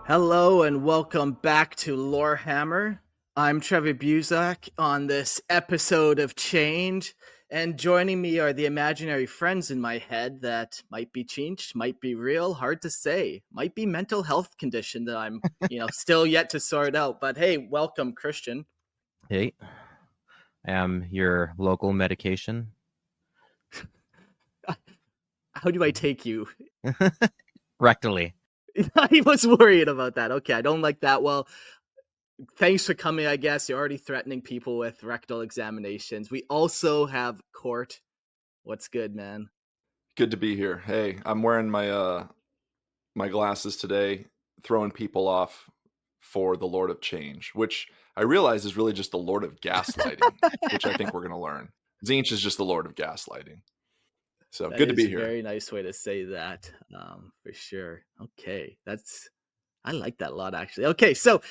Hello and welcome back to Lorehammer. I'm Trevor Buzak on this episode of Change, and joining me are the imaginary friends in my head that might be Tzeentch, might be real, hard to say, might be mental health condition that I'm, still yet to sort out. But hey, welcome, Christian. Hey, I am your local medication. How do I take you? Rectally. I was worried about that. Okay, I don't like that. Well, thanks for coming, I guess. You're already threatening people with rectal examinations. We also have Court. What's good, man? Good to be here. Hey, I'm wearing my glasses today, throwing people off for the Lord of Change, which I realize is really just the Lord of Gaslighting, which I think we're going to learn. Tzeentch is just the Lord of Gaslighting. So That good to is be a here. very nice way to say that, for sure. Okay, I like that a lot, actually. Okay, so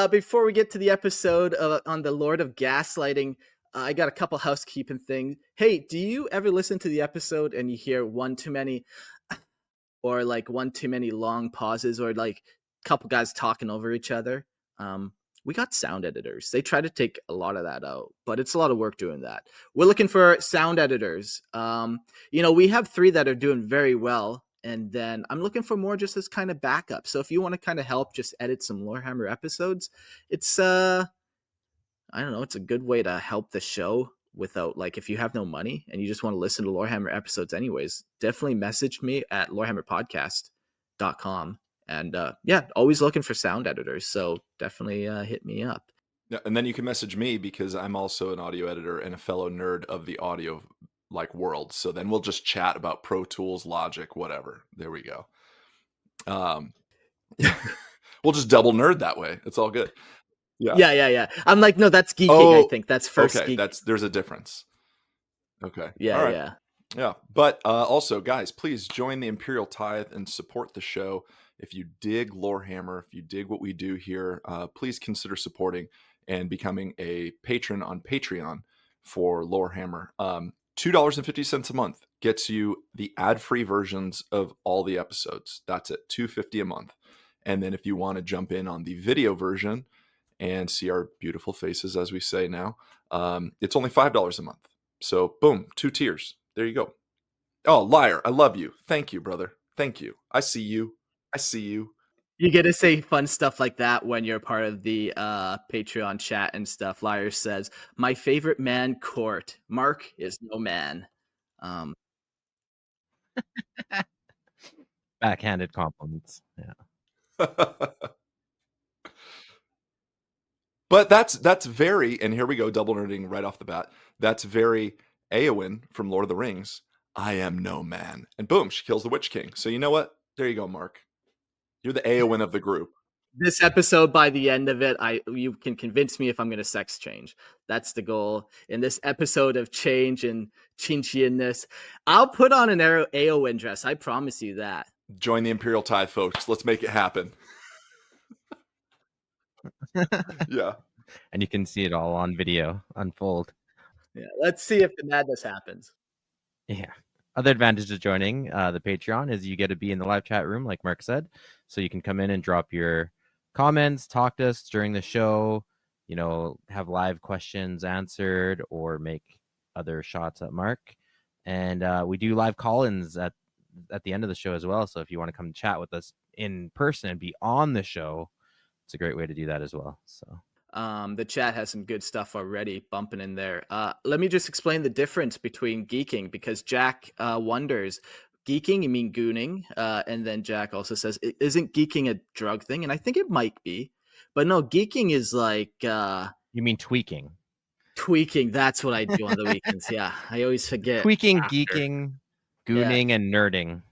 before we get to the episode on the Lord of Gaslighting, I got a couple housekeeping things. Hey, do you ever listen to the episode and you hear one too many, or like one too many long pauses, or like a couple guys talking over each other? We got sound editors. They try to take a lot of that out, but it's a lot of work doing that. We're looking for sound editors. We have 3 that are doing very well, and then I'm looking for more just as kind of backup. So if you want to kind of help just edit some Lorehammer episodes, it's I don't know, it's a good way to help the show without, like, if you have no money and you just want to listen to Lorehammer episodes anyways, definitely message me at lorehammerpodcast.com. And always looking for sound editors. So definitely hit me up. Yeah, and then you can message me because I'm also an audio editor and a fellow nerd of the audio world. So then we'll just chat about Pro Tools, Logic, whatever. There we go. We'll just double nerd that way. It's all good. Yeah. I'm like, no, that's geeking. I think that's first. Okay, geek. there's a difference. Okay. Yeah, all right. yeah. Yeah, but also, guys, please join the Imperial Tithe and support the show. If you dig Lorehammer, if you dig what we do here, please consider supporting and becoming a patron on Patreon for Lorehammer. $2.50 a month gets you the ad-free versions of all the episodes. That's it, $2.50 a month. And then if you want to jump in on the video version and see our beautiful faces, as we say now, it's only $5 a month. So boom, 2 tiers. There you go. Oh, liar. I love you. Thank you, brother. Thank you. I see you. You get to say fun stuff like that when you're part of the Patreon chat and stuff. Liar says, my favorite man, Court. Mark is no man. Backhanded compliments. Yeah. But that's very, and here we go, double nerding right off the bat. That's very Eowyn from Lord of the Rings. I am no man. And boom, she kills the Witch King. So you know what? There you go, Mark. You're the Eowyn of the group. This episode, by the end of it, you can convince me if I'm going to sex change. That's the goal. In this episode of change and Tzeentchianness, I'll put on an Eowyn dress. I promise you that. Join the Imperial Tithe, folks. Let's make it happen. Yeah. And you can see it all on video unfold. Yeah, let's see if the madness happens. Yeah. Other advantage of joining the Patreon is you get to be in the live chat room, like Mark said. So you can come in and drop your comments, talk to us during the show, have live questions answered or make other shots at Mark. And we do live call-ins at the end of the show as well. So if you want to come chat with us in person and be on the show, it's a great way to do that as well. So the chat has some good stuff already bumping in there. Let me just explain the difference between geeking, because Jack wonders, geeking, you mean gooning? And then Jack also says, isn't geeking a drug thing? And I think it might be, but no, geeking is like you mean tweaking? Tweaking, that's what I do on the weekends. Yeah, I always forget. Tweaking, geeking, gooning, and nerding.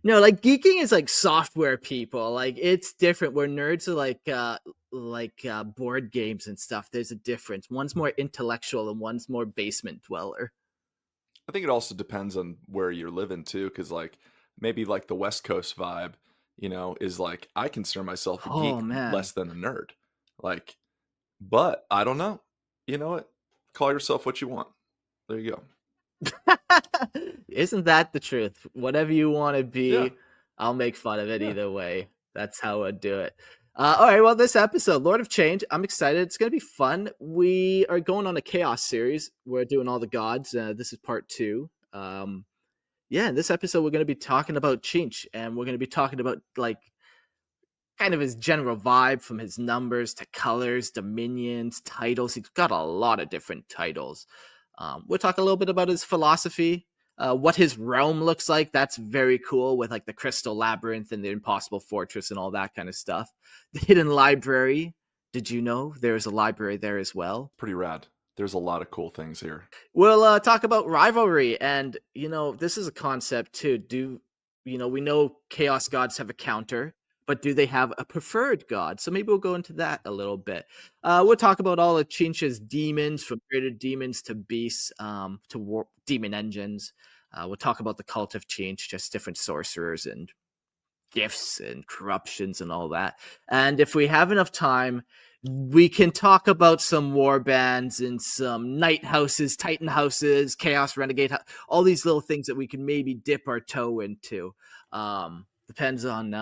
No, like geeking is like software people. Like it's different. Where nerds are like board games and stuff. There's a difference. One's more intellectual and one's more basement dweller. I think it also depends on where you're living too, because like maybe like the West Coast vibe, is like I consider myself a geek less than a nerd. Like, but I don't know. You know what? Call yourself what you want. There you go. Isn't that the truth? Whatever you want to be, Yeah. I'll make fun of it either way. That's how I'd do it. All right, well, this episode, Lord of Change, I'm excited. It's going to be fun. We are going on a Chaos series. We're doing all the gods. This is part 2. Yeah, in this episode, we're going to be talking about Tzeentch, and we're going to be talking about, like, kind of his general vibe, from his numbers to colors, dominions, titles. He's got a lot of different titles. We'll talk a little bit about his philosophy, what his realm looks like. That's very cool, with like the crystal labyrinth and the impossible fortress and all that kind of stuff. The hidden library. Did you know there's a library there as well? Pretty rad. There's a lot of cool things here. We'll talk about rivalry, and this is a concept too. We know chaos gods have a counter, but do they have a preferred god? So maybe we'll go into that a little bit. We'll talk about all of Tzeentch's demons, from greater demons to beasts, to demon engines. We'll talk about the cult of Tzeentch, just different sorcerers and gifts and corruptions and all that. And if we have enough time, we can talk about some war bands and some night houses, titan houses, chaos renegade, all these little things that we can maybe dip our toe into. Depends on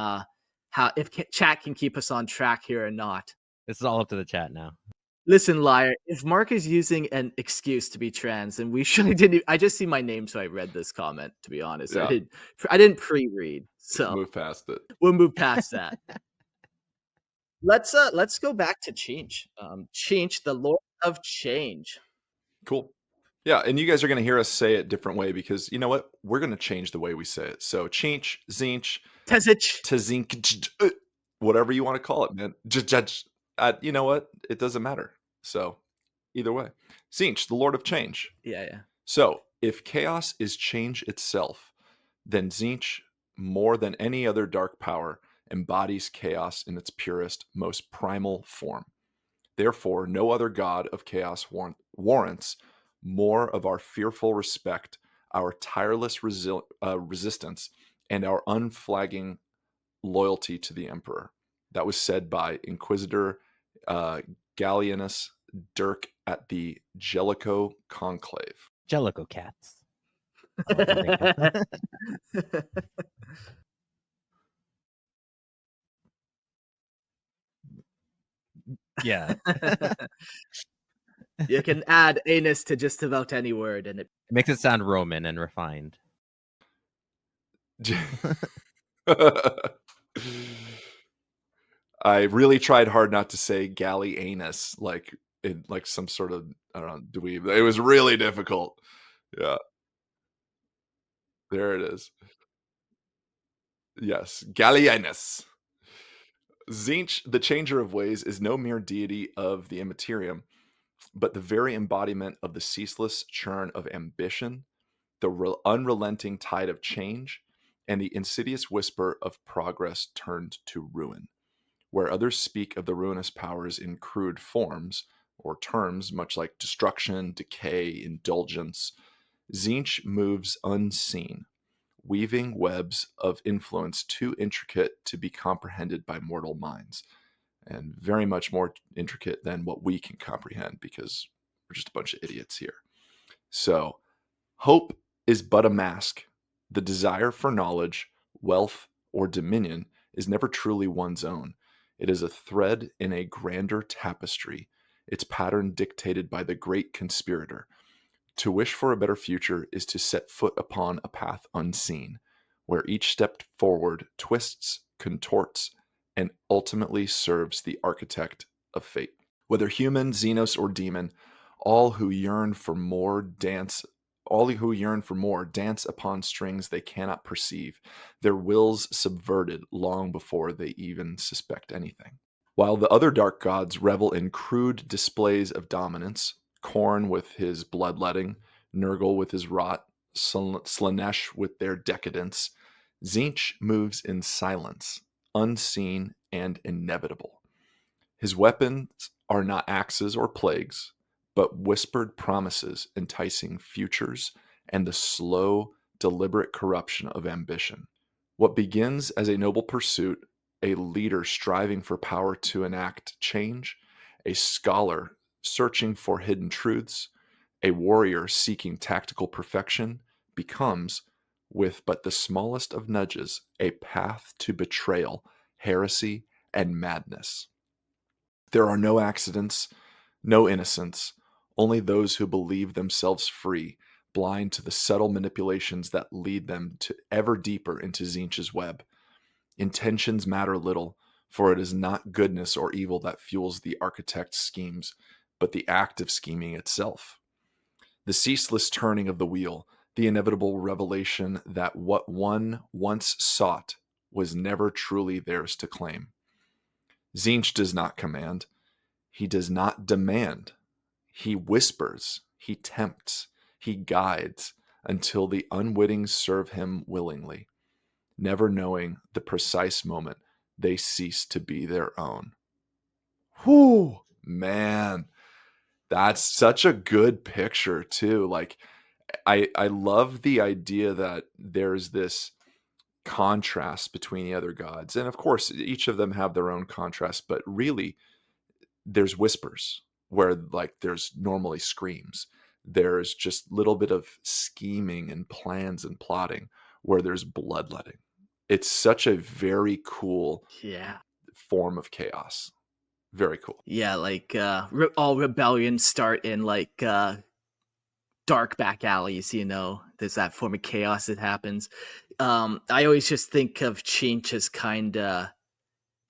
how, if chat can keep us on track here or not. This is all up to the chat now. Listen, liar, if Mark is using an excuse to be trans, then we surely didn't. I just see my name, so I read this comment, to be honest. Yeah. I didn't pre-read, so Move past it. we'll move past that. Let's go back to Tzeentch. Tzeentch, the Lord of Change. Cool. Yeah, and you guys are going to hear us say it different way, because you know what? We're going to change the way we say it. So Tzeentch, Tzeentch, Tzeentch. Tzeentch, whatever you want to call it, man. You know what? It doesn't matter. So either way. Tzeentch, the Lord of Change. Yeah. So if chaos is change itself, then Tzeentch, more than any other dark power, embodies chaos in its purest, most primal form. Therefore, no other god of chaos warrants more of our fearful respect, our tireless resistance, and our unflagging loyalty to the emperor. That was said by Inquisitor Gallienus Dirk at the Jellicoe Conclave. Jellicoe cats. I like to think of- Yeah. You can add anus to just about any word, and it It makes it sound Roman and refined. I really tried hard not to say Gallienus, like in like some sort of, I don't know, dweeb. It was really difficult. Yeah. There it is. Yes, Gallienus. Tzeentch, the changer of ways, is no mere deity of the immaterium, but the very embodiment of the ceaseless churn of ambition, the unrelenting tide of change, and the insidious whisper of progress turned to ruin. Where others speak of the ruinous powers in crude forms or terms, much like destruction, decay, indulgence, Tzeentch moves unseen, weaving webs of influence too intricate to be comprehended by mortal minds, and very much more intricate than what we can comprehend, because we're just a bunch of idiots here. So, hope is but a mask. The desire for knowledge, wealth, or dominion is never truly one's own. It is a thread in a grander tapestry, its pattern dictated by the great conspirator. To wish for a better future is to set foot upon a path unseen, where each step forward twists, contorts, and ultimately serves the architect of fate. Whether human, Xenos, or demon, all who yearn for more dance upon strings they cannot perceive, their wills subverted long before they even suspect anything. While the other dark gods revel in crude displays of dominance, Khorne with his bloodletting, Nurgle with his rot, Slaanesh with their decadence, Tzeentch moves in silence, unseen and inevitable. His weapons are not axes or plagues, but whispered promises enticing futures and the slow, deliberate corruption of ambition. What begins as a noble pursuit, a leader striving for power to enact change, a scholar searching for hidden truths, a warrior seeking tactical perfection, becomes, with but the smallest of nudges, a path to betrayal, heresy, and madness. There are no accidents, no innocents, only those who believe themselves free, blind to the subtle manipulations that lead them to ever deeper into Tzeentch's web. Intentions matter little, for it is not goodness or evil that fuels the architect's schemes, but the act of scheming itself. The ceaseless turning of the wheel, the inevitable revelation that what one once sought was never truly theirs to claim. Tzeentch does not command. He does not demand. He whispers, he tempts, he guides until the unwitting serve him willingly, never knowing the precise moment they cease to be their own. Whew, man, that's such a good picture too. Like, I love the idea that there's this contrast between the other gods, and of course, each of them have their own contrast, but really, there's whispers where like there's normally screams. There's just a little bit of scheming and plans and plotting where there's bloodletting. It's such a very cool Yeah. form of chaos. Very cool. Yeah, like all rebellions start in like dark back alleys, you know. There's that form of chaos that happens. I always just think of Tzeentch as kind of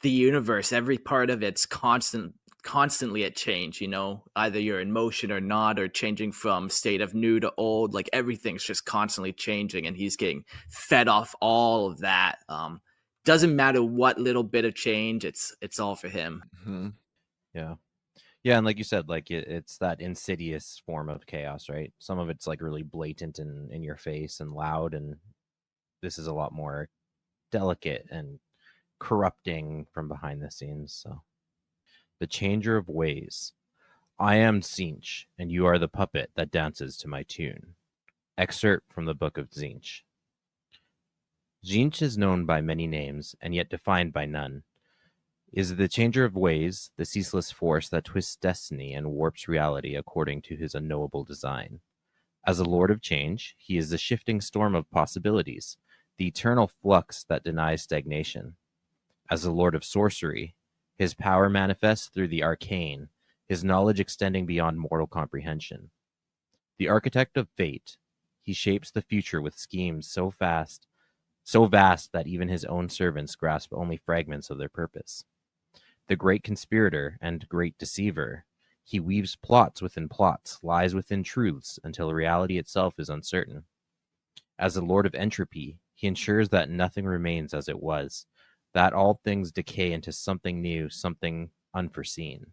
the universe. Every part of it's constantly at change, you know. Either you're in motion or not, or changing from state of new to old. Like everything's just constantly changing, and he's getting fed off all of that. Doesn't matter what little bit of change, it's all for him. Mm-hmm. Yeah, and like you said, like it's that insidious form of chaos, right? Some of it's like really blatant and in your face and loud, and this is a lot more delicate and corrupting from behind the scenes. So, the changer of ways. I am Tzeentch, and you are the puppet that dances to my tune. Excerpt from the Book of Tzeentch. Tzeentch is known by many names, and yet defined by none. Is the changer of ways, the ceaseless force that twists destiny and warps reality according to his unknowable design. As a lord of change, he is the shifting storm of possibilities, the eternal flux that denies stagnation. As a lord of sorcery, his power manifests through the arcane, his knowledge extending beyond mortal comprehension. The architect of fate, he shapes the future with schemes so vast that even his own servants grasp only fragments of their purpose. The great conspirator and great deceiver, he weaves plots within plots, lies within truths, until reality itself is uncertain. As the lord of entropy, he ensures that nothing remains as it was, that all things decay into something new, something unforeseen.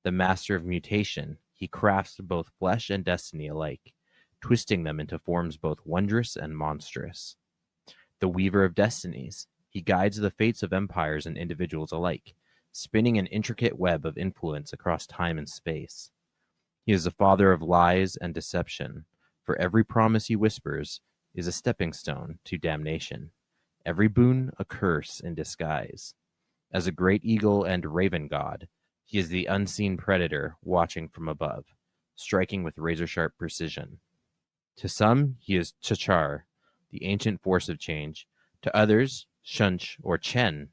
The master of mutation, he crafts both flesh and destiny alike, twisting them into forms both wondrous and monstrous. The weaver of destinies, he guides the fates of empires and individuals alike, spinning an intricate web of influence across time and space. He is the father of lies and deception. For every promise he whispers is a stepping stone to damnation. Every boon a curse in disguise. As a great eagle and raven god, he is the unseen predator watching from above, striking with razor-sharp precision. To some, he is Chachar, the ancient force of change. To others, Shunch or Chen.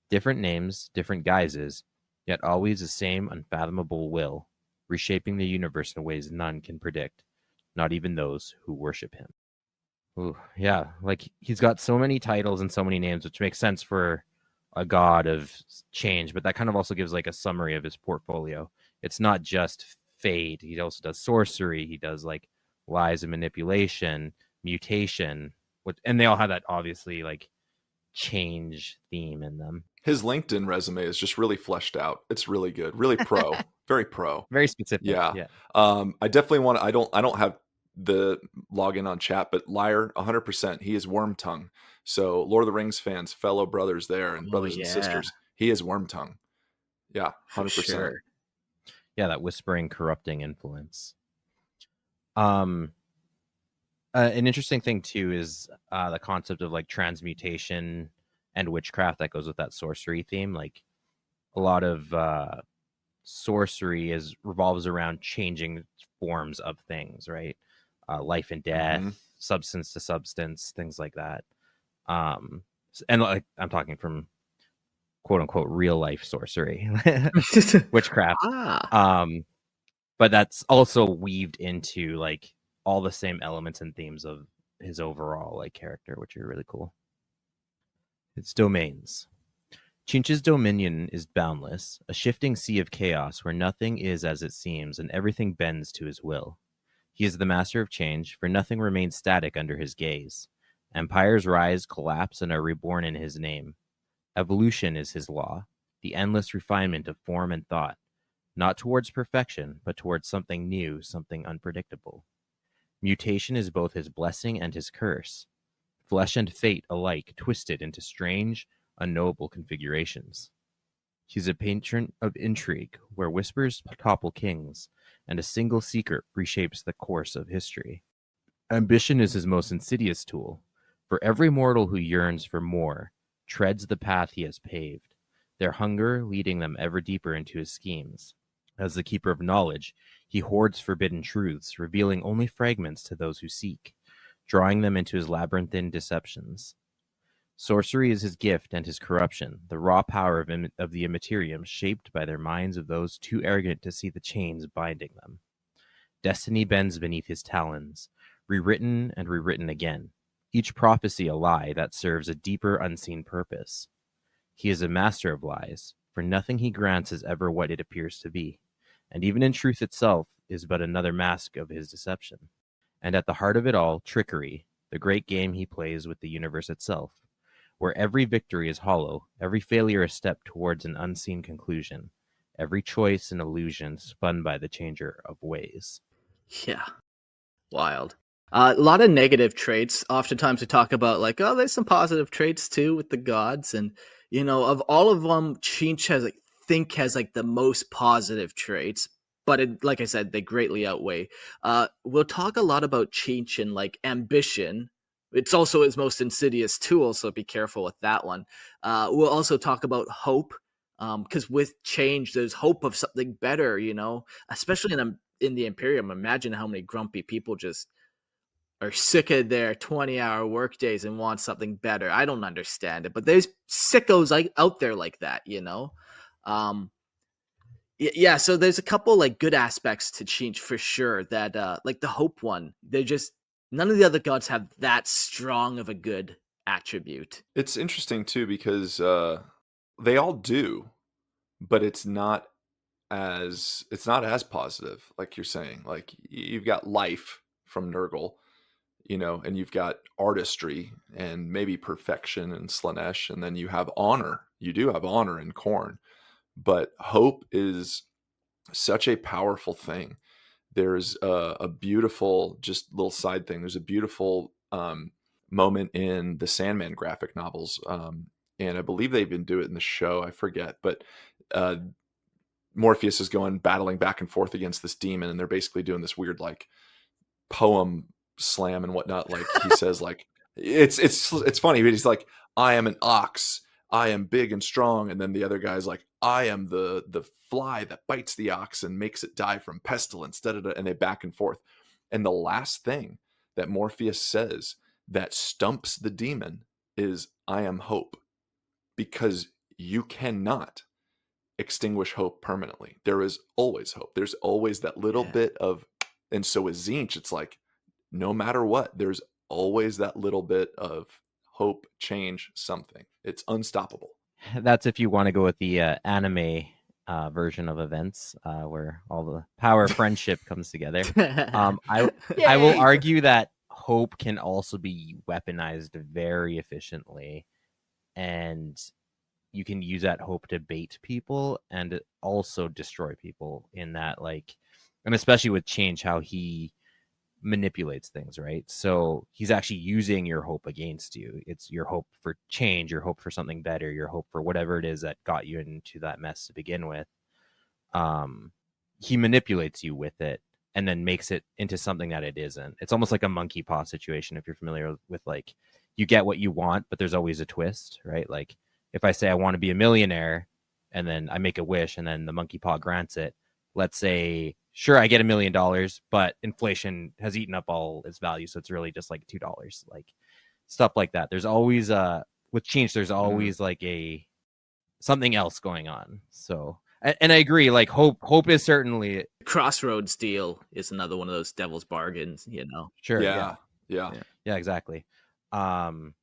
Different names, different guises, yet always the same unfathomable will, reshaping the universe in ways none can predict, not even those who worship him. Ooh, yeah, like he's got so many titles and so many names, which makes sense for a god of change, but that kind of also gives like a summary of his portfolio. It's not just fate. He also does sorcery. He does like lies and manipulation, mutation, and they all have that obviously like change theme in them. His LinkedIn resume is just really fleshed out. It's really good, really pro, very pro, very specific. Yeah. Yeah. I definitely want to. I don't have the login on chat, but Liar 100%. He is Wormtongue. So Lord of the Rings fans, fellow brothers there and brothers and sisters, he is Wormtongue. Yeah, 100%. Sure. Yeah, that whispering, corrupting influence. An interesting thing too is the concept of like transmutation and witchcraft that goes with that sorcery theme. Like a lot of sorcery revolves around changing forms of things, right? Life and death, substance to substance, things like that. And like I'm talking from quote unquote real life sorcery, witchcraft. Ah, But that's also weaved into like all the same elements and themes of his overall like character, which are really cool. Its domains. Tzeentch's dominion is boundless, a shifting sea of chaos where nothing is as it seems and everything bends to his will. He is the master of change, for nothing remains static under his gaze. Empires rise, collapse, and are reborn in his name. Evolution is his law, the endless refinement of form and thought, not towards perfection, but towards something new, something unpredictable. Mutation is both his blessing and his curse, flesh and fate alike twisted into strange, unknowable configurations. He is a patron of intrigue, where whispers topple kings, and a single secret reshapes the course of history. Ambition is his most insidious tool, for every mortal who yearns for more treads the path he has paved, their hunger leading them ever deeper into his schemes. As the keeper of knowledge, he hoards forbidden truths, revealing only fragments to those who seek, drawing them into his labyrinthine deceptions. Sorcery is his gift and his corruption, the raw power of the immaterium shaped by their minds of those too arrogant to see the chains binding them. Destiny bends beneath his talons, rewritten and rewritten again, each prophecy a lie that serves a deeper unseen purpose. He is a master of lies, for nothing he grants is ever what it appears to be, and even in truth itself is but another mask of his deception. And at the heart of it all, trickery, the great game he plays with the universe itself, where every victory is hollow, every failure a step towards an unseen conclusion, every choice an illusion spun by the changer of ways. yeah, wild. A lot of negative traits. Oftentimes we talk about like, oh, there's some positive traits too with the gods, and of all of them, Tzeentch has like the most positive traits. But like I said, they greatly outweigh. We'll talk a lot about Tzeentch and like ambition. It's also his most insidious tool, so be careful with that one. We'll also talk about hope, because with change, there's hope of something better. Especially in the Imperium. Imagine how many grumpy people just are sick of their 20-hour work days and want something better. I don't understand it, but there's sickos like out there like that. Um, yeah, so there's a couple like good aspects to Tzeentch for sure. That like the hope one, they're just none of the other gods have that strong of a good attribute. It's interesting too because they all do, but it's not as positive, like you're saying. Like you've got life from Nurgle, and you've got artistry and maybe perfection in Slaanesh, and then you have honor. You do have honor in Khorne, but hope is such a powerful thing. There's a beautiful, just little side thing. There's a beautiful moment in the Sandman graphic novels, and I believe they even do it in the show. I forget, but uh, Morpheus is going battling back and forth against this demon, and they're basically doing this weird like poem slam and whatnot. Like he says, like it's funny. But he's like, "I am an ox. I am big and strong," and then the other guy's like, "I am the fly that bites the ox and makes it die from pestilence." Da, da, da, and they back and forth. And the last thing that Morpheus says that stumps the demon is, "I am hope," because you cannot extinguish hope permanently. There is always hope. There's always that little Yeah. bit of, and so with Tzeentch, it's like no matter what, there's always that little bit of hope, change, something. It's unstoppable. That's if you want to go with the anime version of events, where all the power of friendship comes together. I will Yay! argue that hope can also be weaponized very efficiently, and you can use that hope to bait people and also destroy people in that, like, and especially with change, how he manipulates things, right? So he's actually using your hope against you. It's your hope for change, your hope for something better, your hope for whatever it is that got you into that mess to begin with. He manipulates you with it and then makes it into something that it isn't. It's almost like a monkey paw situation, if you're familiar with like, you get what you want, but there's always a twist, right? Like if I say I want to be a millionaire and then I make a wish and then the monkey paw grants it, let's say, sure, I get $1 million, but inflation has eaten up all its value, so it's really just like $2, like stuff like that. There's always with change, there's always like a something else going on. So, and I agree. Like hope is certainly Crossroads deal is another one of those devil's bargains, sure. Yeah. Yeah, exactly. And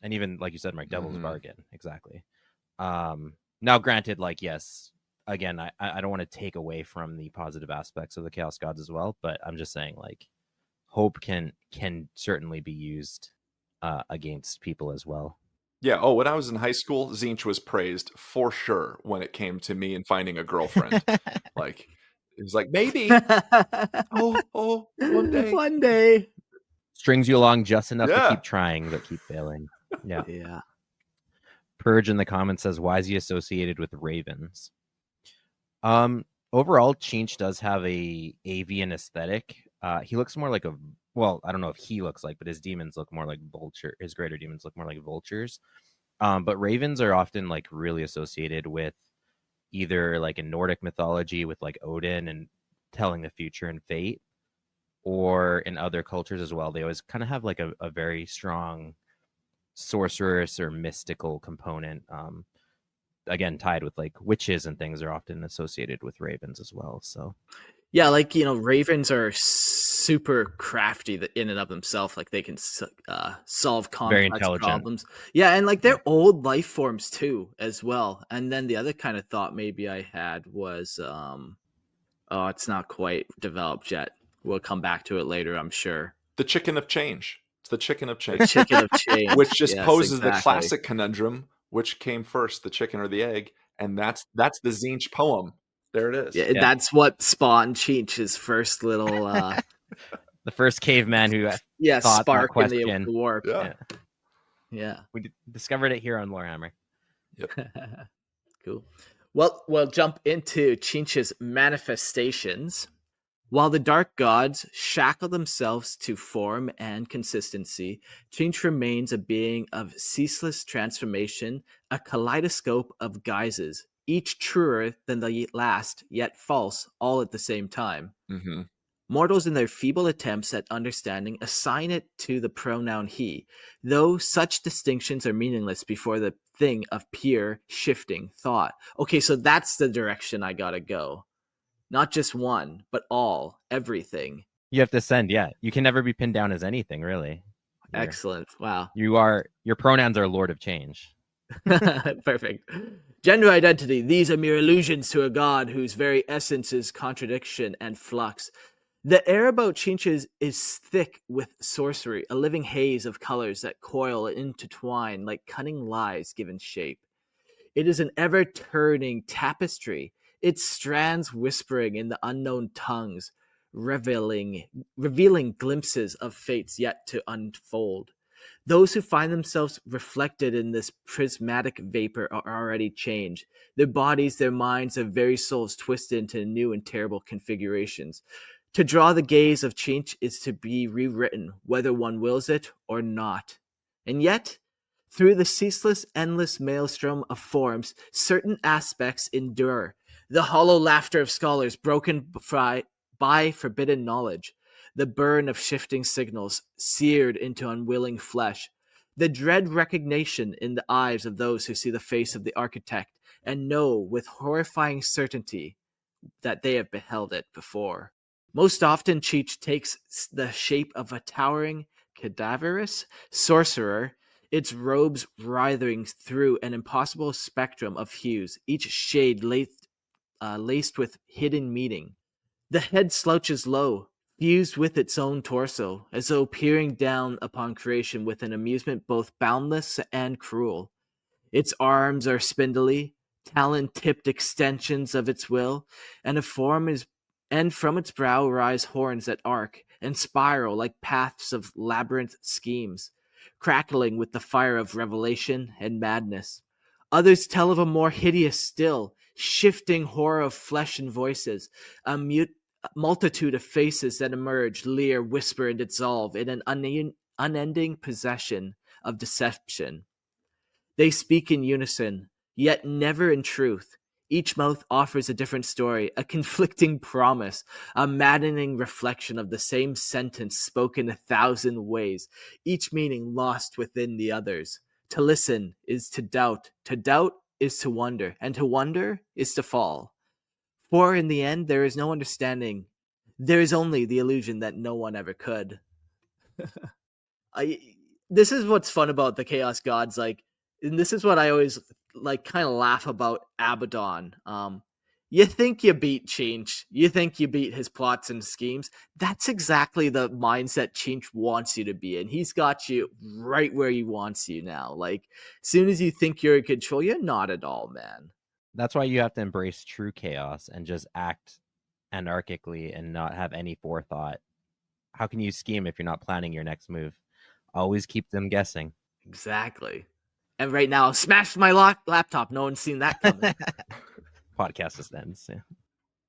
even like you said, Mike, devil's Mhm. bargain, exactly. Now, granted, like yes, again, I don't want to take away from the positive aspects of the Chaos Gods as well, but I'm just saying like hope can certainly be used against people as well. Yeah. Oh, when I was in high school, Tzeentch was praised for sure when it came to me and finding a girlfriend. Like, it was like, maybe, one day. One day. Strings you along just enough to Yeah. keep trying, but keep failing. Yeah. Yeah. Purge in the comments says, why is he associated with ravens? Overall, Tzeentch does have a avian aesthetic. He looks more like I don't know if he looks like, but his demons look more like vulture. His greater demons look more like vultures. But ravens are often like really associated with either like in Nordic mythology with like Odin and telling the future and fate, or in other cultures as well. They always kind of have like a very strong sorceress or mystical component. Again, tied with like witches and things are often associated with ravens as well. So Yeah, like ravens are super crafty in and of themselves. Like they can solve very complex intelligent. problems. Yeah, and like they're old life forms too, as well. And then the other kind of thought maybe I had was, it's not quite developed yet. We'll come back to it later, I'm sure. The chicken of change. It's the chicken of The change. chicken of change, Which just yes, poses the exactly. classic conundrum: which came first, the chicken or the egg? And that's the Tzeentch poem. There it is. Yeah, that's what spawned Tzeentch's first little the first caveman who thought spark that in the question. warp. Yeah. We discovered it here on Warhammer. Cool. Well, we'll jump into Tzeentch's manifestations. While the dark gods shackle themselves to form and consistency, Tzeentch remains a being of ceaseless transformation, a kaleidoscope of guises, each truer than the last, yet false, all at the same time. Mm-hmm. Mortals in their feeble attempts at understanding assign it to the pronoun he, though such distinctions are meaningless before the thing of pure, shifting thought. Okay, so that's the direction I gotta go. Not just one, but all, everything. You have to send, yeah. You can never be pinned down as anything, really. Excellent. Wow. Your pronouns are Lord of Change. Perfect. Gender identity. These are mere illusions to a god whose very essence is contradiction and flux. The air about Tzeentch is thick with sorcery, a living haze of colors that coil and intertwine like cunning lies given shape. It is an ever-turning tapestry, its strands whispering in the unknown tongues, revealing glimpses of fates yet to unfold. Those who find themselves reflected in this prismatic vapor are already changed. Their bodies, their minds, their very souls twisted into new and terrible configurations. To draw the gaze of Tzeentch is to be rewritten, whether one wills it or not. And yet, through the ceaseless, endless maelstrom of forms, certain aspects endure. The hollow laughter of scholars broken by forbidden knowledge. The burn of shifting signals seared into unwilling flesh. The dread recognition in the eyes of those who see the face of the architect and know with horrifying certainty that they have beheld it before. Most often, Tzeentch takes the shape of a towering, cadaverous sorcerer, its robes writhing through an impossible spectrum of hues, each shade laced with hidden meaning. The head slouches low, fused with its own torso, as though peering down upon creation with an amusement both boundless and cruel. Its arms are spindly, talon-tipped extensions of its will, and from its brow rise horns that arc and spiral like paths of labyrinth schemes, crackling with the fire of revelation and madness. Others tell of a more hideous still, shifting horror of flesh and voices, a multitude of faces that emerge, leer, whisper, and dissolve in an unending possession of deception. They speak in unison, yet never in truth. Each mouth offers a different story, a conflicting promise, a maddening reflection of the same sentence spoken 1,000 ways, each meaning lost within the others. To listen is to doubt is to wonder, and to wonder is to fall. For in the end, there is no understanding. There is only the illusion that no one ever could. I This is what's fun about the Chaos Gods, like, and this is what I always like kind of laugh about Abaddon. You think you beat Tzeentch, you think you beat his plots and schemes. That's exactly the mindset Tzeentch wants you to be in. He's got you right where he wants you now. Like, as soon as you think you're in control, you're not at all, man. That's why you have to embrace true chaos and just act anarchically and not have any forethought. How can you scheme if you're not planning your next move? Always keep them guessing. Exactly. And right now, smashed my laptop. No one's seen that coming. Podcast just ends. Yeah.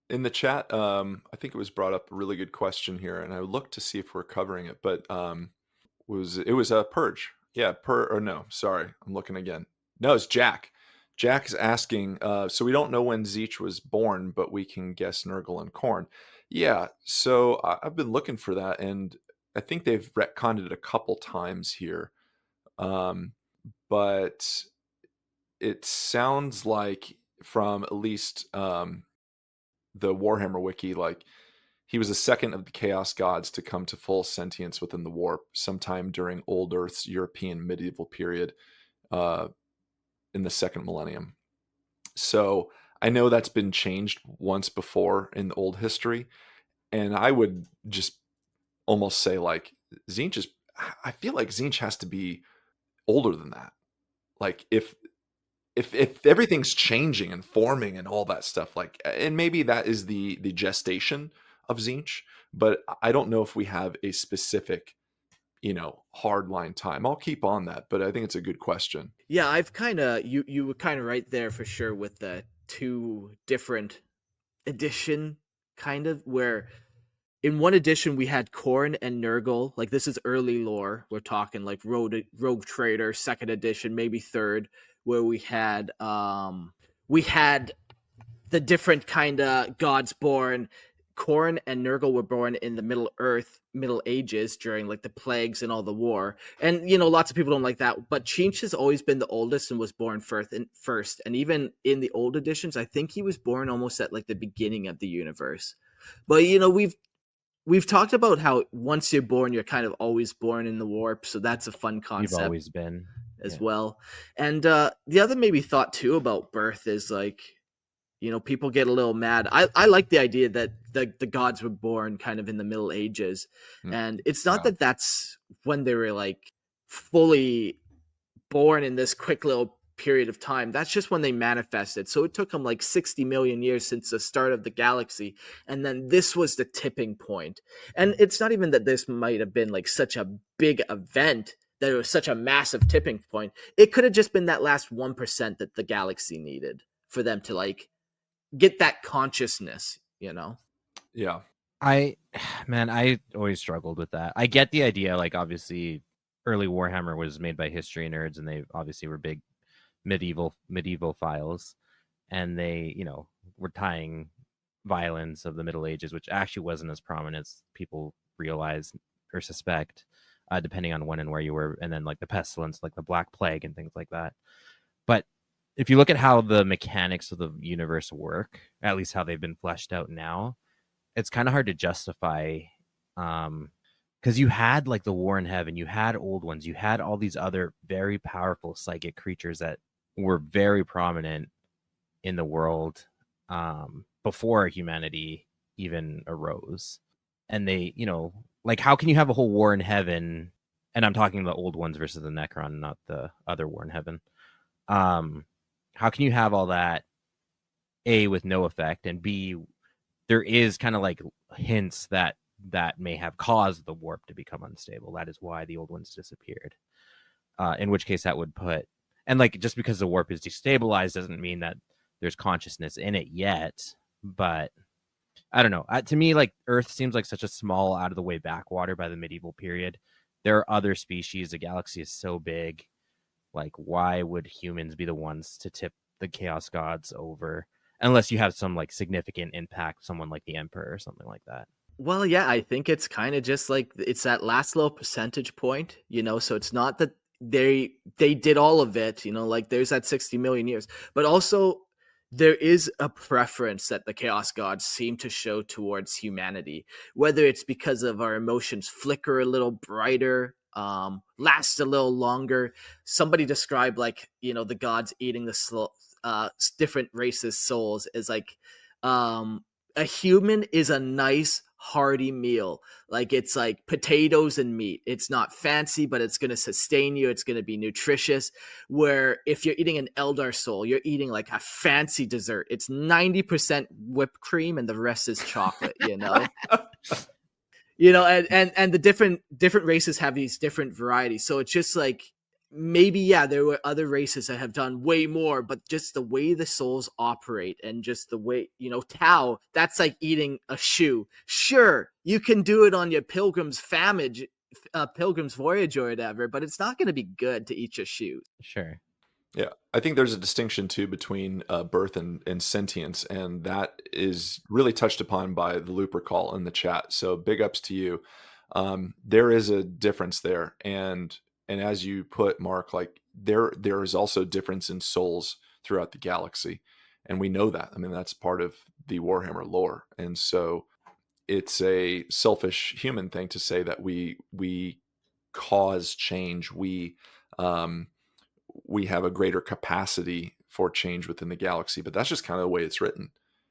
In the chat, I think it was brought up a really good question here, and I looked to see if we're covering it, but it was a Purge. Yeah, sorry, I'm looking again. No, it's Jack. Jack is asking, so we don't know when Tzeentch was born, but we can guess Nurgle and Khorne. Yeah, so I've been looking for that, and I think they've retconned it a couple times here. But it sounds like from at least the Warhammer wiki, like he was the second of the Chaos Gods to come to full sentience within the warp sometime during Old Earth's European medieval period in the second millennium. So I know that's been changed once before in the old history, and I would just almost say like Tzeentch is, I feel like Tzeentch has to be older than that. Like if everything's changing and forming and all that stuff, like, and maybe that is the gestation of Tzeentch, but I don't know if we have a specific, hardline time. I'll keep on that, but I think it's a good question. Yeah, I've kind of you were kind of right there for sure with the two different edition kind of where in one edition we had Khorne and Nurgle. Like, this is early lore. We're talking like Rogue Trader, second edition, maybe third, where we had the different kind of gods born. Khorne and Nurgle were born in the Middle Ages during like the plagues and all the war. And lots of people don't like that, but Tzeentch has always been the oldest and was born first. And even in the old editions, I think he was born almost at like the beginning of the universe. But we've talked about how once you're born, you're kind of always born in the warp. So that's a fun concept. You've always been as well. And the other maybe thought too about birth is like, people get a little mad. I like the idea that the gods were born kind of in the Middle Ages. And it's not that that's when they were like fully born in this quick little period of time. That's just when they manifested. So it took them like 60 million years since the start of the galaxy. And then this was the tipping point. And it's not even that this might have been like such a big event, that it was such a massive tipping point. It could have just been that last 1% that the galaxy needed for them to like get that consciousness, Yeah. I always struggled with that. I get the idea, like obviously early Warhammer was made by history nerds, and they obviously were big medieval files, and they, were tying violence of the Middle Ages, which actually wasn't as prominent as people realize or suspect, depending on when and where you were, and then like the pestilence, like the Black Plague and things like that. But if you look at how the mechanics of the universe work, at least how they've been fleshed out now, it's kind of hard to justify, because you had like the War in Heaven, you had Old Ones, you had all these other very powerful psychic creatures that were very prominent in the world before humanity even arose. And they, like, how can you have a whole War in Heaven? And I'm talking the Old Ones versus the Necron, not the other War in Heaven. How can you have all that, A, with no effect, and B, there is kind of like hints that may have caused the warp to become unstable. That is why the Old Ones disappeared. In which case that would put, and like, just because the warp is destabilized doesn't mean that there's consciousness in it yet. But I don't know. To me, like, Earth seems like such a small, out of the way backwater by the medieval period. There are other species. The galaxy is so big. Like, why would humans be the ones to tip the Chaos Gods over? Unless you have some like significant impact, someone like the Emperor or something like that. Well, yeah, I think it's kind of just like it's that last little percentage point, so it's not that they did all of it, like there's that 60 million years, but also there is a preference that the chaos gods seem to show towards humanity, whether it's because of our emotions flicker a little brighter, last a little longer. Somebody described the gods eating the different races souls as like a human is a nice hearty meal. Like it's like potatoes and meat. It's not fancy, but it's going to sustain you. It's going to be nutritious. Where if you're eating an Eldar soul, you're eating like a fancy dessert. It's 90% whipped cream and the rest is chocolate, and the different races have these different varieties. So it's just like, maybe, there were other races that have done way more, but just the way the souls operate and just the way, Tau, that's like eating a shoe. Sure, you can do it on your pilgrim's voyage or whatever, but it's not going to be good to eat your shoes. Sure. Yeah, I think there's a distinction too between birth and sentience, and that is really touched upon by the Looper call in the chat. So big ups to you. There is a difference there, and as you put, Mark, like there is also difference in souls throughout the galaxy, and we know that. I mean, that's part of the Warhammer lore, and so it's a selfish human thing to say that we cause change. We have a greater capacity for change within the galaxy, but that's just kind of the way it's written.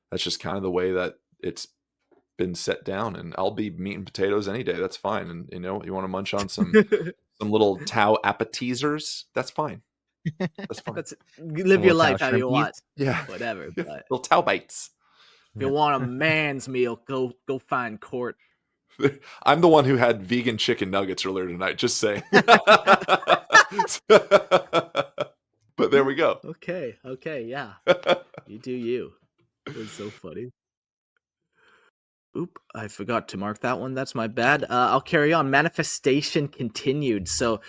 That's just kind of the way that it's been set down. And I'll be meat and potatoes any day. That's fine. And you want to munch on some little Tau appetizers. That's fine. That's fine. Live your life how you want. Yeah, whatever. But little Tau bites. If you want a man's meal, go find Khorne. I'm the one who had vegan chicken nuggets earlier tonight. Just saying. But there we go. Okay, yeah. You do you. It was so funny. Oop, I forgot to mark that one. That's my bad. I'll carry on. Manifestation continued. So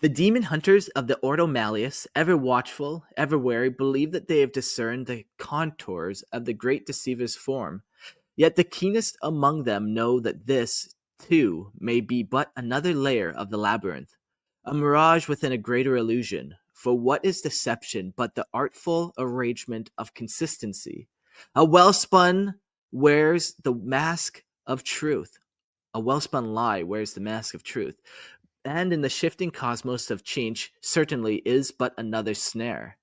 the demon hunters of the Ordo Malleus, ever watchful, ever wary, believe that they have discerned the contours of the great deceiver's form. Yet the keenest among them know that this, too, may be but another layer of the labyrinth, a mirage within a greater illusion. For what is deception but the artful arrangement of consistency? A well-spun wears the mask of truth. A well-spun lie wears the mask of truth. And in the shifting cosmos of Tzeentch, certainly is but another snare.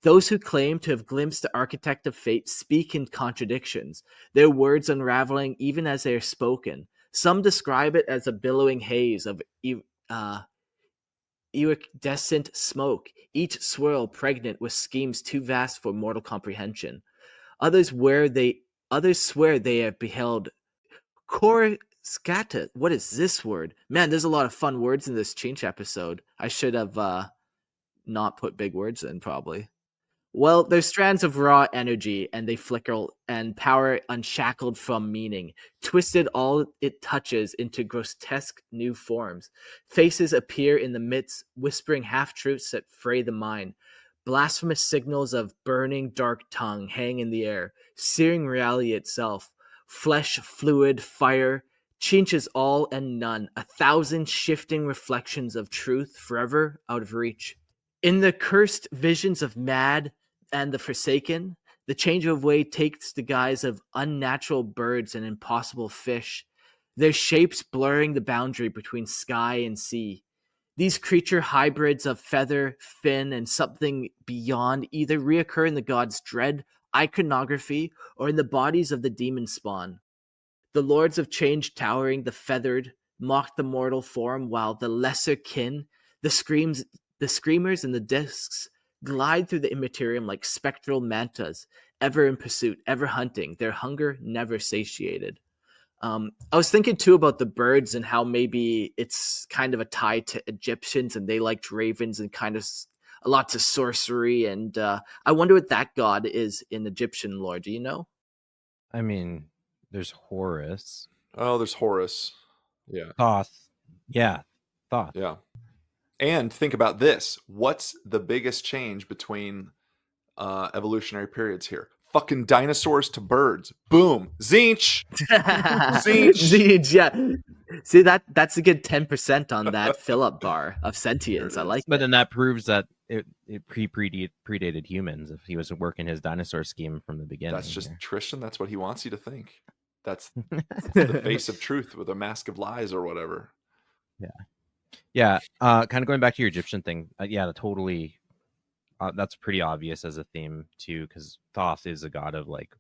Those who claim to have glimpsed the architect of fate speak in contradictions, their words unraveling even as they are spoken. Some describe it as a billowing haze of iridescent smoke, each swirl pregnant with schemes too vast for mortal comprehension. Others swear they have beheld Coruscata. What is this word? Man, there's a lot of fun words in this Tzeentch episode. I should have not put big words in, probably. Well, they're strands of raw energy, and they flicker and power unshackled from meaning, twisted all it touches into grotesque new forms. Faces appear in the midst, whispering half-truths that fray the mind. Blasphemous signals of burning dark tongue hang in the air, searing reality itself. Flesh, fluid, fire, Tzeentch is all and none, 1,000 shifting reflections of truth forever out of reach. In the cursed visions of Mad and the Forsaken, the change of way takes the guise of unnatural birds and impossible fish, their shapes blurring the boundary between sky and sea. These creature hybrids of feather, fin, and something beyond either reoccur in the gods' dread iconography or in the bodies of the demon spawn. The lords of change towering the feathered mock the mortal form, while the lesser kin, the screamers and the discs, glide through the immaterium like spectral mantas, ever in pursuit, ever hunting, their hunger never satiated. I was thinking too about the birds and how maybe it's kind of a tie to Egyptians and they liked ravens and kind of a lot to sorcery. And I wonder what that god is in Egyptian lore. Do you know? I mean, there's Horus. Oh, there's Horus. Yeah. Thoth. Yeah. Thoth. Yeah. And think about this. What's the biggest change between evolutionary periods here? Fucking dinosaurs to birds. Boom. Tzeentch. Tzeentch, yeah. See, that's a good 10% on that fill-up bar of sentience. I is. like But it. then that proves that it predated humans if he was working his dinosaur scheme from the beginning. That's just here. Tristan. That's what he wants you to think. That's the face of truth with a mask of lies or whatever. Yeah. Kind of going back to your Egyptian thing. Yeah, totally. That's pretty obvious as a theme too, because Thoth is a god of like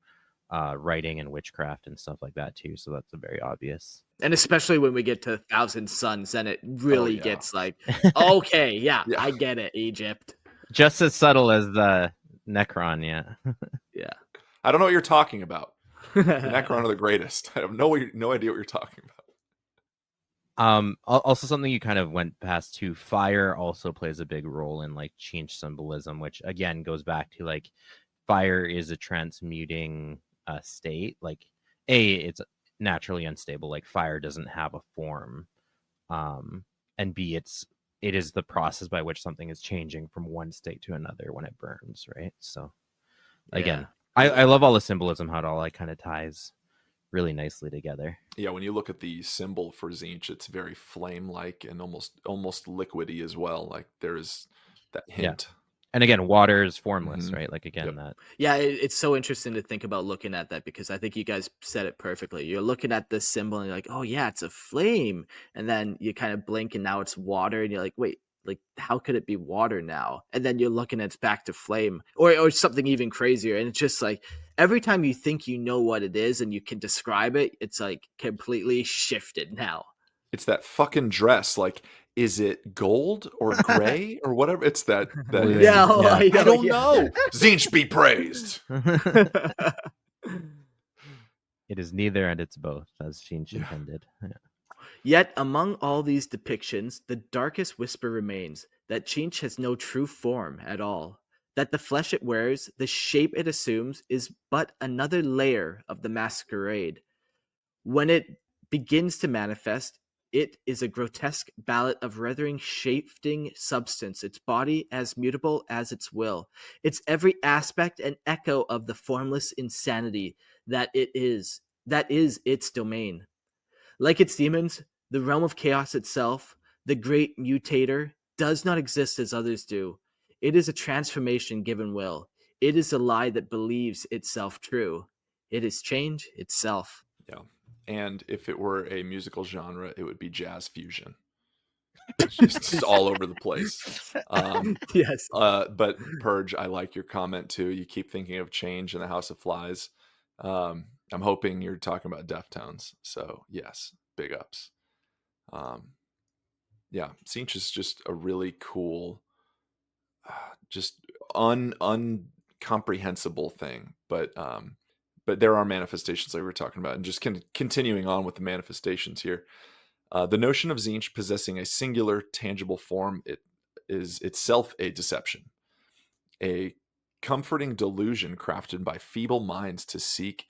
writing and witchcraft and stuff like that too. So that's a very obvious. And especially when we get to Thousand Suns, then it really yeah. gets like, okay, yeah, Yeah. I get it, Egypt. Just as subtle as the Necron, yeah. Yeah. I don't know what you're talking about. The Necron are the greatest. I have no idea what you're talking about. Also something you kind of went past too. Fire also plays a big role in like Tzeentch symbolism, which again goes back to like fire is a transmuting state. Like it's naturally unstable. Like fire doesn't have a form, and B, it is the process by which something is changing from one state to another when it burns, right? So again, I love all the symbolism, how it all like kind of ties really nicely together. Yeah, when you look at the symbol for Tzeentch, it's very flame-like and almost liquidy as well. Like there's that hint. And again, water is formless, Mhm. right? Like again, Yep. that. Yeah, it's so interesting to think about looking at that, because I think you guys said it perfectly. You're looking at this symbol and you're like, oh yeah, it's a flame. And then you kind of blink and now it's water. And you're like, wait, like how could it be water now? And then you're looking and it's back to flame, or something even crazier. And it's just like every time you think you know what it is and you can describe it, it's like completely shifted now. It's that fucking dress. Like, is it gold or gray or whatever? It's that. Yeah, oh, Yeah. I know, I don't yeah. know. Tzeentch be praised. It is neither and it's both, as Tzeentch intended. Yeah. Yet among all these depictions, the darkest whisper remains, that Tzeentch has no true form at all, that the flesh it wears, the shape it assumes, is but another layer of the masquerade. When it begins to manifest, it is a grotesque ballad of writhing, shaping substance, its body as mutable as its will, its every aspect an echo of the formless insanity that is its domain. Like its demons, the realm of chaos itself, the great mutator, does not exist as others do. It is a transformation given will. It is a lie that believes itself true. It is change itself. Yeah. And if it were a musical genre, it would be jazz fusion. It's just all over the place. Yes. But Purge, I like your comment too. You keep thinking of change in the House of Flies. I'm hoping you're talking about Deftones. So yes, big ups. Yeah, Tzeentch is just a really cool, just uncomprehensible thing. But there are manifestations like we were talking about, and just continuing on with the manifestations here. The notion of Tzeentch possessing a singular, tangible form, it is itself a deception, a comforting delusion crafted by feeble minds to seek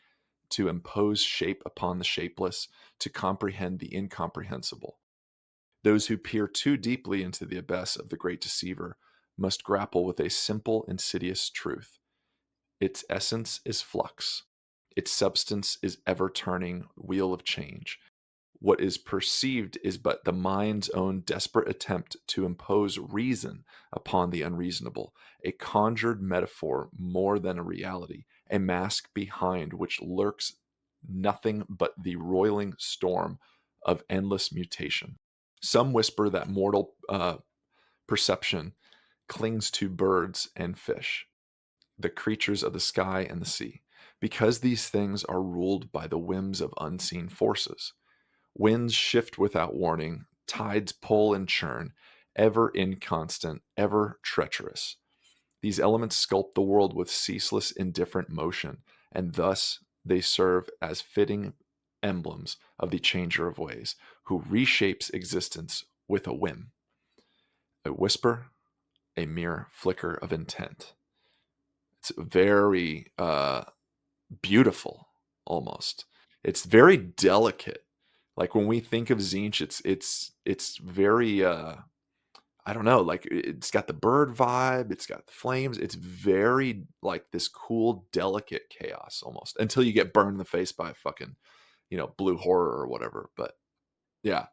to impose shape upon the shapeless, to comprehend the incomprehensible. Those who peer too deeply into the abyss of the great deceiver must grapple with a simple, insidious truth. Its essence is flux. Its substance is ever-turning wheel of change. What is perceived is but the mind's own desperate attempt to impose reason upon the unreasonable, a conjured metaphor more than a reality, a mask behind which lurks nothing but the roiling storm of endless mutation. Some whisper that mortal perception clings to birds and fish, the creatures of the sky and the sea, because these things are ruled by the whims of unseen forces. Winds shift without warning, tides pull and churn, ever inconstant, ever treacherous. These elements sculpt the world with ceaseless, indifferent motion, and thus they serve as fitting emblems of the changer of ways, who reshapes existence with a whim. A whisper, a mere flicker of intent. It's very beautiful, almost. It's very delicate. Like when we think of Tzeentch, it's very I don't know, like it's got the bird vibe, it's got the flames, it's very like this cool, delicate chaos almost until you get burned in the face by a fucking, blue horror or whatever. But Yeah.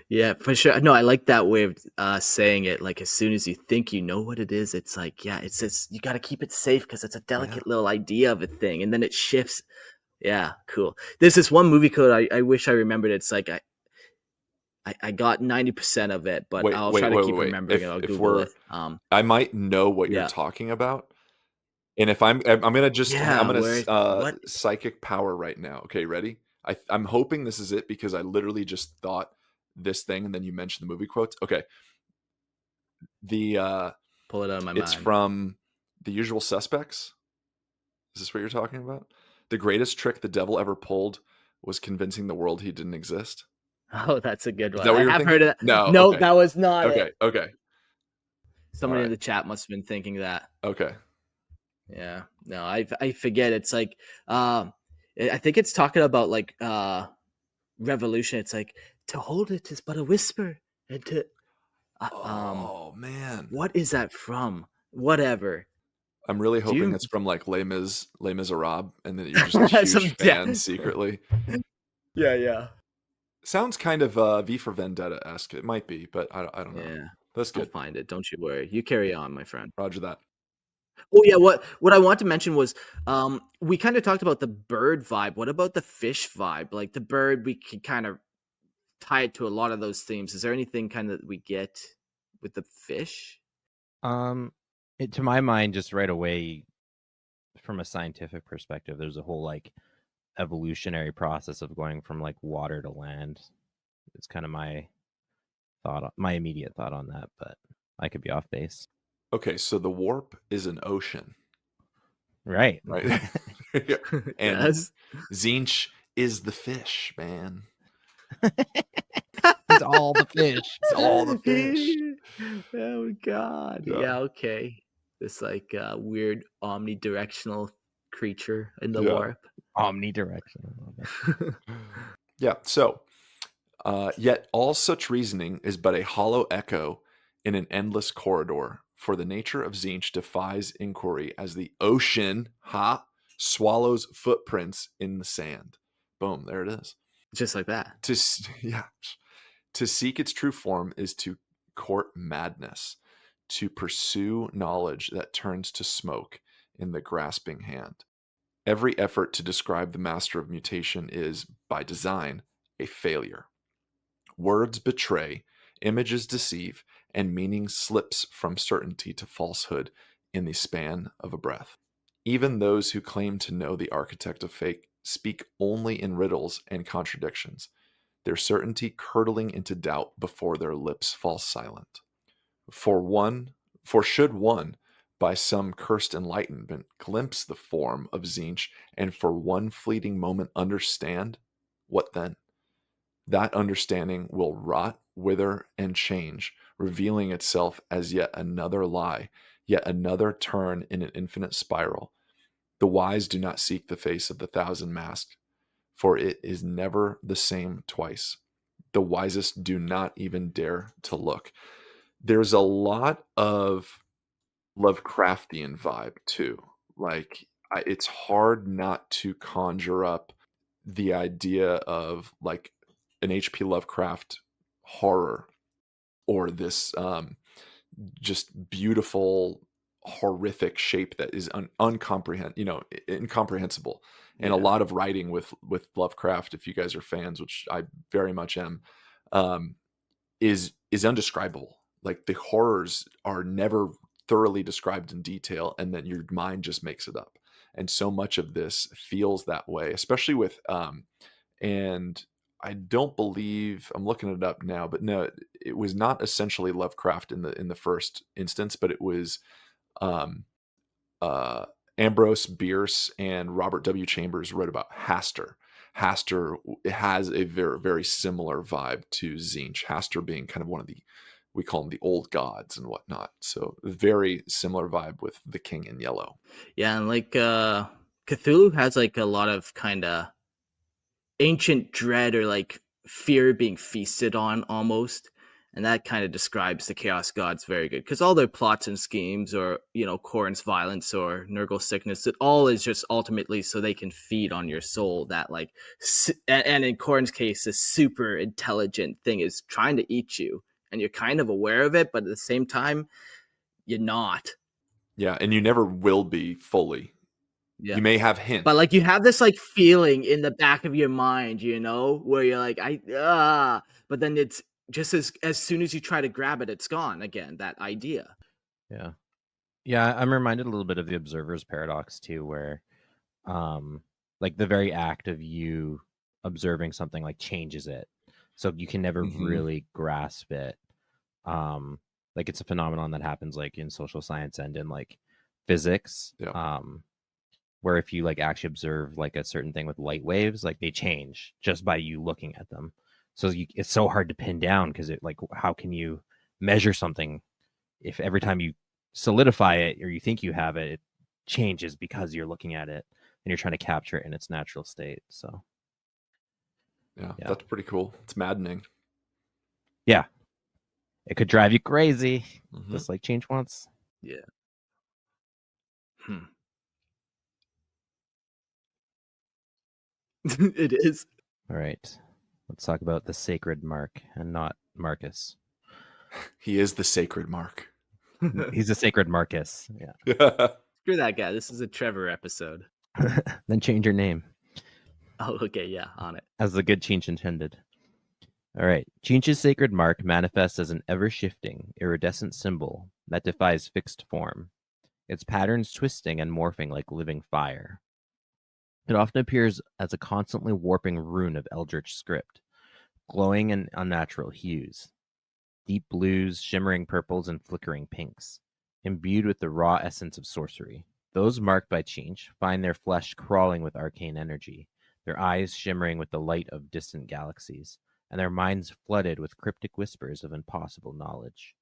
Yeah, for sure. No, I like that way of saying it. Like as soon as you think you know what it is, it's like, yeah, it's just you got to keep it safe because it's a delicate little idea of a thing, and then it shifts. Yeah, cool. There's this one movie code I wish I remembered. It's like I got 90% of it, but I'll try to keep Wait. remembering it. I'll If Google we're, it. I might know what you're Yeah, talking about. And if I'm gonna yeah. Where what? psychic power right now. Okay, ready? I'm hoping this is it because I literally just thought this thing, and then you mentioned the movie quotes. Okay, the Pull it out of my it's mind. from The Usual Suspects. Is this what you're talking about? The greatest trick the devil ever pulled was convincing the world he didn't exist. Oh, that's a good Is one. that what I you're have heard thinking? of that. No. No, Okay. that was not it. Okay. Okay. All Somebody in right. the chat must have been thinking that. Okay. Yeah. No, I forget. It's like I think it's talking about like revolution. It's like to hold it is but a whisper, and to Oh man, what is that from? Whatever. I'm really Do hoping you it's from like Les Miserables, and that you're just a huge some fan secretly. Yeah, yeah. Sounds kind of V for Vendetta-esque. It might be, but I don't know. Yeah. That's I'll good. find it. Don't you worry. You carry on, my friend. Roger that. Oh yeah, what I want to mention was we kind of talked about the bird vibe. What about the fish vibe? Like the bird, we can kind of tie it to a lot of those themes. Is there anything kind of that we get with the fish? To my mind, just right away, from a scientific perspective, there's a whole like evolutionary process of going from like water to land. It's kind of my immediate thought on that, but I could be off base. Okay, so the warp is an ocean, Right. right? And Yes. Tzeentch is the fish, man. He's all the fish. It's all the fish. Oh God. Yeah. Yeah. Okay. This like weird omnidirectional creature in the Yeah. warp. Omnidirectional. Yeah. So, yet all such reasoning is but a hollow echo in an endless corridor. For the nature of Tzeentch defies inquiry as the ocean swallows footprints in the sand. Boom, there it is. Just like that. To seek its true form is to court madness, to pursue knowledge that turns to smoke in the grasping hand. Every effort to describe the master of mutation is, by design, a failure. Words betray, images deceive, and meaning slips from certainty to falsehood in the span of a breath. Even those who claim to know the architect of fate speak only in riddles and contradictions, their certainty curdling into doubt before their lips fall silent. For should one, by some cursed enlightenment, glimpse the form of Tzeentch and for one fleeting moment understand, what then? That understanding will rot, wither, and change, revealing itself as yet another lie, yet another turn in an infinite spiral. The wise do not seek the face of the thousand masks, for it is never the same twice. The wisest do not even dare to look. There's a lot of Lovecraftian vibe too. Like, it's hard not to conjure up the idea of like an H.P. Lovecraft horror, or this just beautiful horrific shape that is incomprehensible. And a Yeah. lot of writing with Lovecraft, if you guys are fans, which I very much am, um, is undescribable. Like the horrors are never thoroughly described in detail, and then your mind just makes it up. And so much of this feels that way, especially with and I don't believe, I'm looking it up now, but no, it was not essentially Lovecraft in the first instance, but it was um, uh, Ambrose Bierce and Robert W. Chambers wrote about Hastur. Hastur has a very, very similar vibe to Tzeentch. Hastur being kind of one of the, we call them the old gods and whatnot. So very similar vibe with the King in Yellow. Yeah, and like Cthulhu has like a lot of kind of ancient dread or like fear being feasted on almost. And that kind of describes the Chaos Gods very good, because all their plots and schemes, or Khorne's violence or Nurgle's sickness, it all is just ultimately so they can feed on your soul. That and in Khorne's case, this super intelligent thing is trying to eat you, and you're kind of aware of it, but at the same time, you're not. Yeah, and you never will be fully. Yeah. You may have hints, but like you have this like feeling in the back of your mind, where you're like, but then it's just as soon as you try to grab it, it's gone again, that idea. Yeah, I'm reminded a little bit of the observer's paradox too, where like the very act of you observing something like changes it, so you can never really grasp it. Like it's a phenomenon that happens like in social science and in like physics. Where if you like actually observe like a certain thing with light waves, like they change just by you looking at them. So it's so hard to pin down, because it like, how can you measure something if every time you solidify it or you think you have it, it changes because you're looking at it and you're trying to capture it in its natural state. So yeah. That's pretty cool. It's maddening. Yeah, it could drive you crazy, just like change wants. Yeah. It is. All right, let's talk about the sacred mark and not Marcus. He is the sacred mark. He's a sacred Marcus. Yeah. Screw that guy. This is a Trevor episode. Then change your name. Oh, okay, yeah, on it. As the good Tzeentch intended. All right. Tzeentch's sacred mark manifests as an ever-shifting, iridescent symbol that defies fixed form, its patterns twisting and morphing like living fire. It often appears as a constantly warping rune of eldritch script, glowing in unnatural hues, deep blues, shimmering purples, and flickering pinks, imbued with the raw essence of sorcery. Those marked by Tzeentch find their flesh crawling with arcane energy, their eyes shimmering with the light of distant galaxies, and their minds flooded with cryptic whispers of impossible knowledge.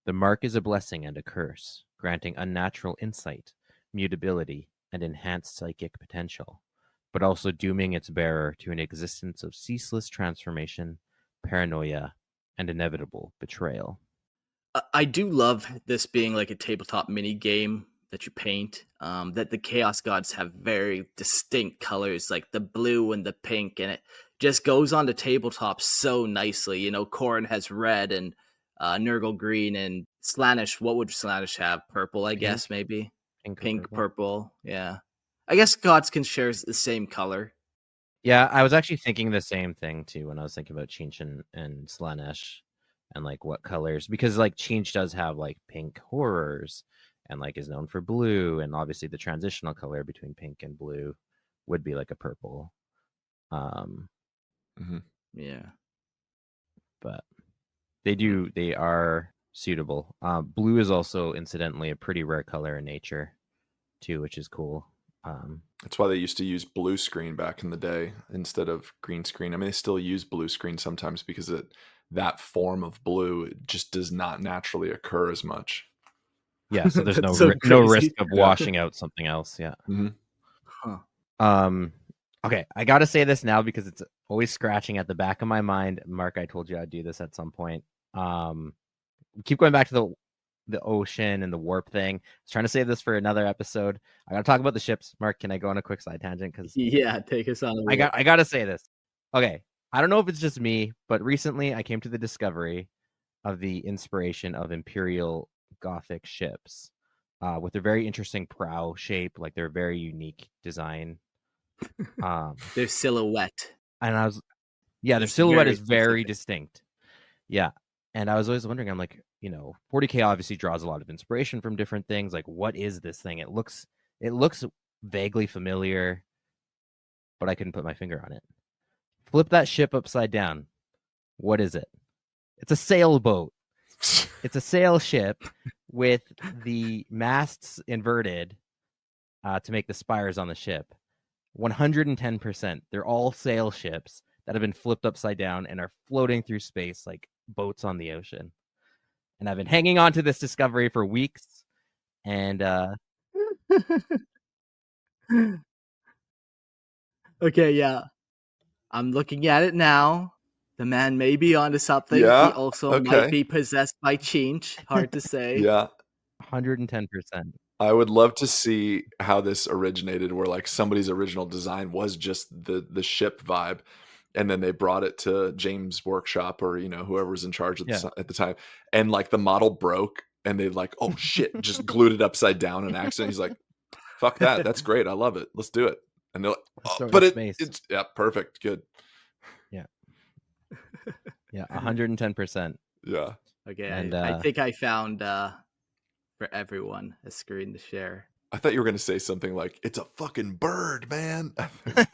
The mark is a blessing and a curse, granting unnatural insight, mutability, and enhanced psychic potential, but also dooming its bearer to an existence of ceaseless transformation, paranoia, and inevitable betrayal. I do love this being like a tabletop mini game that you paint. That the Chaos Gods have very distinct colors, like the blue and the pink, and it just goes on the tabletop so nicely. Khorne has red, and Nurgle green, and Slaanesh. What would Slaanesh have? Purple, I guess, maybe. Pink, purple. Yeah. I guess gods can share the same color. Yeah, I was actually thinking the same thing too when I was thinking about Tzeentch and Slaanesh, and like what colors, because like Tzeentch does have like pink horrors and like is known for blue, and obviously the transitional color between pink and blue would be like a purple. Yeah, but they are suitable. Blue is also incidentally a pretty rare color in nature too, which is cool. That's why they used to use blue screen back in the day instead of green screen. I mean, they still use blue screen sometimes because that form of blue just does not naturally occur as much. Yeah, so there's no risk of washing out something else. Yeah. Okay, I gotta say this now because it's always scratching at the back of my mind. Mark, I told you I'd do this at some point. Keep going back to the ocean and the warp thing. I was trying to save this for another episode. I gotta talk about the ships. Mark, can I go on a quick side tangent? Because take us on. I gotta say this. Okay, I don't know if it's just me, but recently I came to the discovery of the inspiration of Imperial Gothic ships, with their very interesting prow shape, like their very unique design. Their silhouette. And their silhouette is very distinct. Yeah. And I was always wondering, I'm like, 40K obviously draws a lot of inspiration from different things. Like, what is this thing? It looks vaguely familiar, but I couldn't put my finger on it. Flip that ship upside down. What is it? It's a sailboat. It's a sail ship with the masts inverted to make the spires on the ship. 110%. They're all sail ships that have been flipped upside down and are floating through space like boats on the ocean. And I've been hanging on to this discovery for weeks. And okay, yeah. I'm looking at it now. the man may be onto something. Yeah, He also okay. might be possessed by Tzeentch. Hard to say. Yeah. 110%. I would love to see how this originated, where like somebody's original design was just the ship vibe, and then they brought it to James' workshop, or whoever was in charge at the time, and like the model broke, and they like, oh shit, just glued it upside down in accident. He's like, fuck that, that's great, I love it, let's do it. And they're like, Let's throw it but in space. it's perfect, good. Yeah, 110%. Yeah. Okay, And, I think I found for everyone a screen to share. I thought you were gonna say something like, "It's a fucking bird, man."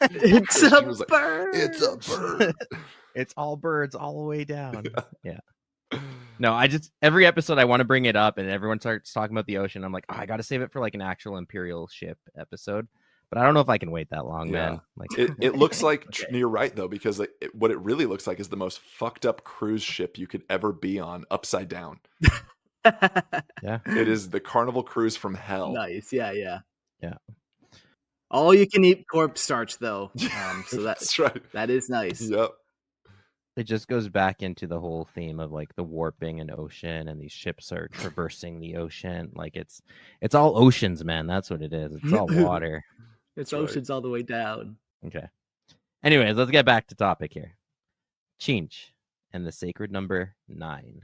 It's Christian a was like, bird. "It's a bird." It's all birds all the way down. Yeah. No, every episode I want to bring it up, and everyone starts talking about the ocean. I'm like, I got to save it for like an actual Imperial ship episode. But I don't know if I can wait that long, man. Like, it looks like Okay. you're right though, because what it really looks like is the most fucked up cruise ship you could ever be on, upside down. Yeah. It is the Carnival Cruise from hell. Nice. Yeah. Yeah. All you can eat corpse starch though. So That's right. that is nice. Yep. It just goes back into the whole theme of like the warping and ocean, and these ships are traversing the ocean. Like it's all oceans, man. That's what it is. It's all water. It's That's right. oceans all the way down. Okay. Anyways, let's get back to topic here. Tzeentch and the sacred number 9.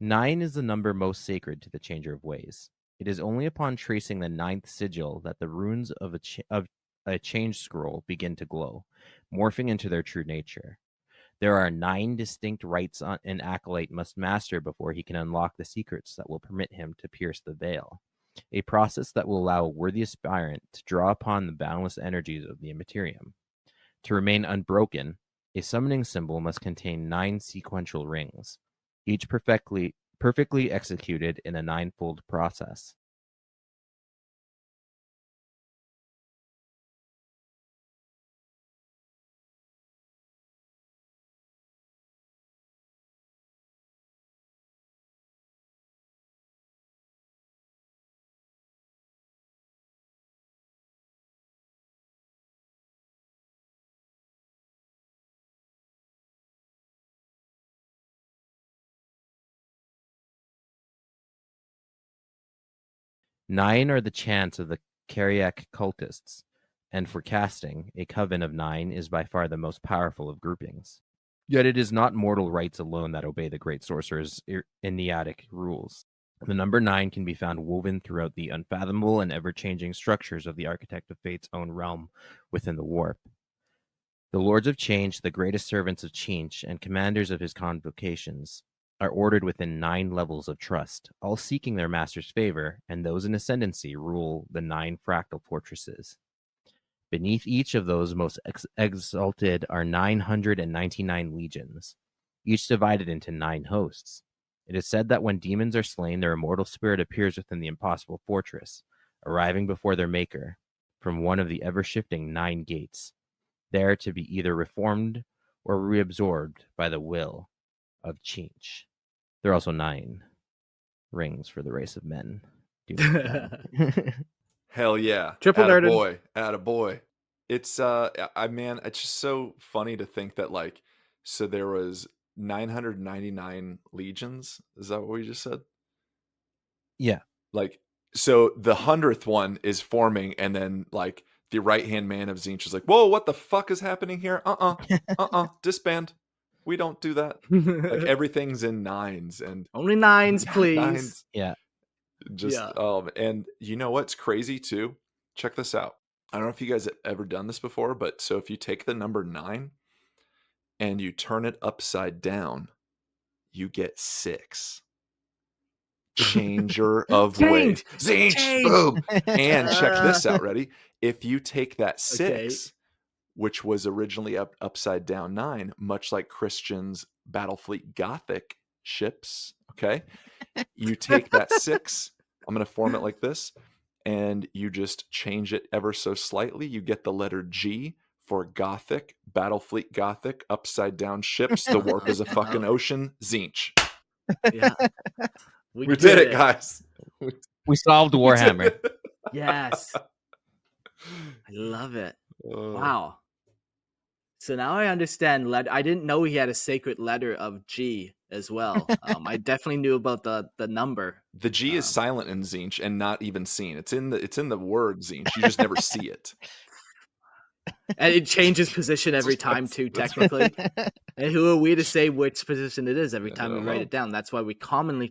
9 is the number most sacred to the Changer of Ways. It is only upon tracing the 9th sigil that the runes of a change scroll begin to glow, morphing into their true nature. There are 9 distinct rites an acolyte must master before he can unlock the secrets that will permit him to pierce the veil, a process that will allow a worthy aspirant to draw upon the boundless energies of the Immaterium. To remain unbroken, a summoning symbol must contain 9 sequential rings, each perfectly executed in a 9-fold process. Nine are the chants of the Kariak cultists, and for casting, a coven of 9 is by far the most powerful of groupings. Yet it is not mortal rites alone that obey the great sorcerer's Enneatic rules. The number 9 can be found woven throughout the unfathomable and ever-changing structures of the Architect of Fate's own realm within the warp. The Lords of Change, the greatest servants of Tzeentch and commanders of his convocations, are ordered within 9 levels of trust, all seeking their master's favor, and those in ascendancy rule the 9 fractal fortresses. Beneath each of those most exalted are 999 legions, each divided into 9 hosts. It is said that when demons are slain, their immortal spirit appears within the impossible fortress, arriving before their maker from one of the ever-shifting 9 gates, there to be either reformed or reabsorbed by the will of Tzeentch. There are also 9 rings for the race of men. Hell yeah. Triple nerded. Attaboy. It's it's just so funny to think that like, so there was 999 legions. Is that what we just said? Yeah. Like, so the 100th one is forming, and then like the right-hand man of Tzeentch is like, whoa, what the fuck is happening here? Disband. We don't do that. Like everything's in 9s, and only 9s, please. 9s. Yeah. And you know what's crazy too? Check this out. I don't know if you guys have ever done this before, but so if you take the number 9 and you turn it upside down, you get 6. Changer of ways. Tzeentch, boom. And check this out, ready? If you take that 6, which was originally upside down 9, much like Christian's Battlefleet Gothic ships, okay? You take that 6, I'm going to form it like this, and you just change it ever so slightly. You get the letter G for Gothic, Battlefleet Gothic, upside down ships. The warp is a fucking ocean. Tzeentch. Yeah. We did it, guys. We solved Warhammer. Yes. I love it. Wow. So now I understand. I didn't know he had a sacred letter of G as well. I definitely knew about the number. The G is silent in Tzeentch and not even seen. It's in the word Tzeentch. You just never see it. And it changes position every time too, That's technically. And who are we to say which position it is every Yeah, I time we don't write know. it down? That's why we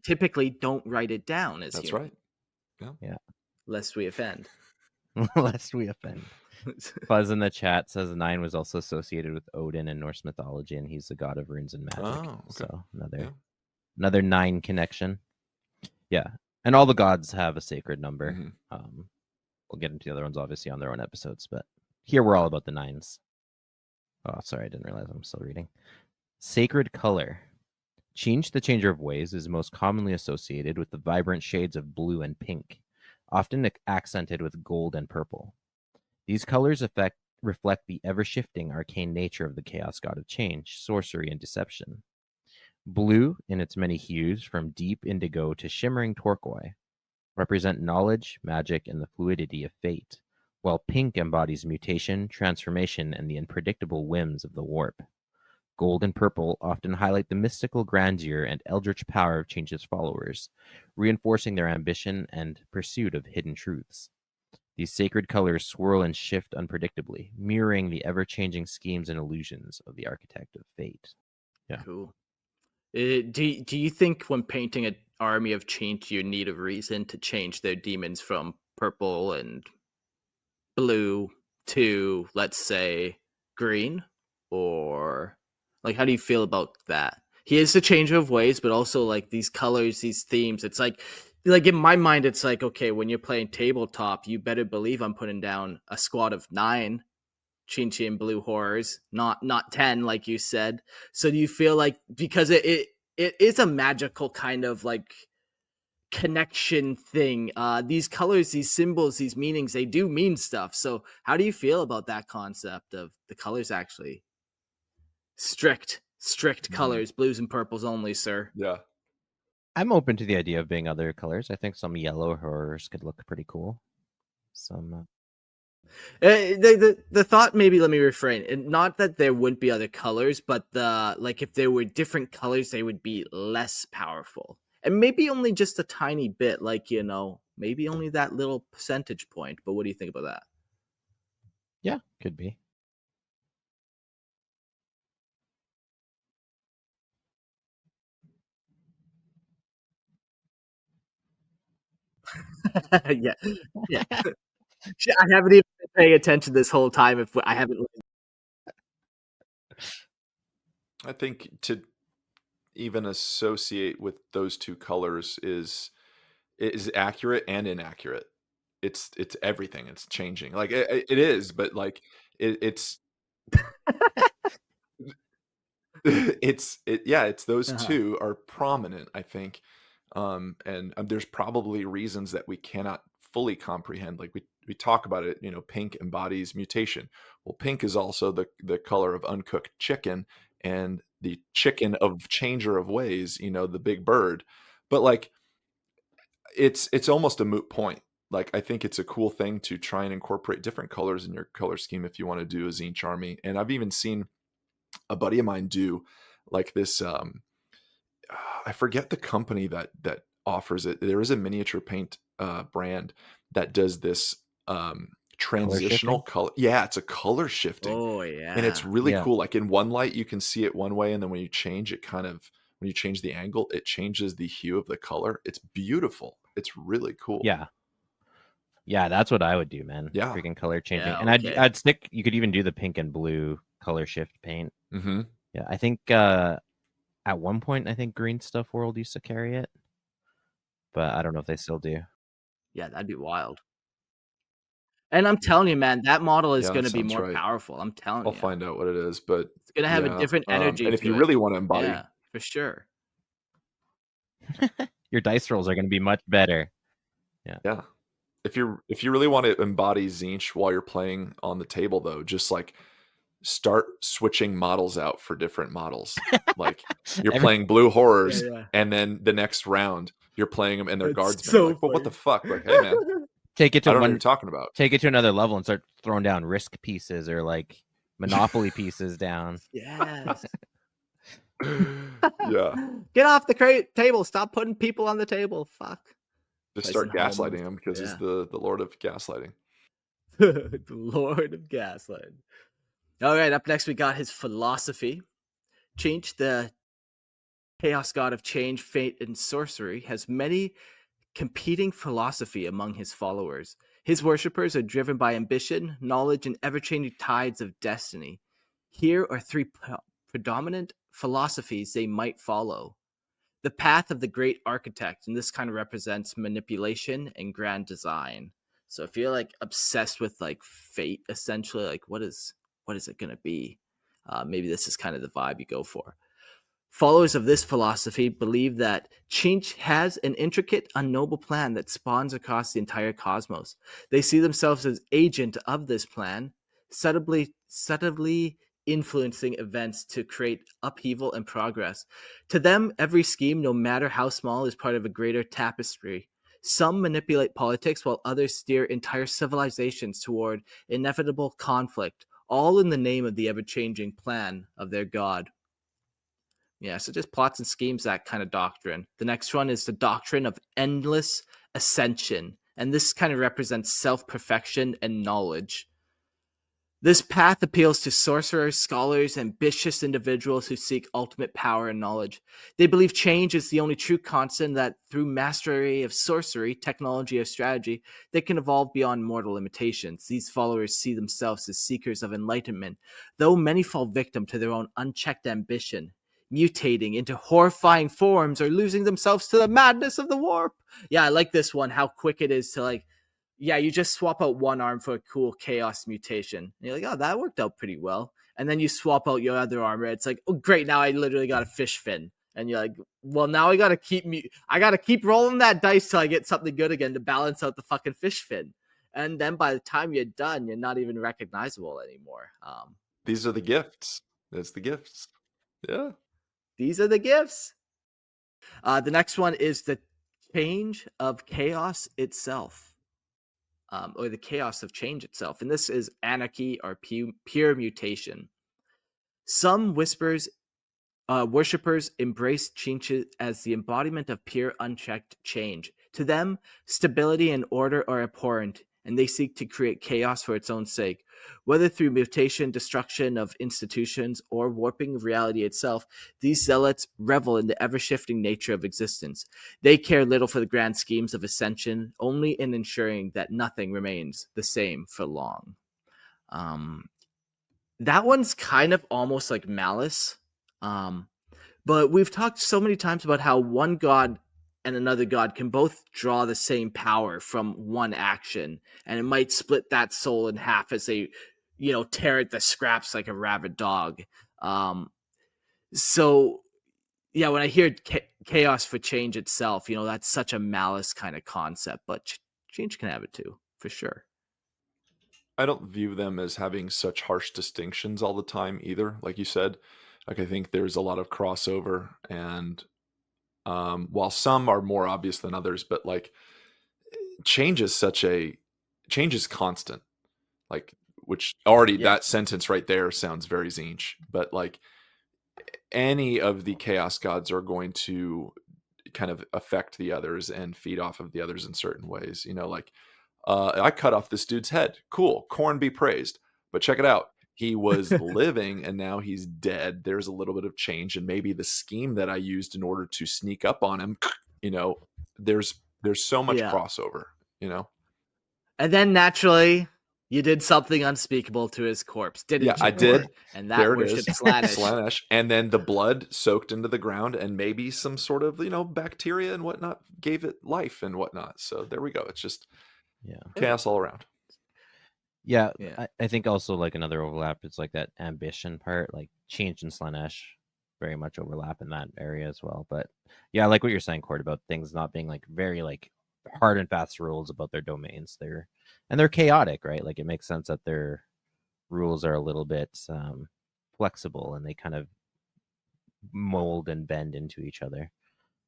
typically don't write it down as That's humans, right. lest we offend. Lest we offend. Buzz in the chat says 9 was also associated with Odin in Norse mythology, and he's the god of runes and magic. Oh, okay. So Yeah. another 9 connection. Yeah, and all the gods have a sacred number. Mhm. We'll get into the other ones obviously on their own episodes, but here we're all about the 9s. Oh, sorry, I didn't realize I'm still reading. Sacred color. Tzeentch, the Changer of Ways, is most commonly associated with the vibrant shades of blue and pink, often accented with gold and purple. These colors reflect the ever-shifting arcane nature of the chaos god of change, sorcery, and deception. Blue, in its many hues, from deep indigo to shimmering turquoise, represent knowledge, magic, and the fluidity of fate, while pink embodies mutation, transformation, and the unpredictable whims of the warp. Gold and purple often highlight the mystical grandeur and eldritch power of Tzeentch's followers, reinforcing their ambition and pursuit of hidden truths. These sacred colors swirl and shift unpredictably, mirroring the ever-changing schemes and illusions of the architect of fate. Yeah. Cool. Do you think when painting an army of Tzeentch, you need a reason to change their demons from purple and blue to, let's say, green? Or like, how do you feel about that? He is the changer of ways, but also like these colors, these themes. It's like in my mind, it's like, okay, when you're playing tabletop, you better believe I'm putting down a squad of 9 Tzeentch and blue horrors, not 10, like you said. So do you feel like, because it is a magical kind of like connection thing, these colors, these symbols, these meanings, they do mean stuff. So how do you feel about that concept of the colors actually strict colors, blues and purples only, sir? Yeah. I'm open to the idea of being other colors. I think some yellow horrors could look pretty cool. Some the thought, maybe let me refrain, and not that there wouldn't be other colors, but like if there were different colors, they would be less powerful, and maybe only just a tiny bit, like, maybe only that little percentage point. But what do you think about that? Yeah, could be. yeah I haven't even been paying attention this whole time if I haven't. I think to even associate with those two colors is accurate and inaccurate. It's everything. It's changing. Like it is, but like it's it's those two are prominent, I think. And there's probably reasons that we cannot fully comprehend. Like we talk about it, pink embodies mutation. Well, pink is also the color of uncooked chicken and the chicken of changer of ways, the big bird. But like it's almost a moot point. Like I think it's a cool thing to try and incorporate different colors in your color scheme if you want to do a Tzeentch army. And I've even seen a buddy of mine do like this. I forget the company that offers it. There is a miniature paint brand that does this transitional color. Yeah, it's a color shifting. Oh yeah, and it's really Yeah. cool. Like in one light, you can see it one way, and then when you change it, when you change the angle, it changes the hue of the color. It's beautiful. It's really cool. Yeah, that's what I would do, man. Yeah. Freaking color changing. Yeah, And okay. I'd stick, you could even do the pink and blue color shift paint. Mm-hmm. Yeah, I think at one point, I think Green Stuff World used to carry it, but I don't know if they still do. Yeah, that'd be wild. And I'm telling you, man, that model is Yeah, going that to be sounds more right. powerful. I'm telling I'll you. find out what it is, but It's going to have a different energy and if to you it. really want to embody, Yeah, for sure. Your dice rolls are going to be much better. Yeah. If you really want to embody Tzeentch while you're playing on the table, though, just like start switching models out for different models. Like you're playing blue horrors, Yeah. and then the next round you're playing them and they're It's guardsmen. so Like, well, what the funny. fuck? Like, hey man, Take it I to don't know what you're talking about. take it to another level and start throwing down risk pieces or like Monopoly pieces down. Yes. Yeah. Get off the table. Stop putting people on the table. Fuck. Just Tyson start Holmes. gaslighting him because he's Yeah. the Lord of gaslighting. The Lord of Gaslight. All right, up next we got his philosophy. Tzeentch, the chaos god of change, fate, and sorcery, has many competing philosophy among his followers. His worshippers are driven by ambition, knowledge, and ever-changing tides of destiny. Here are three predominant philosophies they might follow. The path of the great architect, and this kind of represents manipulation and grand design. So if you're like obsessed with like fate, essentially, like what is it going to be? Maybe this is kind of the vibe you go for. Followers of this philosophy believe that Tzeentch has an intricate, unknowable plan that spawns across the entire cosmos. They see themselves as agent of this plan, subtly influencing events to create upheaval and progress. To them, every scheme, no matter how small, is part of a greater tapestry. Some manipulate politics while others steer entire civilizations toward inevitable conflict, all in the name of the ever-changing plan of their god. Yeah, so just plots and schemes, that kind of doctrine. The next one is the doctrine of endless ascension, and this kind of represents self-perfection and knowledge. This path appeals to sorcerers, scholars, ambitious individuals who seek ultimate power and knowledge. They believe change is the only true constant, that through mastery of sorcery, technology, or strategy, they can evolve beyond mortal limitations. These followers see themselves as seekers of enlightenment, though many fall victim to their own unchecked ambition, mutating into horrifying forms or losing themselves to the madness of the warp. Yeah, I like this one, how quick it is to like, yeah, you just swap out one arm for a cool chaos mutation. And you're like, oh, that worked out pretty well. And then you swap out your other arm, and it's like, oh, great, now I literally got a fish fin. And you're like, well, now I gotta keep rolling that dice till I get something good again to balance out the fucking fish fin. And then by the time you're done, you're not even recognizable anymore. These are the gifts. That's the gifts. Yeah. These are the gifts. The next one is the change of chaos itself. Or the chaos of change itself. And this is anarchy or pure mutation. Some worshippers embrace Tzeentch as the embodiment of pure, unchecked change. To them, stability and order are abhorrent, and they seek to create chaos for its own sake. Whether through mutation, destruction of institutions, or warping of reality itself, these zealots revel in the ever-shifting nature of existence. They care little for the grand schemes of ascension, only in ensuring that nothing remains the same for long. That one's kind of almost like malice. But we've talked so many times about how one god and another god can both draw the same power from one action, and it might split that soul in half as they, tear at the scraps like a rabid dog. So yeah, when I hear chaos for change itself, that's such a malice kind of concept, but change can have it too, for sure. I don't view them as having such harsh distinctions all the time either. Like you said, like I think there's a lot of crossover, and while some are more obvious than others, but like change is change is constant. Like, which already Yeah. that sentence right there sounds very Tzeentch, but like any of the chaos gods are going to kind of affect the others and feed off of the others in certain ways. Like I cut off this dude's head. Cool. Khorne be praised. But check it out. He was living and now he's dead. There's a little bit of change, and maybe the scheme that I used in order to sneak up on him, there's so much Yeah. crossover. And then naturally, you did something unspeakable to his corpse, didn't Yeah, you, I did. Cord? And that There it worshipped is. Slaanesh. Slaanesh. And then the blood soaked into the ground, and maybe some sort of, bacteria and whatnot gave it life and whatnot. So there we go. It's just chaos all around. Yeah, Yeah. I think also like another overlap is like that ambition part, like Tzeentch and Slaanesh very much overlap in that area as well. But yeah, I like what you're saying, Cord, about things not being like very like hard and fast rules about their domains. They're chaotic, right? Like it makes sense that their rules are a little bit flexible and they kind of mold and bend into each other.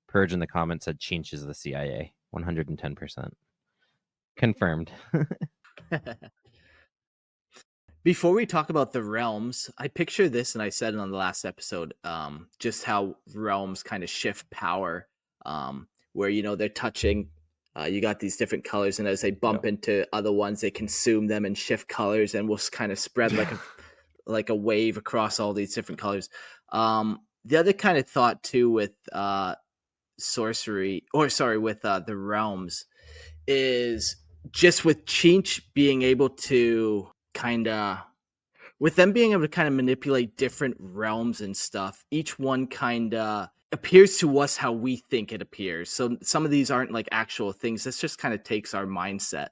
Purge in the comments said Tzeentch is the CIA, 110%. Confirmed. Before we talk about the realms, I picture this, and I said it on the last episode, just how realms kind of shift power, where, you know, they're touching. You got these different colors, and as they bump into other ones, they consume them and shift colors, and will kind of spread like a wave across all these different colors. The other kind of thought too with sorcery, or sorry, with the realms, is just with Tzeentch being able to kind of, with them being able to kind of manipulate different realms and stuff, each one kind of appears to us how we think it appears. So some of these aren't like actual things. This just kind of takes our mindset.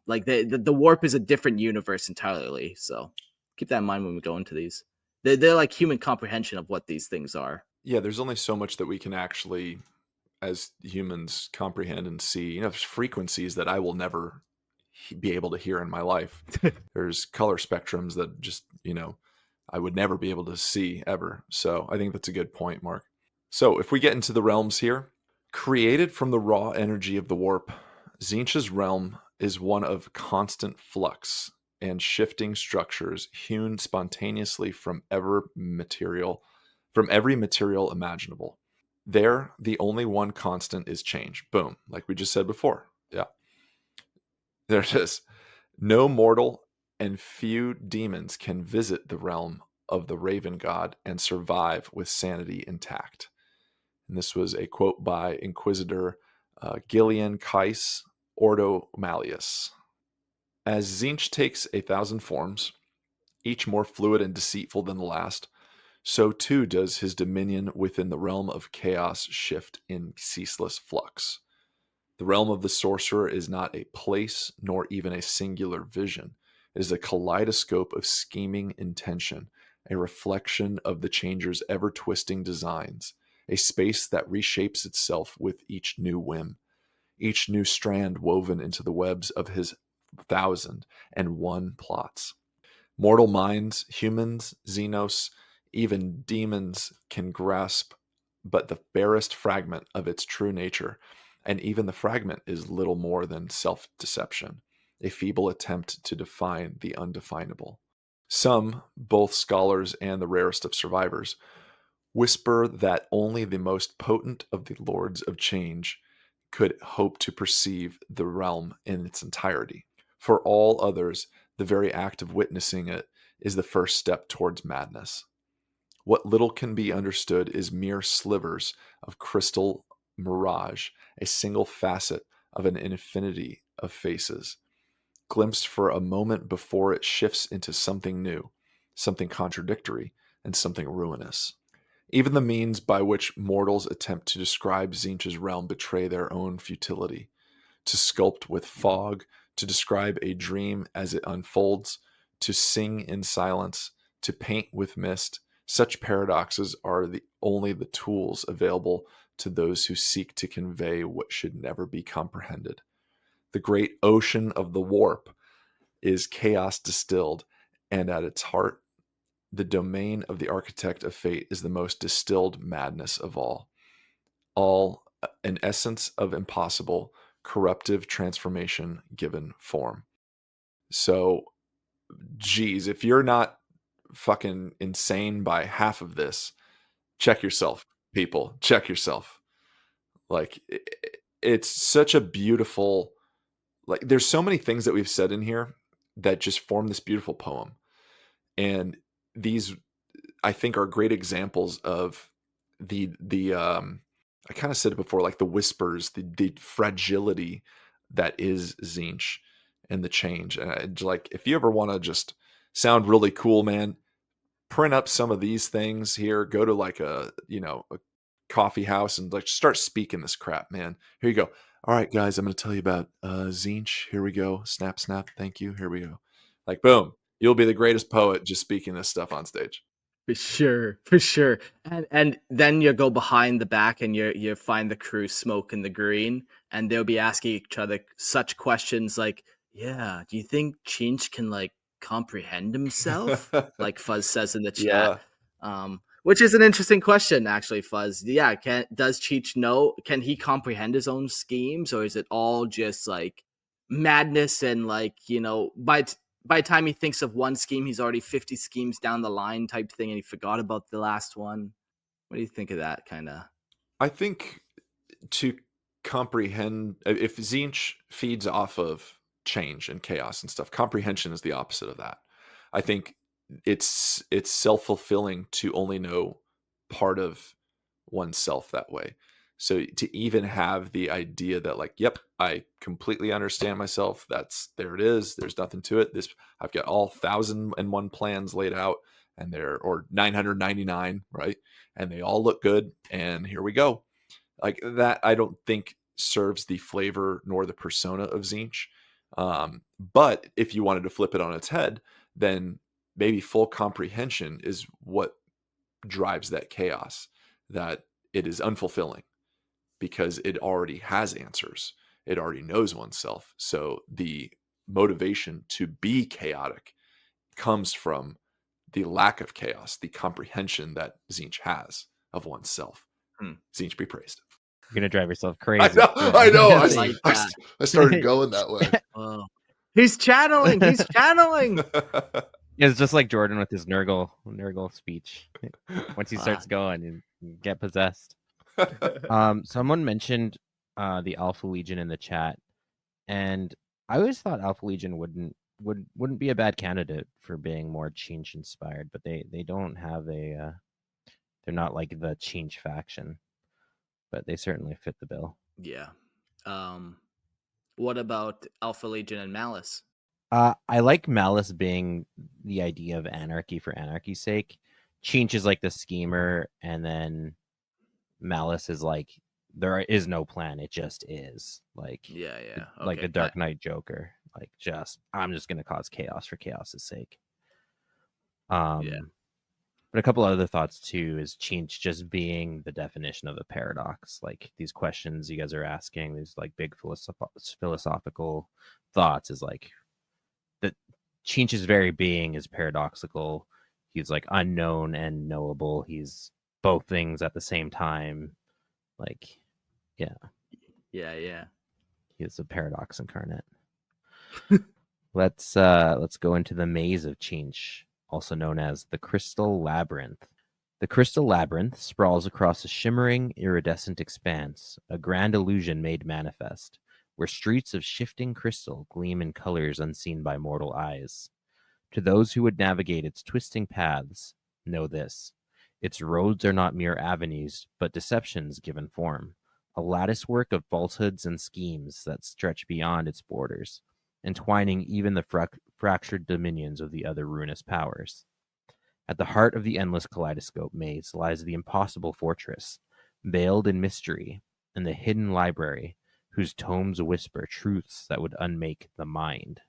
Like the warp is a different universe entirely. So keep that in mind when we go into these. They're like human comprehension of what these things are. Yeah, there's only so much that we can actually, as humans, comprehend and see. You know, there's frequencies that I will never be able to hear in my life. There's color spectrums that just, you know, I would never be able to see ever. So I think that's a good point, Mark. So if we get into the realms here, created from the raw energy of the warp, Tzeentch's realm is one of constant flux and shifting structures hewn spontaneously from every material imaginable. There, the only one constant is change. Boom, like we just said before. Yeah. There it is. No mortal and few demons can visit the realm of the Raven God and survive with sanity intact. And this was a quote by Inquisitor Gillian Kais Ordo Malleus. As Tzeentch takes 1,000 forms, each more fluid and deceitful than the last, so too does his dominion within the realm of chaos shift in ceaseless flux. The realm of the sorcerer is not a place nor even a singular vision. It is a kaleidoscope of scheming intention, a reflection of the changer's ever-twisting designs, a space that reshapes itself with each new whim, each new strand woven into the webs of his 1,001 plots. Mortal minds, humans, Xenos, even demons can grasp but the barest fragment of its true nature, and even the fragment is little more than self-deception, a feeble attempt to define the undefinable. Some, both scholars and the rarest of survivors, whisper that only the most potent of the lords of change could hope to perceive the realm in its entirety. For all others, the very act of witnessing it is the first step towards madness. What little can be understood is mere slivers of crystal mirage, a single facet of an infinity of faces, glimpsed for a moment before it shifts into something new, something contradictory, and something ruinous. Even the means by which mortals attempt to describe Tzeentch's realm betray their own futility. To sculpt with fog, to describe a dream as it unfolds, to sing in silence, to paint with mist, such paradoxes are only the tools available to those who seek to convey what should never be comprehended. The great ocean of the warp is chaos distilled, and at its heart, the domain of the architect of fate is the most distilled madness of all an essence of impossible, corruptive transformation given form. So, geez, if you're not fucking insane by half of this, check yourself, people. Check yourself. Like, it's such a beautiful, like, there's so many things that we've said in here that just form this beautiful poem. And these, I think, are great examples of the I kind of said it before, like the whispers, the fragility that is Tzeentch and the change. And like, if you ever want to just sound really cool, man, print up some of these things here. Go to like a coffee house and like start speaking this crap, man. Here you go. All right, guys, I'm going to tell you about Tzeentch. Here we go. Snap, snap. Thank you. Here we go. Like, boom. You'll be the greatest poet just speaking this stuff on stage. For sure, for sure. And then you go behind the back and you find the crew smoking the green, and they'll be asking each other such questions like, "Yeah, do you think Tzeentch can like comprehend himself?" Like Fuzz says in the chat. Which is an interesting question, actually, Fuzz. Yeah, does Tzeentch know? Can he comprehend his own schemes, or is it all just like madness and like, by the time he thinks of one scheme, he's already 50 schemes down the line type thing, and he forgot about the last one. What do you think of that kind of? I think to comprehend, if Tzeentch feeds off of change and chaos and stuff, comprehension is the opposite of that. I think it's self-fulfilling to only know part of oneself that way. So to even have the idea that like, yep, I completely understand myself. There it is. There's nothing to it. I've got all 1,001 plans laid out, and or 999, right? And they all look good. And here we go. Like that, I don't think serves the flavor nor the persona of Tzeentch. But if you wanted to flip it on its head, then maybe full comprehension is what drives that chaos, that it is unfulfilling because it already has answers. It already knows oneself. So the motivation to be chaotic comes from the lack of chaos, the comprehension that Tzeentch has of oneself. Tzeentch be praised. You're going to drive yourself crazy. I know. I like that. I started going that way. Oh. He's channeling. He's channeling. It's just like Jordan with his Nurgle speech. Once he starts going, you get possessed. Someone mentioned the Alpha Legion in the chat, and I always thought Alpha Legion wouldn't be a bad candidate for being more Tzeentch inspired, but they don't have they're not like the Tzeentch faction, but they certainly fit the bill. Yeah. What about Alpha Legion and Malice? I like Malice being the idea of anarchy for anarchy's sake. Tzeentch is like the schemer, and then Malice is like there is no plan; it just is. Like Okay. like a Dark Knight Joker. Like I'm just gonna cause chaos for chaos's sake. But a couple other thoughts too is Tzeentch just being the definition of a paradox. Like these questions you guys are asking, these like big philosophical thoughts is like that Tzeentch's very being is paradoxical. He's like unknown and knowable. He's both things at the same time. Like, yeah. He is a paradox incarnate. Let's go into the maze of Tzeentch, also known as the Crystal Labyrinth. The Crystal Labyrinth sprawls across a shimmering, iridescent expanse, a grand illusion made manifest, where streets of shifting crystal gleam in colors unseen by mortal eyes. To those who would navigate its twisting paths, know this: its roads are not mere avenues, but deceptions given form, a latticework of falsehoods and schemes that stretch beyond its borders, entwining even the fractured dominions of the other ruinous powers. At the heart of the endless kaleidoscope maze lies the impossible fortress, veiled in mystery, and the hidden library, whose tomes whisper truths that would unmake the mind.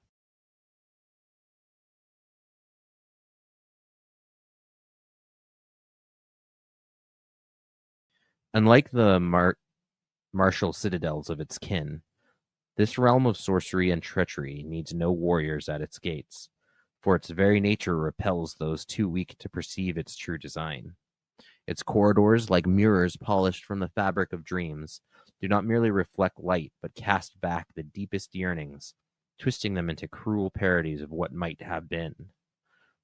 Unlike the martial citadels of its kin, this realm of sorcery and treachery needs no warriors at its gates, for its very nature repels those too weak to perceive its true design. Its corridors, like mirrors polished from the fabric of dreams, do not merely reflect light, but cast back the deepest yearnings, twisting them into cruel parodies of what might have been.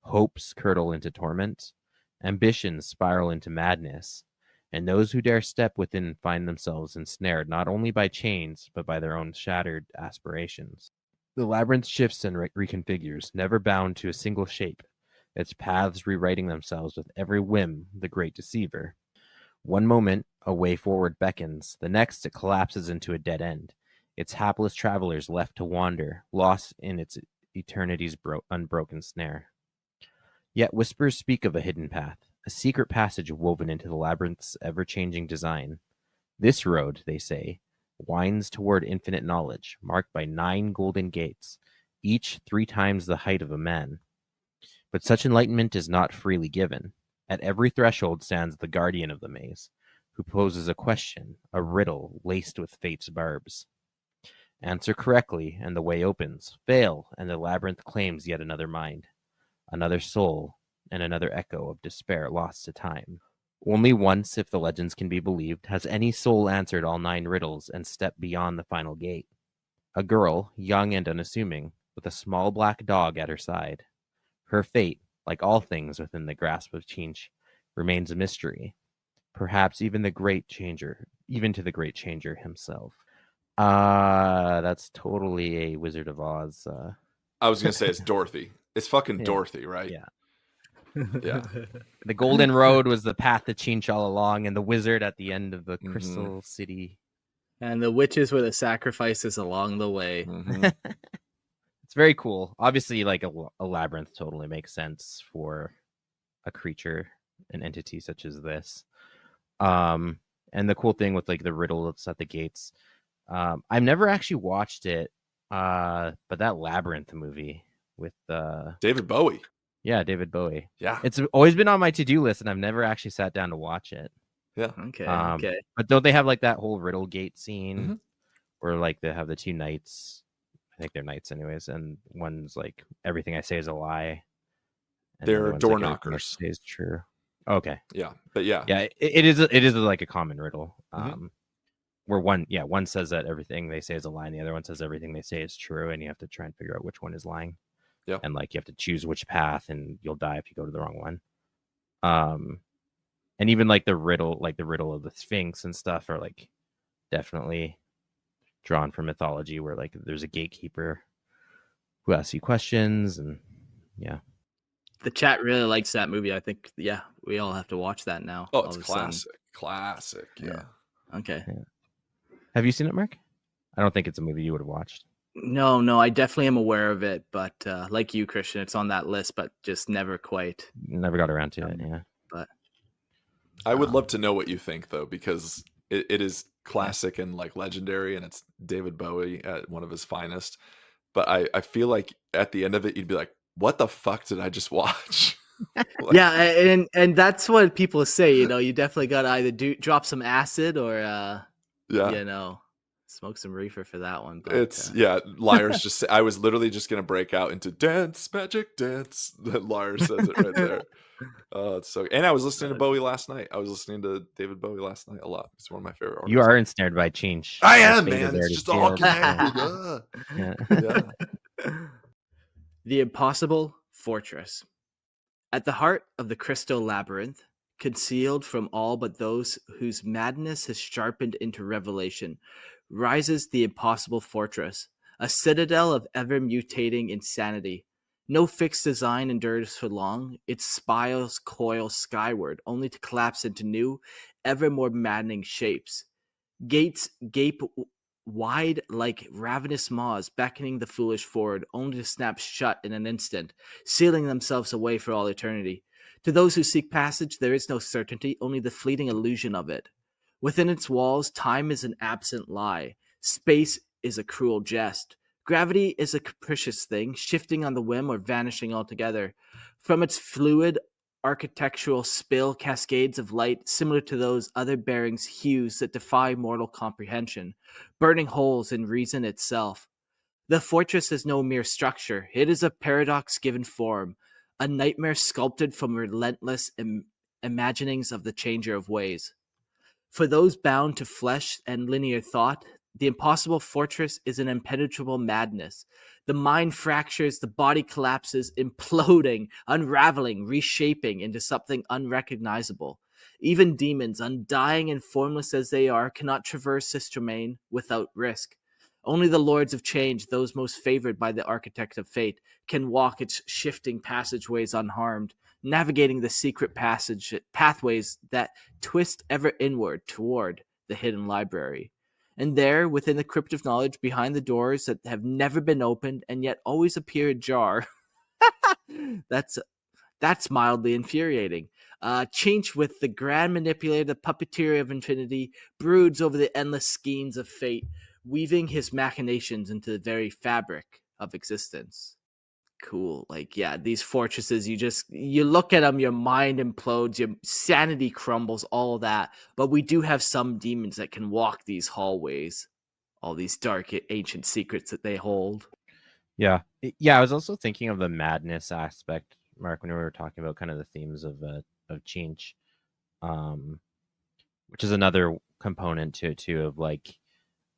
Hopes curdle into torment, ambitions spiral into madness, and those who dare step within find themselves ensnared not only by chains, but by their own shattered aspirations. The labyrinth shifts and reconfigures, never bound to a single shape, its paths rewriting themselves with every whim, the great deceiver. One moment, a way forward beckons, the next it collapses into a dead end, its hapless travelers left to wander, lost in its eternity's unbroken snare. Yet whispers speak of a hidden path, a secret passage woven into the labyrinth's ever-changing design. This road, they say, winds toward infinite knowledge, marked by 9 golden gates, each 3 times the height of a man. But such enlightenment is not freely given. At every threshold stands the guardian of the maze, who poses a question, a riddle laced with fate's barbs. Answer correctly, and the way opens. Fail, and the labyrinth claims yet another mind, another soul, and another echo of despair lost to time. Only once, if the legends can be believed, has any soul answered all 9 riddles and stepped beyond the final gate. A girl, young and unassuming, with a small black dog at her side. Her fate, like all things within the grasp of Tzeentch, remains a mystery. Perhaps even to the great changer himself. That's totally a Wizard of Oz. I was gonna say it's Dorothy. It's fucking Yeah. Dorothy, right? Yeah. Yeah. The Golden Road was the path to Tzeentch all along, and the wizard at the end of the Crystal City. And the witches were the sacrifices along the way. It's very cool. Obviously, like a labyrinth totally makes sense for a creature, an entity such as this. And the cool thing with like the riddle that's at the gates, I've never actually watched it, but that Labyrinth movie with David Bowie. Yeah, David Bowie. Yeah. It's always been on my to-do list, and I've never actually sat down to watch it. Yeah. Okay. But don't they have like that whole riddle gate scene where like they have the two knights? I think they're knights anyways, and one's like everything I say is a lie. And they're door like, knockers. Is true. Okay. Yeah, but yeah, it is like a common riddle. Where one says that everything they say is a lie, and the other one says everything they say is true, and you have to try and figure out which one is lying. Yeah, and like you have to choose which path, and you'll die if you go to the wrong one. And even like the riddle of the Sphinx and stuff are like definitely drawn from mythology, where like there's a gatekeeper who asks you questions, and yeah. The chat really likes that movie. I think, we all have to watch that now. Oh, it's classic. Yeah. Okay. Yeah. Have you seen it, Mark? I don't think it's a movie you would have watched. No, I definitely am aware of it, but like you, Christian, it's on that list, but just never got around to it. Yeah, but I would love to know what you think, though, because it is classic and like legendary, and it's David Bowie at one of his finest. But I feel like at the end of it, you'd be like, "What the fuck did I just watch?" and that's what people say. You definitely got to either drop some acid or smoke some reefer for that one. But, it's Liars just say, I was literally just gonna break out into dance, magic dance. That Liars says it right there. Oh, it's so. And I was listening to Bowie last night. I was listening to David Bowie last night a lot. It's one of my favorite artists. You are ensnared by Tzeentch. I am, man. It's just all connected. The Impossible Fortress. At the heart of the Crystal Labyrinth, concealed from all but those whose madness has sharpened into revelation, rises the Impossible Fortress, a citadel of ever-mutating insanity. No fixed design endures for long. Its spires coil skyward, only to collapse into new, ever more maddening shapes. Gates gape wide like ravenous maws, beckoning the foolish forward, only to snap shut in an instant, sealing themselves away for all eternity. To those who seek passage, there is no certainty, only the fleeting illusion of it. Within its walls, time is an absent lie. Space is a cruel jest. Gravity is a capricious thing, shifting on the whim or vanishing altogether. From its fluid, architectural spill cascades of light similar to those other bearings hues that defy mortal comprehension, burning holes in reason itself. The fortress is no mere structure. It is a paradox given form, a nightmare sculpted from relentless imaginings of the changer of ways. For those bound to flesh and linear thought, the Impossible Fortress is an impenetrable madness. The mind fractures, the body collapses, imploding, unraveling, reshaping into something unrecognizable. Even demons, undying and formless as they are, cannot traverse this domain without risk. Only the Lords of Change, those most favored by the Architect of Fate, can walk its shifting passageways unharmed, navigating the secret pathways that twist ever inward toward the hidden library. And there, within the crypt of knowledge, behind the doors that have never been opened and yet always appear ajar, that's mildly infuriating. Tzeentch, with the grand manipulator, the puppeteer of infinity, broods over the endless skeins of fate, weaving his machinations into the very fabric of existence. Cool. These fortresses, you look at them, your mind implodes, your sanity crumbles, all that. But we do have some demons that can walk these hallways, all these dark ancient secrets that they hold. Yeah. I was also thinking of the madness aspect, Mark, when we were talking about kind of the themes of Tzeentch, which is another component to of like,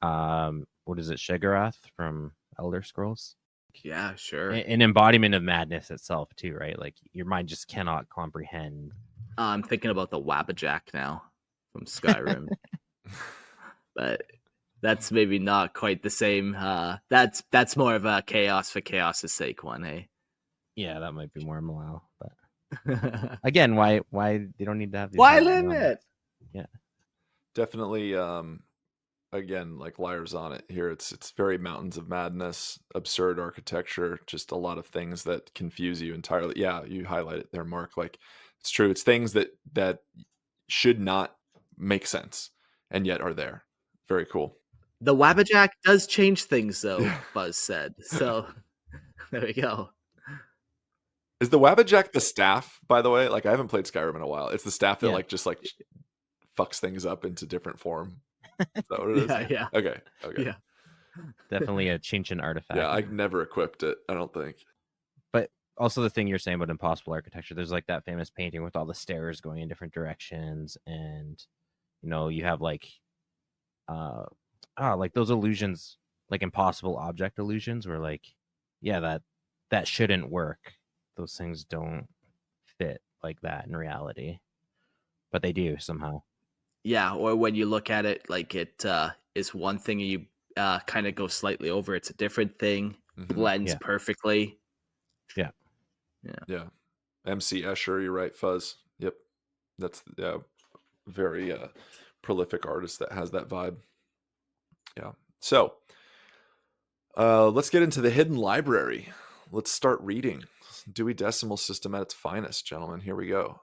what is it, Shigarath from Elder Scrolls? Yeah, sure. an embodiment of madness itself too, right? Like your mind just cannot comprehend. I'm thinking about the Wabbajack now from Skyrim, but that's maybe not quite the same. That's more of a chaos for chaos's sake one, hey. Yeah, that might be more Malal, but again, why they don't need to have these Why hard limit? Yeah, Definitely. Again, like Liar's on it here. It's very Mountains of Madness, absurd architecture, just a lot of things that confuse you entirely. Yeah, you highlight it there, Mark. Like it's true. It's things that should not make sense and yet are there. Very cool. The Wabbajack does change things, though. Yeah. Buzz said. So there we go. Is the Wabbajack the staff, by the way? Like I haven't played Skyrim in a while. It's the staff that Yeah. like just like fucks things up into different form. Is that what it is? Yeah. Okay. Yeah. definitely a Tzeentch artifact. Yeah, I never equipped it, I don't think. But also the thing you're saying about impossible architecture, there's like that famous painting with all the stairs going in different directions, and you have like like those illusions, like impossible object illusions, where like, yeah, that shouldn't work. Those things don't fit like that in reality, but they do somehow. Yeah, or when you look at it, like it is one thing and you kind of go slightly over, it's a different thing, blends Yeah. perfectly. Yeah. Yeah. MC Escher, you're right, Fuzz. Yep. That's very prolific artist that has that vibe. Yeah. So let's get into the hidden library. Let's start reading. Dewey Decimal System at its finest, gentlemen. Here we go.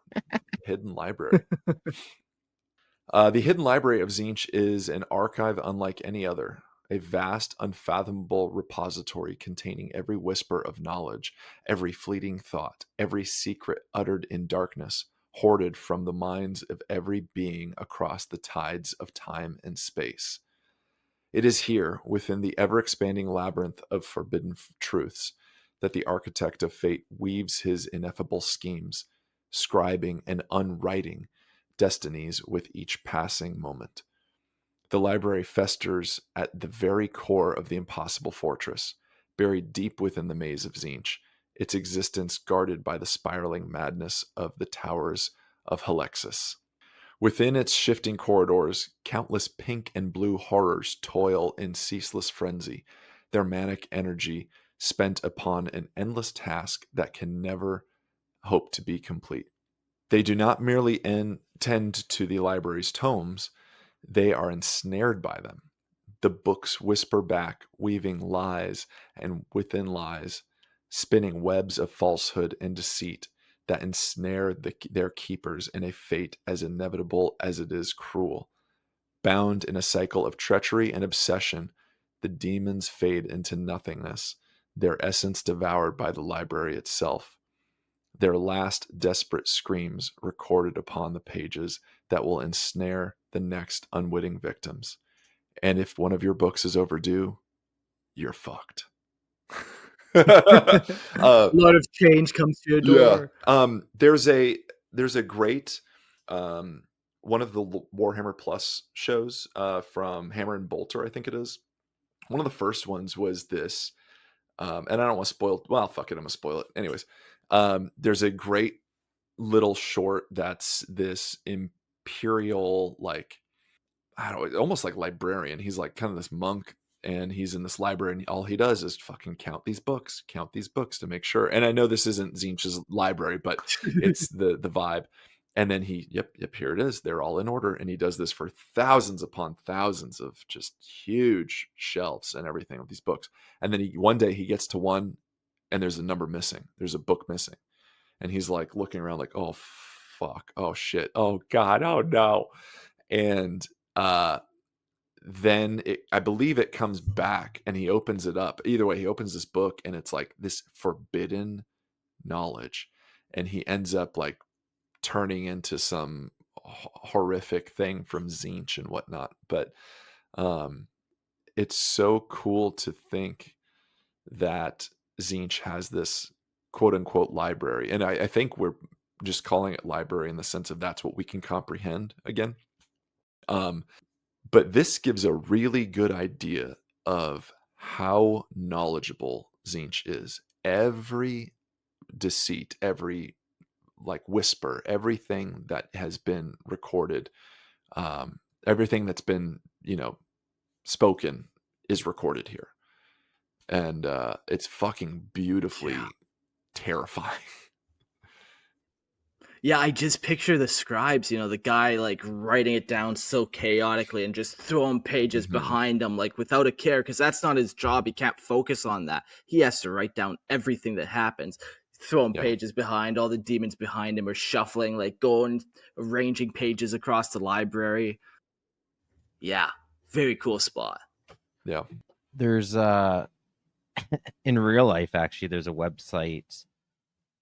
Hidden library. The hidden library of Tzeentch is an archive unlike any other, a vast, unfathomable repository containing every whisper of knowledge, every fleeting thought, every secret uttered in darkness, hoarded from the minds of every being across the tides of time and space. It is here, within the ever-expanding labyrinth of forbidden truths, that the architect of fate weaves his ineffable schemes, scribing and unwriting destinies with each passing moment. The library festers at the very core of the impossible fortress, buried deep within the maze of Tzeentch, its existence guarded by the spiraling madness of the towers of Helexis. Within its shifting corridors, countless pink and blue horrors toil in ceaseless frenzy, their manic energy spent upon an endless task that can never hope to be complete. They do not merely tend to the library's tomes, they are ensnared by them. The books whisper back, weaving lies and within lies, spinning webs of falsehood and deceit that ensnare their keepers in a fate as inevitable as it is cruel. Bound in a cycle of treachery and obsession, the demons fade into nothingness, their essence devoured by the library itself. Their last desperate screams recorded upon the pages that will ensnare the next unwitting victims. And if one of your books is overdue, you're fucked. A lot of change comes to your door. Yeah. There's a great one of the Warhammer Plus shows from Hammer and Bolter, I think it is. One of the first ones was this, and I don't want to spoil. Well, fuck it, I'm gonna spoil it. Anyways, there's a great little short that's this imperial, like, I don't know, almost like librarian. He's like kind of this monk, and he's in this library, and all he does is fucking count these books to make sure. And I know this isn't Tzeentch's library, but it's the vibe. And then yep, here it is. They're all in order, and he does this for thousands upon thousands of just huge shelves and everything of these books. And then one day he gets to one, and there's a number missing. There's a book missing, and he's like looking around, like, oh fuck, oh shit, oh god, oh no. And then I believe it comes back, and he opens it up. Either way, he opens this book, and it's like this forbidden knowledge, and he ends up like turning into some horrific thing from Tzeentch and whatnot. But it's so cool to think that Tzeentch has this quote unquote library, and I think we're just calling it library in the sense of that's what we can comprehend again. But this gives a really good idea of how knowledgeable Tzeentch is every deceit, every like whisper, everything that has been recorded, everything that's been, spoken is recorded here. And it's fucking beautifully terrifying. Yeah, I just picture the scribes, the guy like writing it down so chaotically and just throwing pages Mhm. behind him like without a care, because that's not his job. He can't focus on that. He has to write down everything that happens. Throwing Yeah. pages behind, all the demons behind him are shuffling, like going, arranging pages across the library. Yeah, very cool spot. Yeah. There's in real life actually there's a website,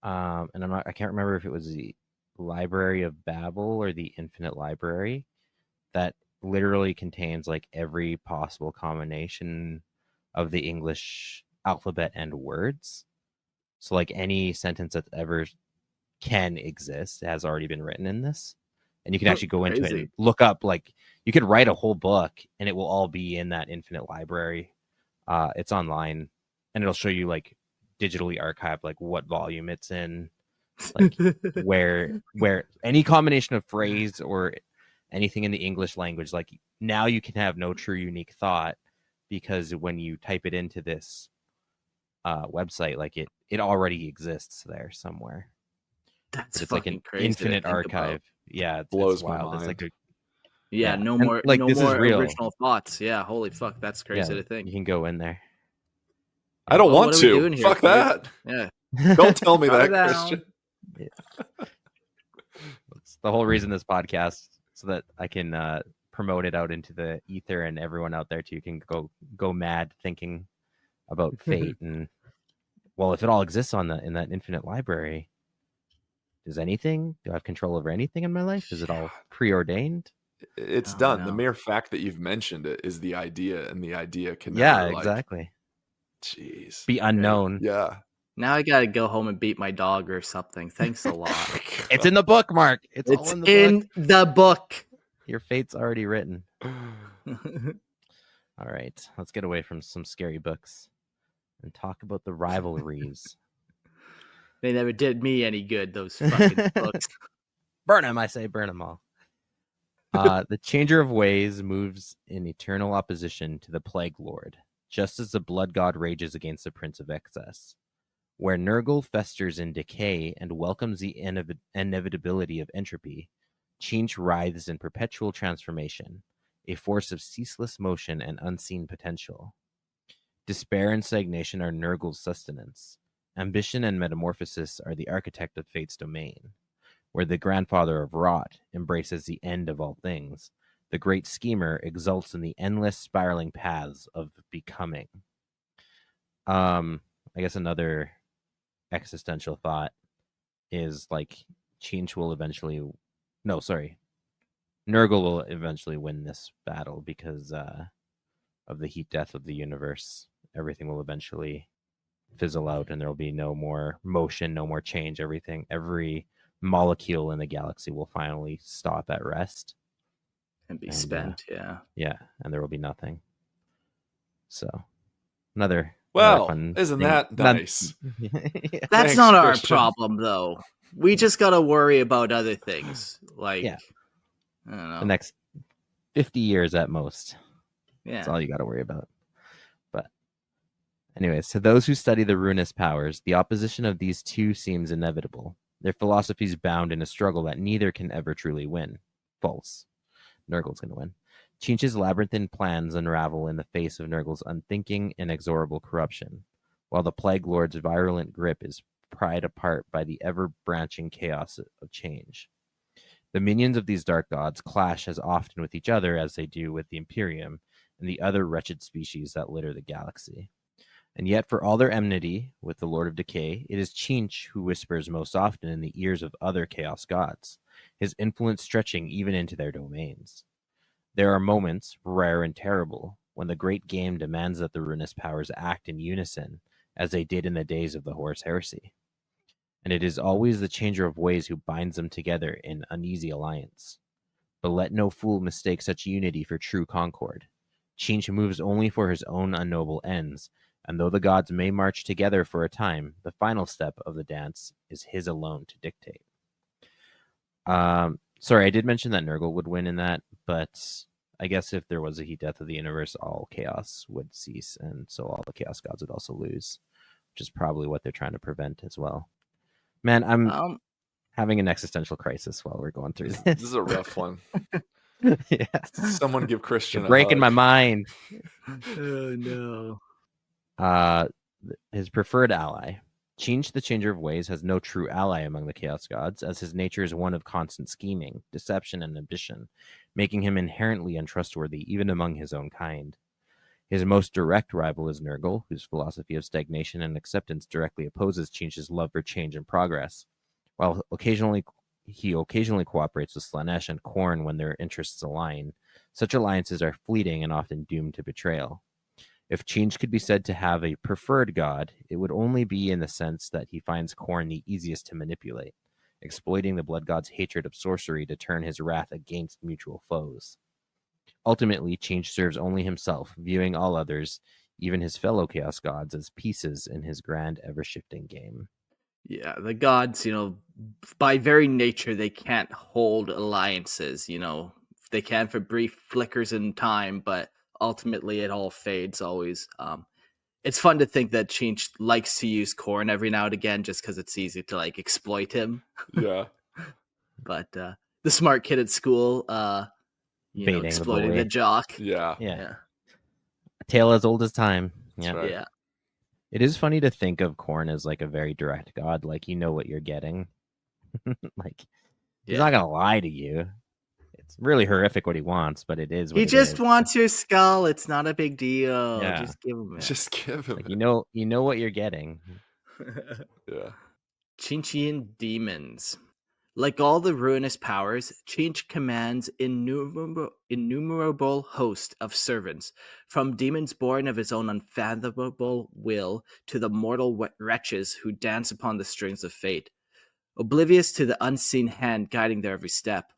and I can't remember if it was the Library of Babel or the Infinite Library, that literally contains like every possible combination of the English alphabet and words. So like any sentence that ever can exist has already been written in this. And you can actually go into it and Crazy. look up, like you could write a whole book and it will all be in that infinite library. It's online and it'll show you like digitally archived, like what volume it's in, like where any combination of phrase or anything in the English language, like now you can have no true unique thought, because when you type it into this website, like it already exists there somewhere. That's It's like an fucking crazy infinite to think archive. about. Yeah, it's Blows my wild. It's like mind. Yeah, yeah, no and more, like no this is more real. original thoughts. Yeah, holy fuck, that's crazy Yeah, to think. you can go in there. I don't Well, want what are we to. doing here, Fuck Kurt? that. Yeah, Don't tell me shut that, it down. Christian. It's the whole reason this podcast, so that I can promote it out into the ether, and everyone out there too can go mad thinking about fate. And well, if it all exists in that infinite library, do I have control over anything in my life? Is it all preordained? It's Oh, done. The no. mere fact that you've mentioned it is the idea, and the idea can Yeah, never exactly. Jeez. Be unknown. Yeah. Now I gotta go home and beat my dog or something. Thanks a lot. It's in the book, Mark. It's all It's in the in book. the book. Your fate's already written. All right, let's get away from some scary books and talk about the rivalries. They never did me any good, those fucking books. Burn them, I say, burn them all. The Changer of Ways moves in eternal opposition to the Plague Lord, just as the Blood God rages against the Prince of Excess. Where Nurgle festers in decay and welcomes the inevitability of entropy, Tzeentch writhes in perpetual transformation, a force of ceaseless motion and unseen potential. Despair and stagnation are Nurgle's sustenance. Ambition and metamorphosis are the architect of fate's domain. Where the grandfather of rot embraces the end of all things, the great schemer exults in the endless spiraling paths of becoming. I guess another existential thought is like Tzeentch will eventually, no, sorry, Nurgle will eventually win this battle because of the heat death of the universe. Everything will eventually fizzle out, and there will be no more motion, no more change. Every molecule in the galaxy will finally stop at rest And be and, spent, yeah. Yeah, and there will be nothing. So another Well, fun isn't thing. that nice? Yeah. That's Thanks, not our Christian. problem, though. We just gotta worry about other things. Like, Yeah. I don't know. The next 50 years at most. Yeah. That's all you got to worry about. But anyways, to those who study the ruinous powers, the opposition of these two seems inevitable. Their philosophies bound in a struggle that neither can ever truly win. False. Nurgle's going to win. Tzeentch's labyrinthine plans unravel in the face of Nurgle's unthinking, inexorable corruption, while the Plague Lord's virulent grip is pried apart by the ever-branching chaos of change. The minions of these dark gods clash as often with each other as they do with the Imperium and the other wretched species that litter the galaxy. And yet, for all their enmity with the Lord of Decay, it is Tzeentch who whispers most often in the ears of other chaos gods, his influence stretching even into their domains. There are moments, rare and terrible, when the great game demands that the ruinous powers act in unison, as they did in the days of the Horus Heresy. And it is always the Changer of Ways who binds them together in uneasy alliance. But let no fool mistake such unity for true concord. Tzeentch moves only for his own unknown ends, And though the gods may march together for a time, the final step of the dance is his alone to dictate. Sorry, I did mention that Nurgle would win in that, but I guess if there was a heat death of the universe, all chaos would cease, and so all the chaos gods would also lose, which is probably what they're trying to prevent as well. Man, I'm having an existential crisis while we're going through this. This is a rough one. Yeah. Someone give Christian You're a breaking hug. my mind. Oh no. His preferred ally. Tzeentch, the Changer of Ways, has no true ally among the Chaos Gods, as his nature is one of constant scheming, deception, and ambition, making him inherently untrustworthy even among his own kind. His most direct rival is Nurgle, whose philosophy of stagnation and acceptance directly opposes Tzeentch's love for change and progress. While he occasionally cooperates with Slaanesh and Khorne when their interests align, such alliances are fleeting and often doomed to betrayal. If Tzeentch could be said to have a preferred god, it would only be in the sense that he finds Khorne the easiest to manipulate, exploiting the blood god's hatred of sorcery to turn his wrath against mutual foes. Ultimately, Tzeentch serves only himself, viewing all others, even his fellow chaos gods, as pieces in his grand, ever-shifting game. Yeah, the gods, by very nature, they can't hold alliances, They can for brief flickers in time, but ultimately it all fades always. It's fun to think that Tzeentch likes to use Khorne every now and again just because it's easy to, exploit him. Yeah. But the smart kid at school, Baiting the exploiting bully. the jock. Yeah. Yeah. A tale as old as time. Yeah. right. Yeah. It is funny to think of Khorne as like a very direct god, like you know what you're getting. Like he's not gonna lie to you. It's really horrific what he wants, but it is what He it just is. wants your skull. It's not a big deal. Yeah. Just give him it. Just give him Like it. you know what you're getting. Yeah. Tzeentchian demons. Like all the ruinous powers, Tzeentch commands innumerable host of servants, from demons born of his own unfathomable will to the mortal wretches who dance upon the strings of fate, oblivious to the unseen hand guiding their every step.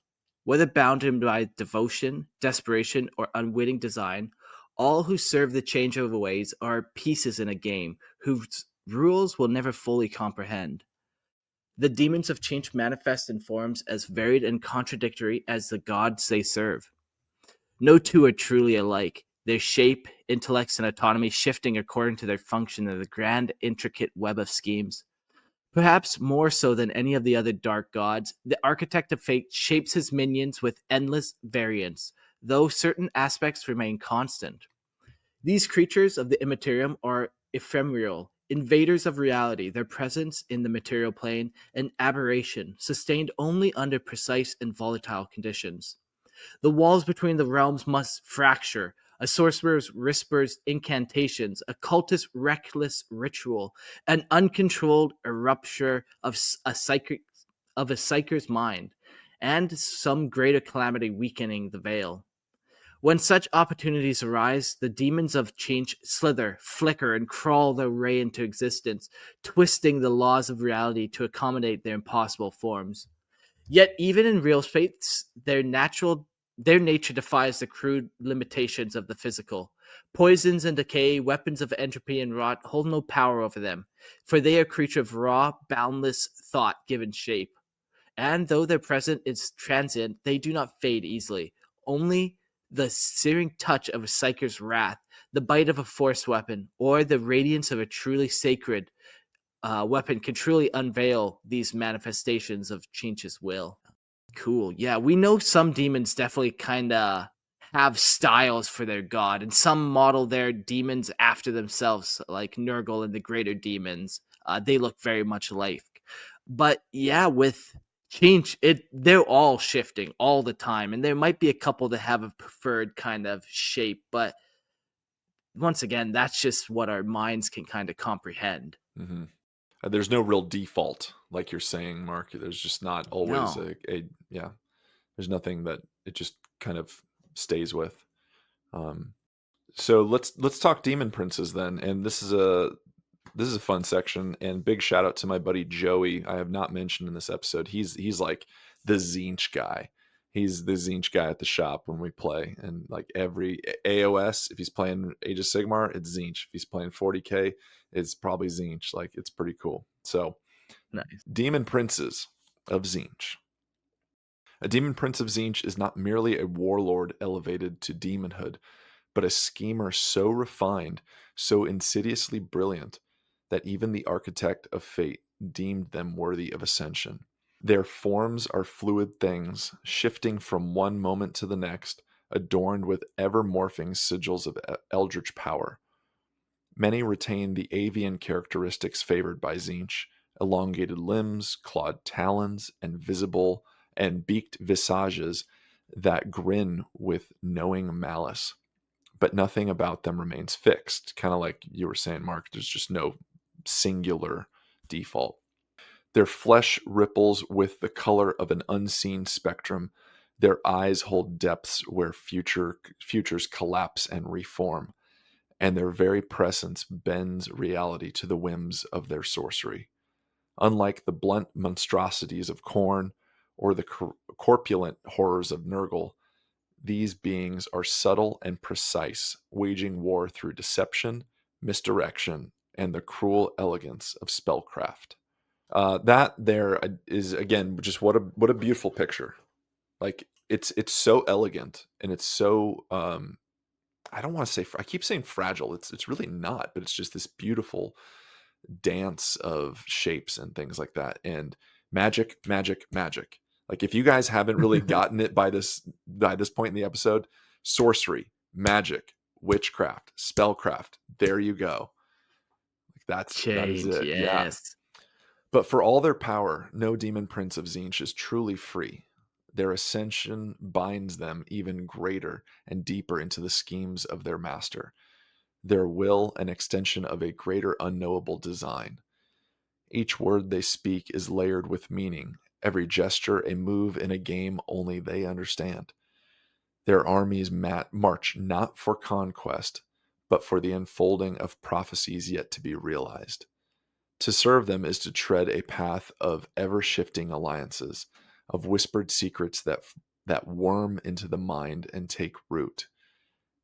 Whether bound him by devotion, desperation, or unwitting design, all who serve the change of ways are pieces in a game whose rules will never fully comprehend. The demons of Tzeentch manifest in forms as varied and contradictory as the gods they serve. No two are truly alike, their shape, intellects, and autonomy shifting according to their function in the grand, intricate web of schemes. Perhaps more so than any of the other dark gods, the architect of fate shapes his minions with endless variance, though certain aspects remain constant. These creatures of the immaterium are ephemeral, invaders of reality, their presence in the material plane an aberration, sustained only under precise and volatile conditions. The walls between the realms must fracture. A sorcerer's whispers incantations, a cultist's reckless ritual, an uncontrolled eruption of a psyker's mind, and some greater calamity weakening the veil. When such opportunities arise, the demons of Tzeentch slither, flicker, and crawl their way into existence, twisting the laws of reality to accommodate their impossible forms. Yet, even in real space, their nature defies the crude limitations of the physical. Poisons and decay, weapons of entropy and rot hold no power over them, for they are creatures of raw, boundless thought given shape. And though their presence is transient, they do not fade easily. Only the searing touch of a psyker's wrath, the bite of a force weapon, or the radiance of a truly sacred weapon can truly unveil these manifestations of Tzeentch's will. Cool. Yeah, we know some demons definitely kind of have styles for their god, and some model their demons after themselves, like Nurgle and the greater demons. They look very much alike. But yeah, with Tzeentch, they're all shifting all the time, and there might be a couple that have a preferred kind of shape, but once again, that's just what our minds can kind of comprehend. Mm-hmm. There's no real default, like you're saying, Mark. There's just not always No. yeah. There's nothing that it just kind of stays with. So let's talk demon princes then, and this is a fun section. And big shout out to my buddy Joey. I have not mentioned in this episode. He's like the Tzeentch guy, He's the Tzeentch guy at the shop when we play, and like every AOS, if he's playing Age of Sigmar, it's Tzeentch. If he's playing 40k, it's probably Tzeentch. Like, it's pretty cool. So, Nice. Demon Princes of Tzeentch. A Demon Prince of Tzeentch is not merely a warlord elevated to demonhood, but a schemer so refined, so insidiously brilliant, that even the architect of fate deemed them worthy of ascension. Their forms are fluid things, shifting from one moment to the next, adorned with ever-morphing sigils of eldritch power. Many retain the avian characteristics favored by Tzeentch: elongated limbs, clawed talons, and visible and beaked visages that grin with knowing malice. But nothing about them remains fixed. Kind of like you were saying, Mark, there's just no singular default. Their flesh ripples with the color of an unseen spectrum. Their eyes hold depths where futures collapse and reform, and their very presence bends reality to the whims of their sorcery. Unlike the blunt monstrosities of Khorne or the corpulent horrors of Nurgle, these beings are subtle and precise, waging war through deception, misdirection, and the cruel elegance of spellcraft. That there is, again, just what a beautiful picture. Like, it's so elegant, and it's so I don't want to say, I keep saying fragile. It's really not, but it's just this beautiful dance of shapes and things like that. And magic, magic, magic. Like, if you guys haven't really gotten it by this point in the episode, sorcery, magic, witchcraft, spellcraft. There you go. Like, that is Change, it. Yeah. yes. But for all their power, no demon prince of Tzeentch is truly free. Their ascension binds them even greater and deeper into the schemes of their master, their will an extension of a greater unknowable design. Each word they speak is layered with meaning, every gesture a move in a game only they understand. Their armies march not for conquest, but for the unfolding of prophecies yet to be realized. To serve them is to tread a path of ever-shifting alliances, of whispered secrets that worm into the mind and take root.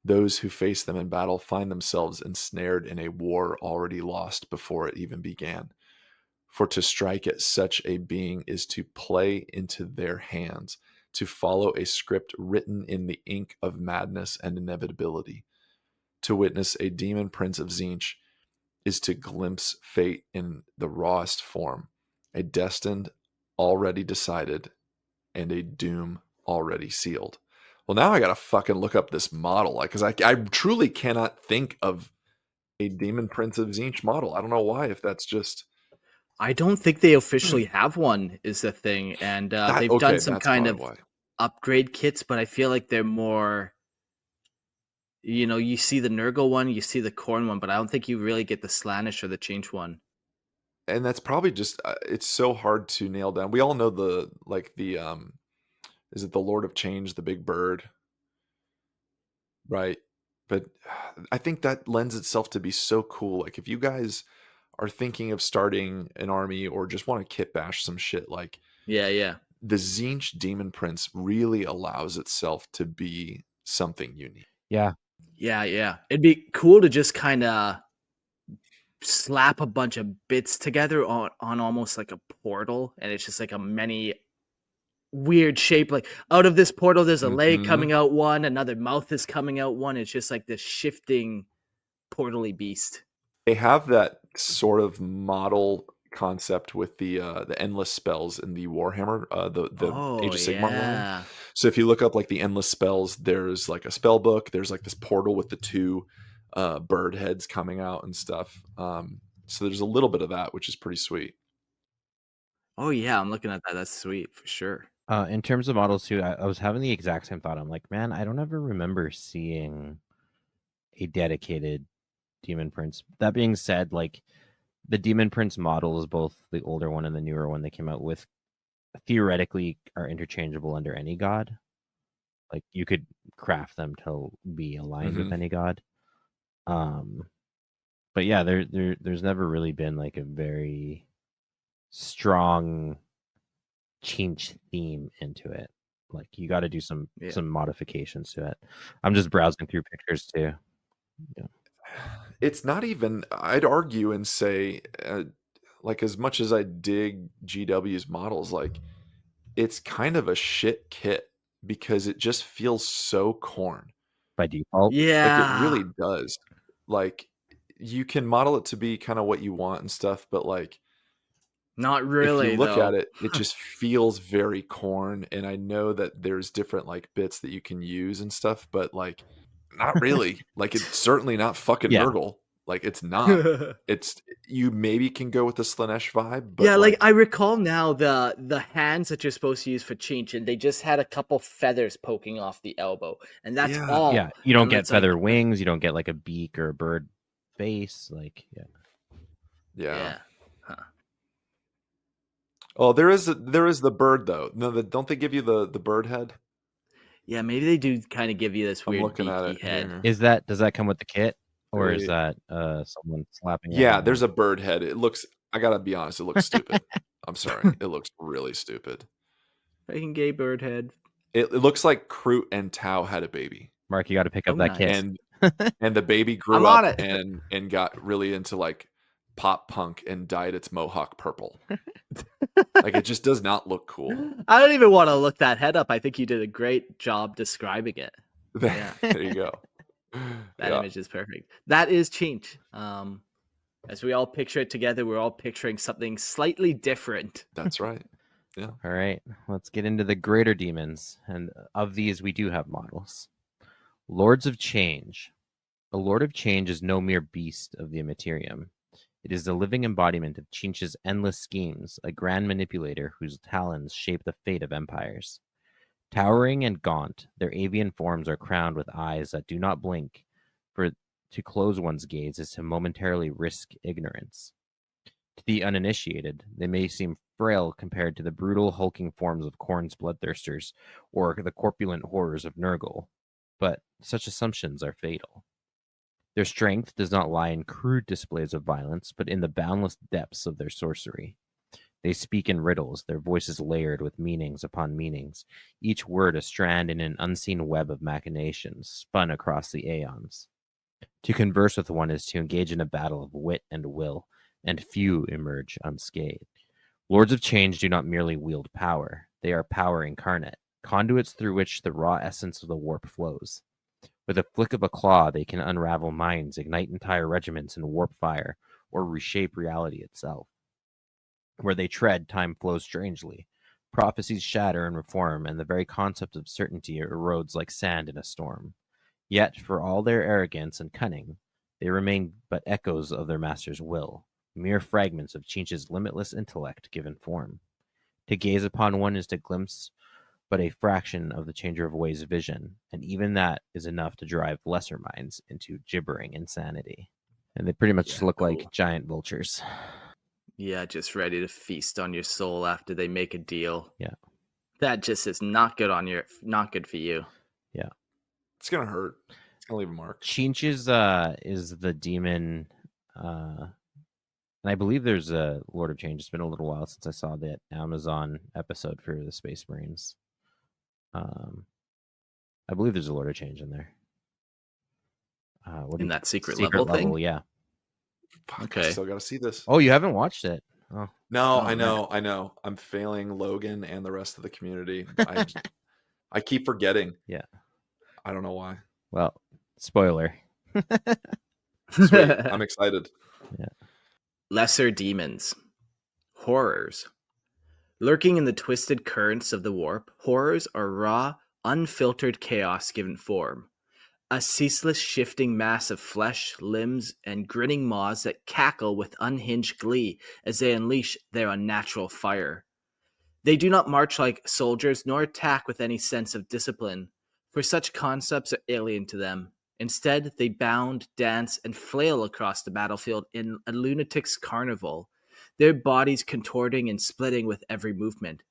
Those who face them in battle find themselves ensnared in a war already lost before it even began. For to strike at such a being is to play into their hands, to follow a script written in the ink of madness and inevitability. To witness a demon prince of Tzeentch is to glimpse fate in the rawest form, a destined, already decided, and a doom already sealed. Well, now I gotta fucking look up this model, like, because I truly cannot think of a Demon Prince of Tzeentch model. I don't know why, if that's just I don't think they officially have one, is the thing, and that. they've Okay, done some that's kind probably of why. upgrade kits, but I feel like they're more. You see the Nurgle one, you see the Khorne one, but I don't think you really get the Slaanesh or the Tzeentch one. And that's probably just it's so hard to nail down. We all know the is it the Lord of Change, the big bird, right? But I think that lends itself to be so cool. Like, if you guys are thinking of starting an army or just want to kit bash some shit, like, Yeah, yeah. the Tzeentch Demon Prince really allows itself to be something unique. Yeah. Yeah, yeah. It'd be cool to just kind of slap a bunch of bits together on almost like a portal, and it's just like a many weird shape. Like, out of this portal, there's a leg Mhm. coming out one, another mouth is coming out one. It's just like this shifting portally beast. They have that sort of model concept with the endless spells in the Warhammer, the Oh Age of Sigmar line. yeah. So if you look up like the endless spells, there's like a spell book. There's like this portal with the two bird heads coming out and stuff. So there's a little bit of that, which is pretty sweet. Oh yeah, I'm looking at that. That's sweet for sure. In terms of models too, I was having the exact same thought. I'm like, man, I don't ever remember seeing a dedicated Demon Prince. That being said, like, the Demon Prince models, both the older one and the newer one they came out with, theoretically are interchangeable under any god. Like, you could craft them to be aligned with Mhm. any god. But yeah, there's never really been like a very strong Tzeentch theme into it. Like you got to do some Yeah. modifications to it. I'm just browsing through pictures too. It's not even, I'd argue and say, like, as much as I dig GW's models, like, it's kind of a shit kit because it just feels so Khorne. By default. Like, it Yeah. really does. Like, you can model it to be kind of what you want and stuff, but like, Not if really, you look though. at it, it just feels very Khorne. And I know that there's different like bits that you can use and stuff, but like, not really. Like, it's certainly not fucking Yeah. Nurgle. Like, it's not. It's, you maybe can go with the Slaanesh vibe, but Yeah, like like, I recall now the hands that you're supposed to use for Tzeentch, and they just had a couple feathers poking off the elbow, and that's Yeah. all. Yeah, you don't And get it's like, feather wings, you don't get like a beak or a bird face. Like, yeah. yeah. Huh. Oh, there is the bird though. No, don't they give you the bird head? Yeah, maybe they do kind of give you this I'm weird looking at beaky it head. here. Does that come with the kit, or is They- that someone slapping it Yeah, on there's there? a bird head. It looks, I gotta be honest, it looks stupid. I'm sorry. It looks really stupid. Fucking gay bird head. It looks like Kroot and Tau had a baby. Mark, you got to pick Oh, up that kit. nice. And the baby I'm grew on up it. and got really into like pop punk and dyed its mohawk purple. Like, it just does not look cool. I don't even want to look that head up. I think you did a great job describing it. Yeah. There you go. That Yeah, image is perfect. That is Tzeentch. As we all picture it together, we're all picturing something slightly different. that's right. Yeah. All right, let's get into the greater demons, and of these we do have models. Lords of Change. A Lord of Change is no mere beast of the Immaterium. It is the living embodiment of Tzeentch's endless schemes, a grand manipulator whose talons shape the fate of empires. Towering and gaunt, their avian forms are crowned with eyes that do not blink, for to close one's gaze is to momentarily risk ignorance. To the uninitiated, they may seem frail compared to the brutal, hulking forms of Khorne's bloodthirsters or the corpulent horrors of Nurgle, but such assumptions are fatal. Their strength does not lie in crude displays of violence, but in the boundless depths of their sorcery. They speak in riddles, their voices layered with meanings upon meanings, each word a strand in an unseen web of machinations spun across the aeons. To converse with one is to engage in a battle of wit and will, and few emerge unscathed. Lords of Change do not merely wield power, they are power incarnate, conduits through which the raw essence of the warp flows. With a flick of a claw, they can unravel minds, ignite entire regiments in warp fire, or reshape reality itself. Where they tread, time flows strangely. Prophecies shatter and reform, and the very concept of certainty erodes like sand in a storm. Yet, for all their arrogance and cunning, they remain but echoes of their master's will, mere fragments of Tzeentch's limitless intellect given form. To gaze upon one is to glimpse but a fraction of the Changer of Ways' vision, and even that is enough to drive lesser minds into gibbering insanity. And they pretty much just look like giant vultures. Yeah, just ready to feast on your soul after they make a deal. Yeah. That just is not good not good for you. Yeah. It's gonna hurt. It's gonna leave a mark. Tzeentch is the demon, and I believe there's a Lord of Change. It's been a little while since I saw that Amazon episode for the Space Marines. I believe there's a Lord of Change in there. In that secret level thing? Yeah. Fuck, Okay. I still gotta see this. Oh, you haven't watched it? Oh, No, Oh, I man. know. I'm failing Logan and the rest of the community. I keep forgetting. Yeah. I don't know why. Well, spoiler. Sweet. I'm excited. Yeah. Lesser demons. Horrors. Lurking in the twisted currents of the warp, horrors are raw, unfiltered chaos given form. A ceaseless shifting mass of flesh, limbs, and grinning maws that cackle with unhinged glee as they unleash their unnatural fire. They do not march like soldiers nor attack with any sense of discipline, for such concepts are alien to them. Instead, they bound, dance, and flail across the battlefield in a lunatic's carnival, their bodies contorting and splitting with every movement.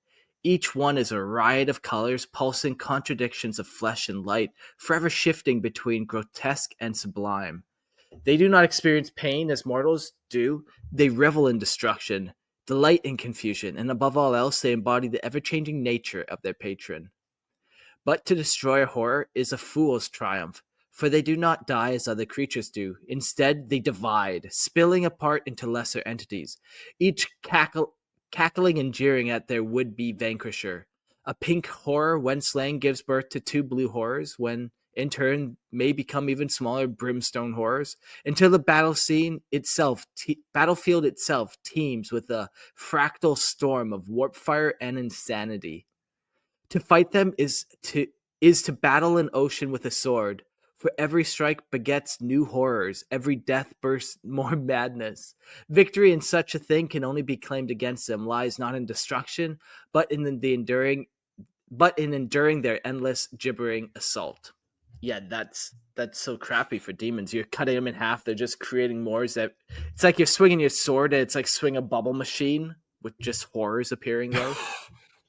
Each one is a riot of colors, pulsing contradictions of flesh and light, forever shifting between grotesque and sublime. They do not experience pain as mortals do. They revel in destruction, delight in confusion, and above all else, they embody the ever-changing nature of their patron. But to destroy a horror is a fool's triumph, for they do not die as other creatures do. Instead, they divide, spilling apart into lesser entities, each cackling and jeering at their would-be vanquisher. A pink horror, when slain, gives birth to 2 blue horrors, when in turn may become even smaller brimstone horrors, until the battlefield itself teems with a fractal storm of warp fire and insanity. To fight them is to battle an ocean with a sword. For every strike begets new horrors, every death bursts more madness. Victory in such a thing can only be claimed against them lies not in destruction, but in enduring their endless gibbering assault. Yeah, that's so crappy for demons. You're cutting them in half. They're just creating more. It's like you're swinging your sword, and it's like swing a bubble machine with just horrors appearing though.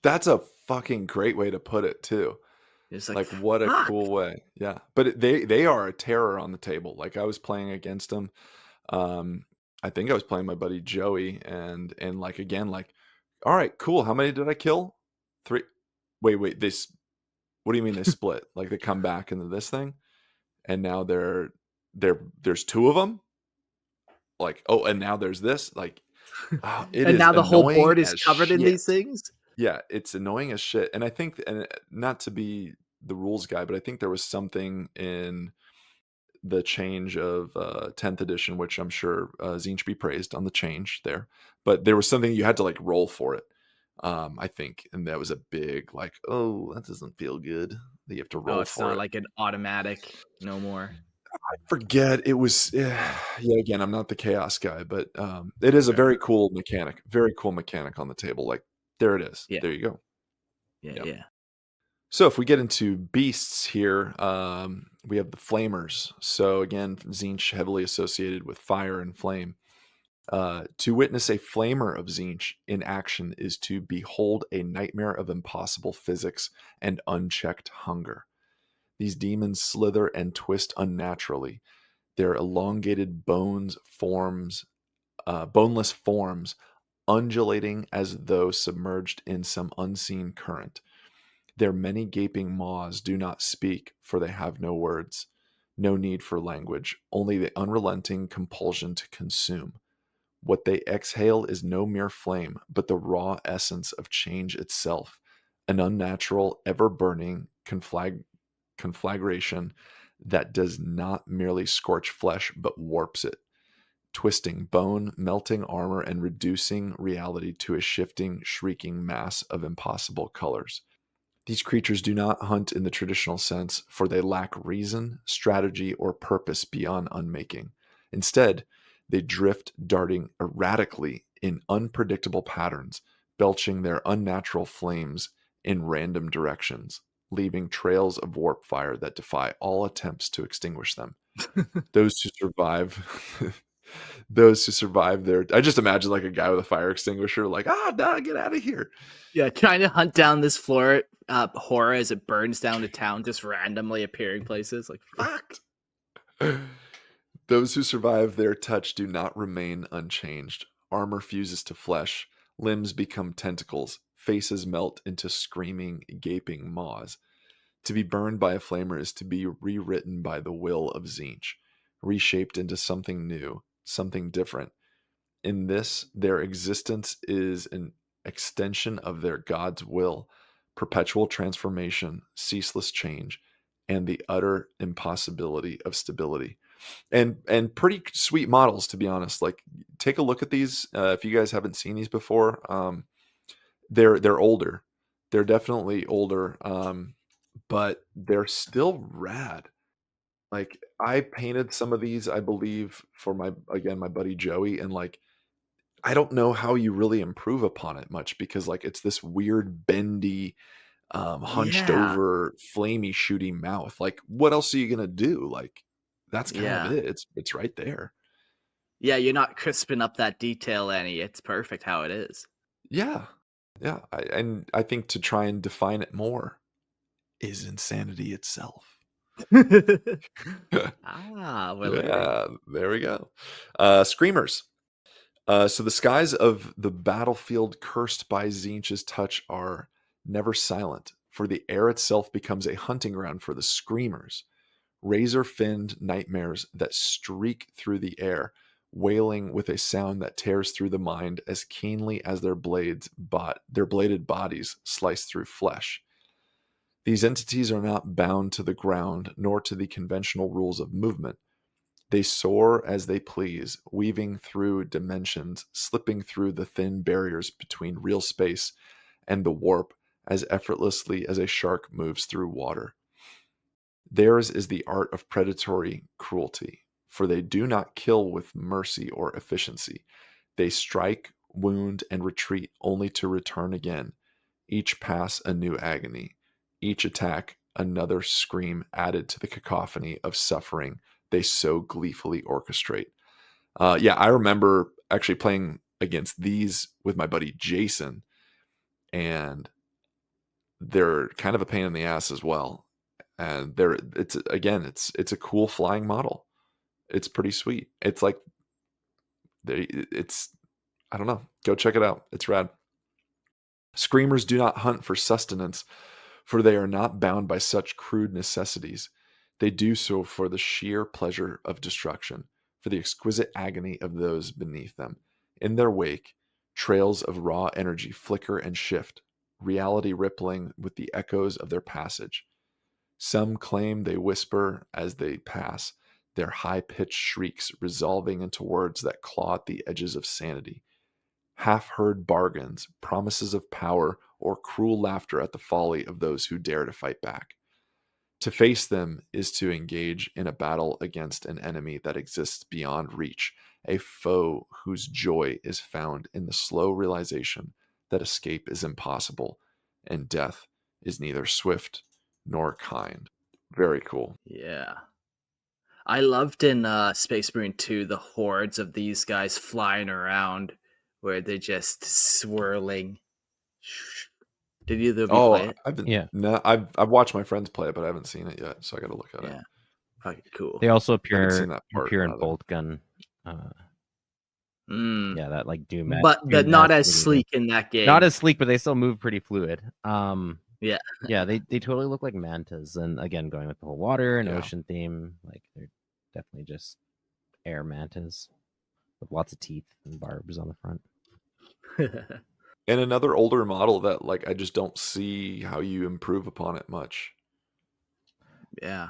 That's a fucking great way to put it too. It's like, Like, what a fuck. cool way. Yeah. But they are a terror on the table. Like, I was playing against them. I think I was playing my buddy Joey, and like, again, like, all right, cool. How many did I kill? 3. Wait. What do you mean they split? Like, they come back into this thing, and now there's 2 of them. Like, oh, and now there's this. Like, it And is now the whole annoying board is as covered in shit. these things. Yeah, it's annoying as shit. And I think, and not to be the rules guy, but I think there was something in the change of 10th edition, which I'm sure Tzeentch be praised on the change there. But there was something you had to like roll for it, I think. And that was a big, like, oh, that doesn't feel good that you have to roll Oh, it's for not it. like an automatic no more. I forget. It was, yeah, again, I'm not the chaos guy, but it is a Sure. very cool mechanic on the table. Like, there it is. Yeah. There you go. Yeah. So if we get into beasts here, we have the flamers. So again, Tzeentch heavily associated with fire and flame. To witness a flamer of Tzeentch in action is to behold a nightmare of impossible physics and unchecked hunger. These demons slither and twist unnaturally. Their elongated boneless forms, undulating as though submerged in some unseen current. Their many gaping maws do not speak, for they have no words, no need for language, only the unrelenting compulsion to consume. What they exhale is no mere flame, but the raw essence of change itself, an unnatural, ever burning conflagration that does not merely scorch flesh, but warps it, twisting bone, melting armor, and reducing reality to a shifting, shrieking mass of impossible colors. These creatures do not hunt in the traditional sense, for they lack reason, strategy, or purpose beyond unmaking. Instead, they drift, darting erratically in unpredictable patterns, belching their unnatural flames in random directions, leaving trails of warp fire that defy all attempts to extinguish them. Those who survive, I just imagine like a guy with a fire extinguisher, like, nah, get out of here. Yeah, trying to hunt down this floor horror as it burns down the town, just randomly appearing places. Like, fuck. Those who survive their touch do not remain unchanged. Armor fuses to flesh, limbs become tentacles, faces melt into screaming, gaping maws. To be burned by a flamer is to be rewritten by the will of Tzeentch, reshaped into something new, something different. In this, their existence is an extension of their God's will, perpetual transformation, ceaseless change, and the utter impossibility of stability. And pretty sweet models, to be honest. Like, take a look at these if you guys haven't seen these before. They're older. They're definitely older, but they're still rad. Like, I painted some of these, I believe, for my buddy Joey, and like, I don't know how you really improve upon it much, because like, it's this weird bendy, hunched Yeah. over, flamey, shooty mouth. Like, what else are you gonna do? Like, that's kind of Yeah. it. It's right there. Yeah, you're not crisping up that detail any. It's perfect how it is. Yeah, yeah. And I think to try and define it more is insanity itself. Validity. Yeah, there we go. Screamers. So the skies of the battlefield cursed by Tzeentch's touch are never silent. for the air itself becomes a hunting ground for the screamers, razor-finned nightmares that streak through the air, wailing with a sound that tears through the mind as keenly as their bladed bodies slice through flesh. These entities are not bound to the ground nor to the conventional rules of movement. They soar as they please, weaving through dimensions, slipping through the thin barriers between real space and the warp as effortlessly as a shark moves through water. Theirs is the art of predatory cruelty, for they do not kill with mercy or efficiency. They strike, wound, and retreat only to return again, each pass a new agony, each attack another scream added to the cacophony of suffering they so gleefully orchestrate. I remember actually playing against these with my buddy Jason, and they're kind of a pain in the ass as well. And it's a cool flying model. It's pretty sweet. It's like I don't know. Go check it out. It's rad. Screamers do not hunt for sustenance, for they are not bound by such crude necessities. They do so for the sheer pleasure of destruction, for the exquisite agony of those beneath them. In their wake, trails of raw energy flicker and shift, reality rippling with the echoes of their passage. Some claim they whisper as they pass, their high-pitched shrieks resolving into words that claw at the edges of sanity. Half-heard bargains, promises of power, or cruel laughter at the folly of those who dare to fight back. To face them is to engage in a battle against an enemy that exists beyond reach, a foe whose joy is found in the slow realization that escape is impossible and death is neither swift nor kind. Very cool. Yeah. I loved in Space Marine 2 the hordes of these guys flying around where they're just swirling. Did either of you play it? I've watched my friends play it, but I haven't seen it yet, so I got to look at it. Yeah. Fucking cool. They also I haven't seen that part, appear in rather. bolt gun. Yeah, that like Doom. But they're not as sleek in that game. Not as sleek, but they still move pretty fluid. Yeah. Yeah, they totally look like mantas, and again, going with the whole water and ocean theme, like they're definitely just air mantas with lots of teeth and barbs on the front. And another older model that like I just don't see how you improve upon it much. Yeah.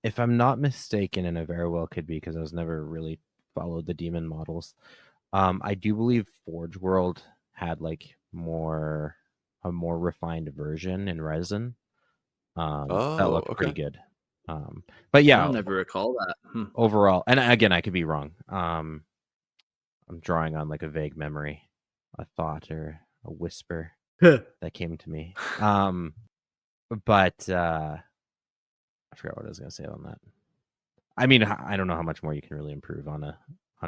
If I'm not mistaken, and I very well could be because I was never really followed the demon models. I do believe Forge World had like a more refined version in resin. That looked pretty good. But yeah, I don't ever recall that. Overall, and again, I could be wrong. I'm drawing on like a vague memory, a thought or a whisper that came to me. But I forgot what I was going to say on that. I mean, I don't know how much more you can really improve on a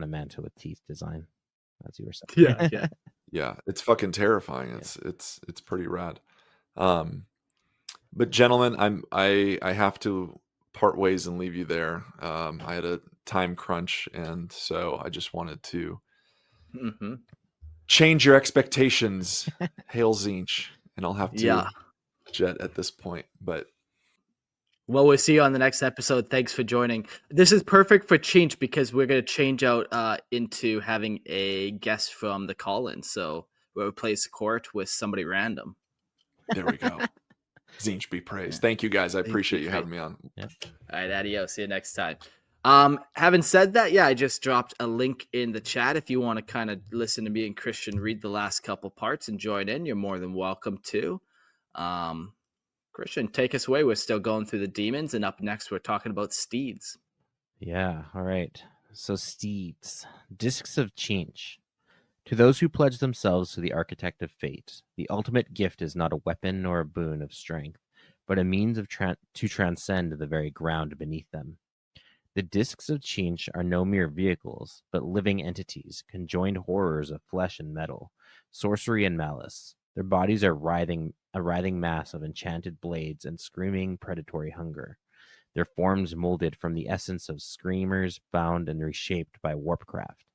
manta with teeth design, as you were saying. Yeah. Yeah, it's fucking terrifying. It's pretty rad. But gentlemen, I have to part ways and leave you there. I had a time crunch, and so I just wanted to change your expectations. Hail Tzeentch, and I'll have to jet at this point. But well, we'll see you on the next episode. Thanks for joining. This is perfect for Tzeentch because we're going to change out into having a guest from the call-in. So we'll replace Court with somebody random. There we go. Tzeentch be praised. Yeah. Thank you, guys. I appreciate you having me on. Yeah. All right, adios. See you next time. Having said that, I just dropped a link in the chat. If you want to kind of listen to me and Christian read the last couple parts and join in, you're more than welcome to. Christian, take us away. We're still going through the demons, and up next, we're talking about steeds. Yeah, all right. So steeds, discs of Tzeentch. To those who pledge themselves to the architect of fate, the ultimate gift is not a weapon nor a boon of strength, but a means of to transcend the very ground beneath them. The discs of Tzeentch are no mere vehicles, but living entities, conjoined horrors of flesh and metal, sorcery and malice. Their bodies are a writhing mass of enchanted blades and screaming predatory hunger. Their forms molded from the essence of screamers, bound and reshaped by warpcraft.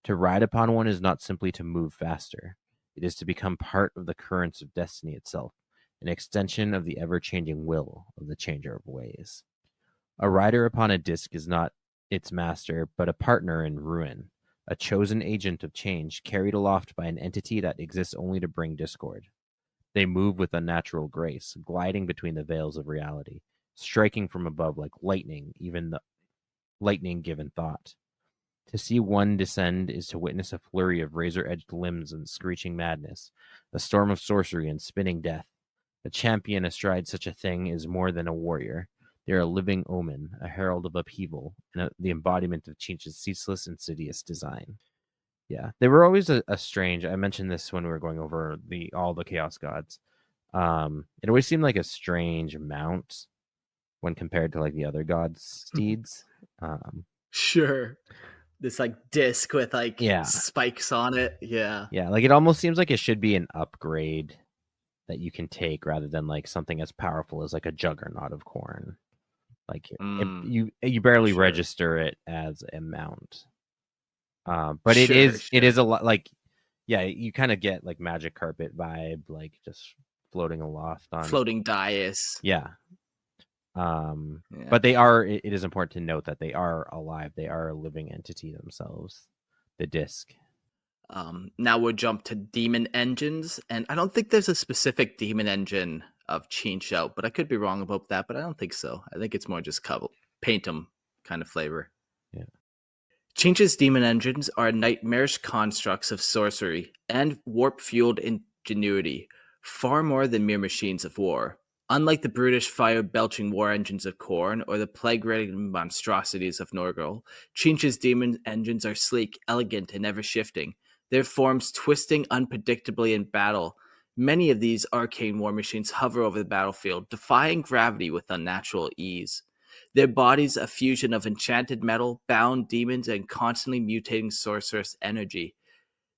To ride upon one is not simply to move faster. It is to become part of the currents of destiny itself, an extension of the ever-changing will of the changer of ways. A rider upon a disc is not its master, but a partner in ruin, a chosen agent of change carried aloft by an entity that exists only to bring discord. They move with unnatural grace, gliding between the veils of reality, striking from above like lightning, even the lightning given thought. To see one descend is to witness a flurry of razor-edged limbs and screeching madness, a storm of sorcery and spinning death. A champion astride such a thing is more than a warrior. They are a living omen, a herald of upheaval, and the embodiment of Tzeentch's ceaseless, insidious design. Yeah, they were always a strange. I mentioned this when we were going over all the chaos gods. It always seemed like a strange mount when compared to like the other gods' steeds. Sure. This like disc with like Yeah. spikes on it. Yeah. Yeah, like it almost seems like it should be an upgrade that you can take rather than like something as powerful as like a juggernaut of Khorne. Like you barely Sure. register it as a mount. But Sure, it is a lot like, yeah, you kind of get like magic carpet vibe, like just floating aloft on floating dais. Yeah. Yeah. But it is important to note that they are alive. They are a living entity themselves. The disc. Now we'll jump to demon engines, and I don't think there's a specific demon engine of Tzeentch out, but I could be wrong about that, but I don't think so. I think it's more just paint them kind of flavor. Yeah. Tzeentch's demon engines are nightmarish constructs of sorcery and warp-fueled ingenuity, far more than mere machines of war. Unlike the brutish fire-belching war engines of Khorne or the plague-ridden monstrosities of Norgal, Tzeentch's demon engines are sleek, elegant, and ever-shifting, their forms twisting unpredictably in battle. Many of these arcane war machines hover over the battlefield, defying gravity with unnatural ease. Their bodies a fusion of enchanted metal, bound demons, and constantly mutating sorceress energy.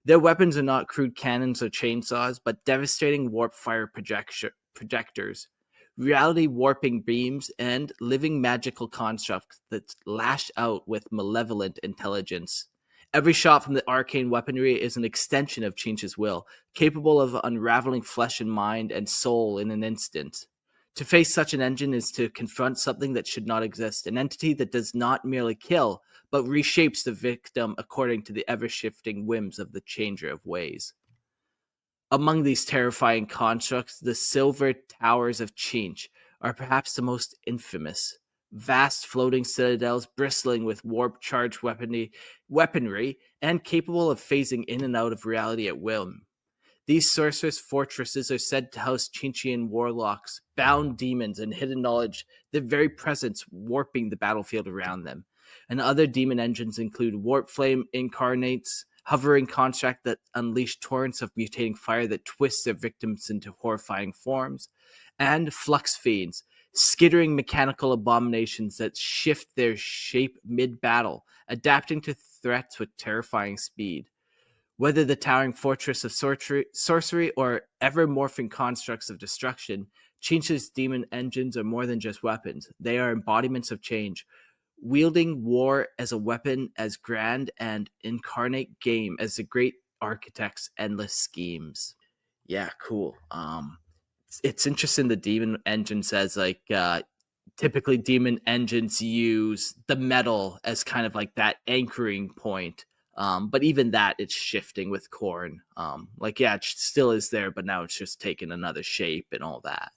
Their weapons are not crude cannons or chainsaws, but devastating warp fire projectors, reality warping beams, and living magical constructs that lash out with malevolent intelligence. Every shot from the arcane weaponry is an extension of Tzeentch's will, capable of unraveling flesh and mind and soul in an instant. To face such an engine is to confront something that should not exist, an entity that does not merely kill, but reshapes the victim according to the ever-shifting whims of the changer of ways. Among these terrifying constructs, the Silver Towers of Tzeentch are perhaps the most infamous. Vast floating citadels bristling with warp-charged weaponry and capable of phasing in and out of reality at will. These sorceress fortresses are said to house Tzeentchian warlocks, bound demons, and hidden knowledge, their very presence warping the battlefield around them. And other demon engines include warp flame incarnates, hovering construct that unleash torrents of mutating fire that twist their victims into horrifying forms, and flux fiends, skittering mechanical abominations that shift their shape mid-battle, adapting to threats with terrifying speed. Whether the towering fortress of sorcery or ever-morphing constructs of destruction, Tzeentch's demon engines are more than just weapons. They are embodiments of change, wielding war as a weapon as grand and incarnate game as the great architect's endless schemes. Yeah, cool. It's interesting the demon engine says like typically demon engines use the metal as kind of like that anchoring point. But even that, it's shifting with Khorne. Like, yeah, it still is there, but now it's just taking another shape and all that.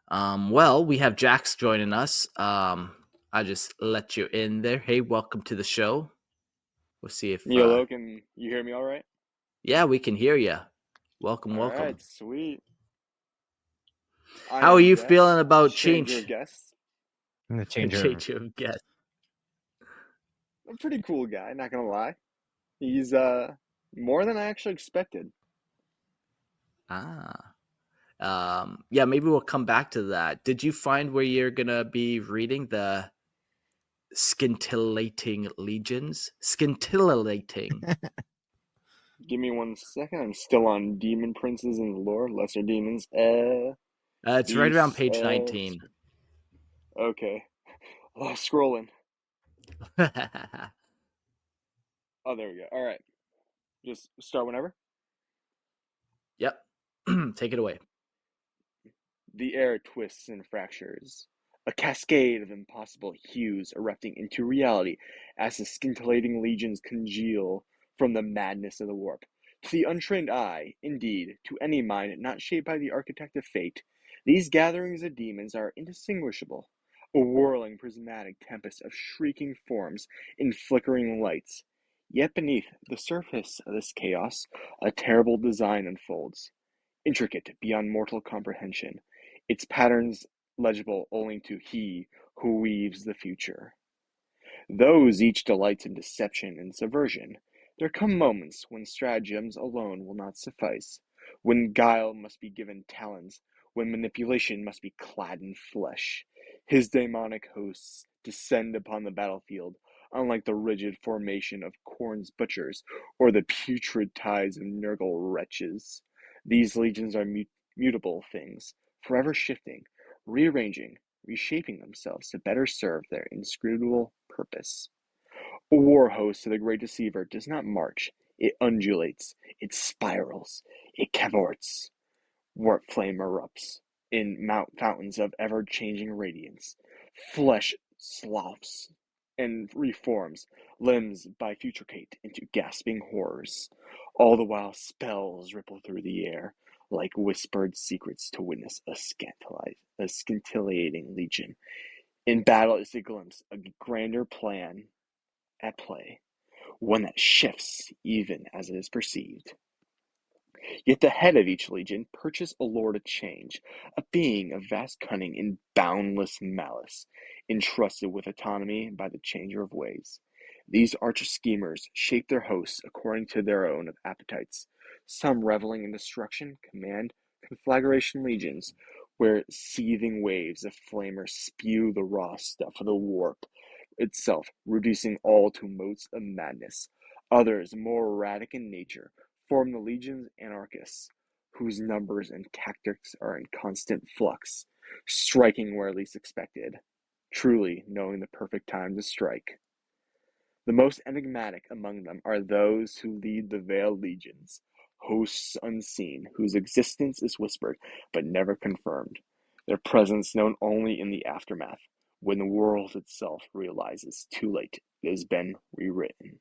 Well, we have Jax joining us. I just let you in there. Hey, welcome to the show. We'll see if... Hello, can you hear me all right? Yeah, we can hear you. Welcome. All right, sweet. How are you feeling about Changer Tzeentch? of Guests? The Changer of Guests. A pretty cool guy, not gonna lie. He's more than I actually expected. Yeah, maybe we'll come back to that. Did you find where you're gonna be reading the scintillating legions? Scintillating. Give me 1 second. I'm still on Demon Princes in the Lore, Lesser Demons. It's right around page 19. Okay. Scrolling. Oh, there we go. All right. Just start whenever. Yep. Take it away. The air twists and fractures, a cascade of impossible hues erupting into reality as the scintillating legions congeal from the madness of the warp. To the untrained eye, indeed, to any mind not shaped by the architect of fate, these gatherings of demons are indistinguishable, a whirling prismatic tempest of shrieking forms in flickering lights. Yet beneath the surface of this chaos, a terrible design unfolds, intricate beyond mortal comprehension, its patterns legible only to He who weaves the future. Though each delights in deception and subversion, there come moments when stratagems alone will not suffice, when guile must be given talons, when manipulation must be clad in flesh. His demonic hosts descend upon the battlefield, unlike the rigid formation of Khorne's butchers or the putrid tides of Nurgle wretches. These legions are mutable things, forever shifting, rearranging, reshaping themselves to better serve their inscrutable purpose. A war host of the great deceiver does not march, it undulates, it spirals, it cavorts. Warp flame erupts in fountains of ever-changing radiance. Flesh sloughs and reforms, limbs bifurcate into gasping horrors. All the while spells ripple through the air, like whispered secrets to witness a scintillating legion. In battle is a glimpse of a grander plan at play, one that shifts even as it is perceived. Yet the head of each legion perches a lord of change, a being of vast cunning and boundless malice, entrusted with autonomy by the changer of ways. These arch schemers shape their hosts according to their own appetites, some reveling in destruction, command conflagration legions, where seething waves of flamer spew the raw stuff of the warp itself, reducing all to motes of madness. Others, more erratic in nature, form the legions anarchists, whose numbers and tactics are in constant flux, striking where least expected, truly knowing the perfect time to strike. The most enigmatic among them are those who lead the veiled legions, hosts unseen, whose existence is whispered but never confirmed, their presence known only in the aftermath, when the world itself realizes too late it has been rewritten.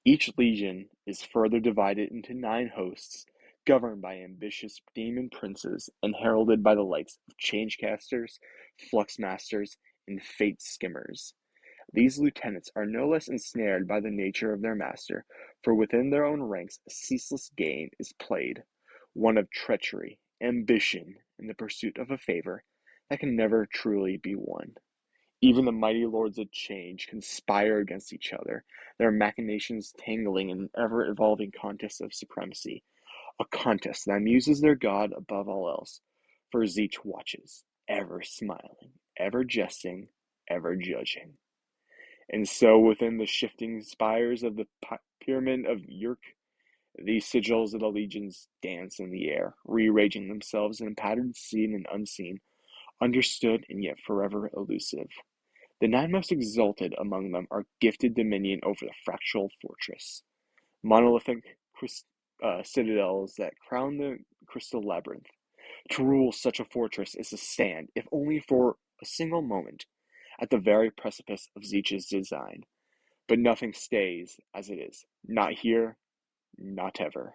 Each legion is further divided into 9 hosts, governed by ambitious demon princes and heralded by the likes of changecasters, fluxmasters, and fate skimmers. These lieutenants are no less ensnared by the nature of their master, for within their own ranks a ceaseless game is played, one of treachery, ambition, and the pursuit of a favor that can never truly be won. Even the mighty lords of change conspire against each other, their machinations tangling in an ever-evolving contest of supremacy, a contest that amuses their god above all else, for Tzeentch watches, ever smiling, ever jesting, ever judging. And so within the shifting spires of the pyramid of Yerk, these sigils of the legions dance in the air, rearranging themselves in patterns seen and unseen, understood and yet forever elusive. The 9 most exalted among them are gifted dominion over the fractal fortress, monolithic citadels that crown the crystal labyrinth. To rule such a fortress is to stand, if only for a single moment, at the very precipice of Tzeentch's design. But nothing stays as it is. Not here, not ever.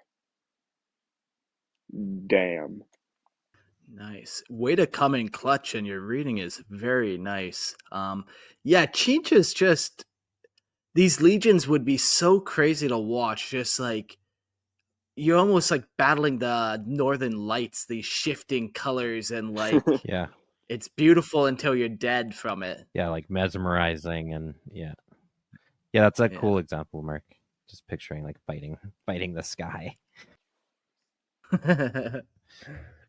Damn. Nice. Way to come in clutch, and your reading is very nice. Yeah, Tzeentch is just these legions would be so crazy to watch, just like you're almost like battling the northern lights, these shifting colors, and like Yeah. it's beautiful until you're dead from it. Yeah, like mesmerizing and yeah. Yeah, that's a Yeah. cool example, Mark. Just picturing like fighting the sky.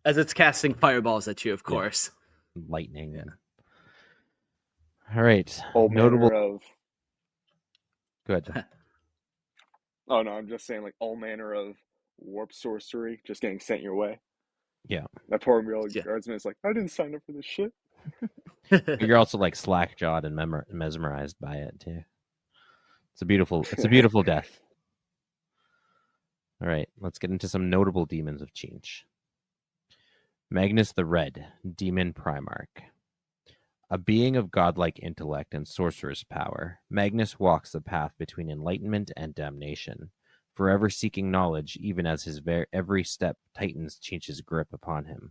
As it's casting fireballs at you, of Yeah. course. Lightning. Yeah. All right. All Notable. manner of. Good. Oh no, I'm just saying, like, all manner of warp sorcery just getting sent your way. Yeah. That poor real Yeah. guardsman's like, I didn't sign up for this shit. But you're also like slack jawed and mesmerized by it too. It's a beautiful death. All right, let's get into some notable demons of Tzeentch. Magnus the Red, Demon Primarch. A being of godlike intellect and sorcerer's power, Magnus walks the path between enlightenment and damnation, forever seeking knowledge even as his every step tightens Tzeentch's grip upon him.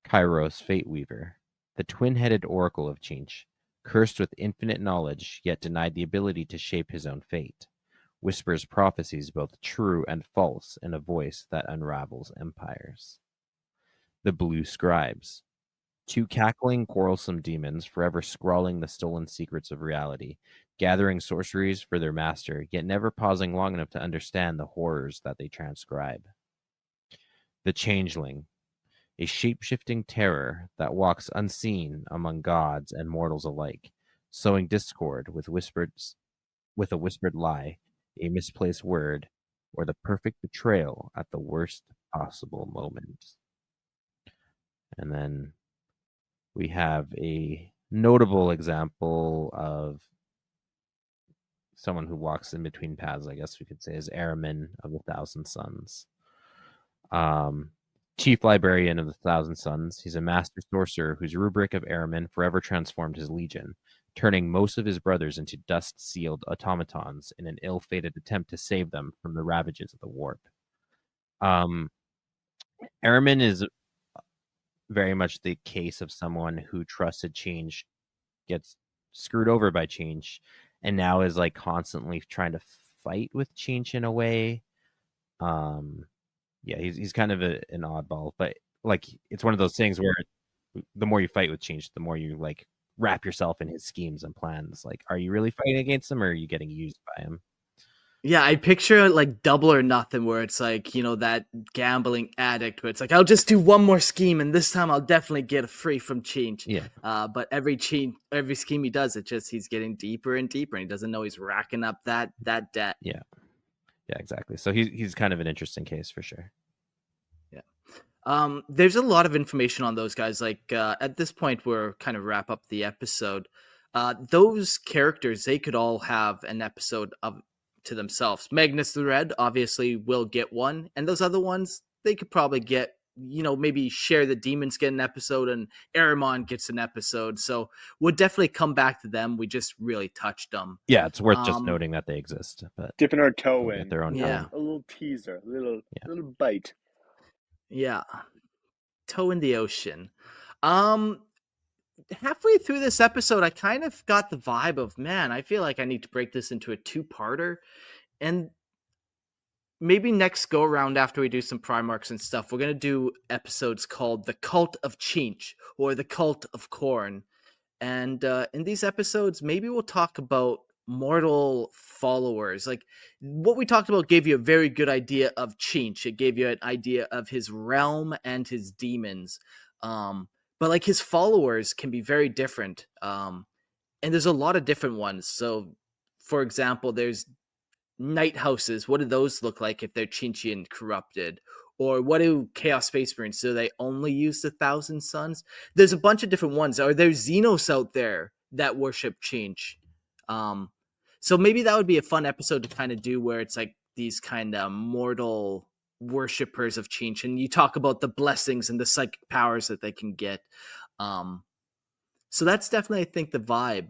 Kairos Fate Weaver, the twin-headed oracle of Tzeentch, cursed with infinite knowledge, yet denied the ability to shape his own fate, whispers prophecies both true and false in a voice that unravels empires. The Blue Scribes, two cackling, quarrelsome demons forever scrawling the stolen secrets of reality, gathering sorceries for their master, yet never pausing long enough to understand the horrors that they transcribe. The Changeling, a shape-shifting terror that walks unseen among gods and mortals alike, sowing discord with a whispered lie, a misplaced word, or the perfect betrayal at the worst possible moment. And then we have a notable example of someone who walks in between paths, I guess we could say, is Ahriman of the Thousand Suns. Chief Librarian of the Thousand Suns, he's a master sorcerer whose rubric of Ahriman forever transformed his legion, turning most of his brothers into dust-sealed automatons in an ill-fated attempt to save them from the ravages of the warp. Ahriman is very much the case of someone who trusted Tzeentch, gets screwed over by Tzeentch, and now is like constantly trying to fight with Tzeentch in a way. Yeah, he's kind of an oddball, but like it's one of those things where the more you fight with Tzeentch, the more you like wrap yourself in his schemes and plans. Like, are you really fighting against him, or are you getting used by him? Yeah, I picture like Double or Nothing, where it's like, you know, that gambling addict where it's like, I'll just do one more scheme and this time I'll definitely get free from Tzeentch. Yeah. But every scheme he does, he's getting deeper and deeper, and he doesn't know he's racking up that debt. Yeah, exactly. So he's kind of an interesting case for sure. Yeah. There's a lot of information on those guys. Like at this point, we're kind of wrap up the episode. Those characters, they could all have an episode to themselves. Magnus the Red obviously will get one, and those other ones, they could probably get, you know, maybe Share the Demons get an episode and Ahriman gets an episode. So we'll definitely come back to them. We just really touched them. Yeah, it's worth just noting that they exist, but dipping our toe in, their own yeah, a little teaser, a little bite. Yeah, toe in the ocean. Halfway through this episode, I kind of got the vibe of, man, I feel like I need to break this into a two-parter, and maybe next go around after we do some Primarchs and stuff, we're gonna do episodes called The Cult of Tzeentch or The Cult of Khorne. And in these episodes, maybe we'll talk about mortal followers. Like what we talked about gave you a very good idea of Tzeentch. It gave you an idea of his realm and his demons. But like his followers can be very different. And there's a lot of different ones. So, for example, there's night houses. What do those look like if they're Tzeentchian corrupted? Or what do Chaos Space Marines? Do they only use the Thousand Suns? There's a bunch of different ones. Are there Xenos out there that worship Tzeentch? So maybe that would be a fun episode to kind of do, where it's like these kind of mortal worshippers of Tzeentch, and you talk about the blessings and the psychic powers that they can get. So that's definitely, I think, the vibe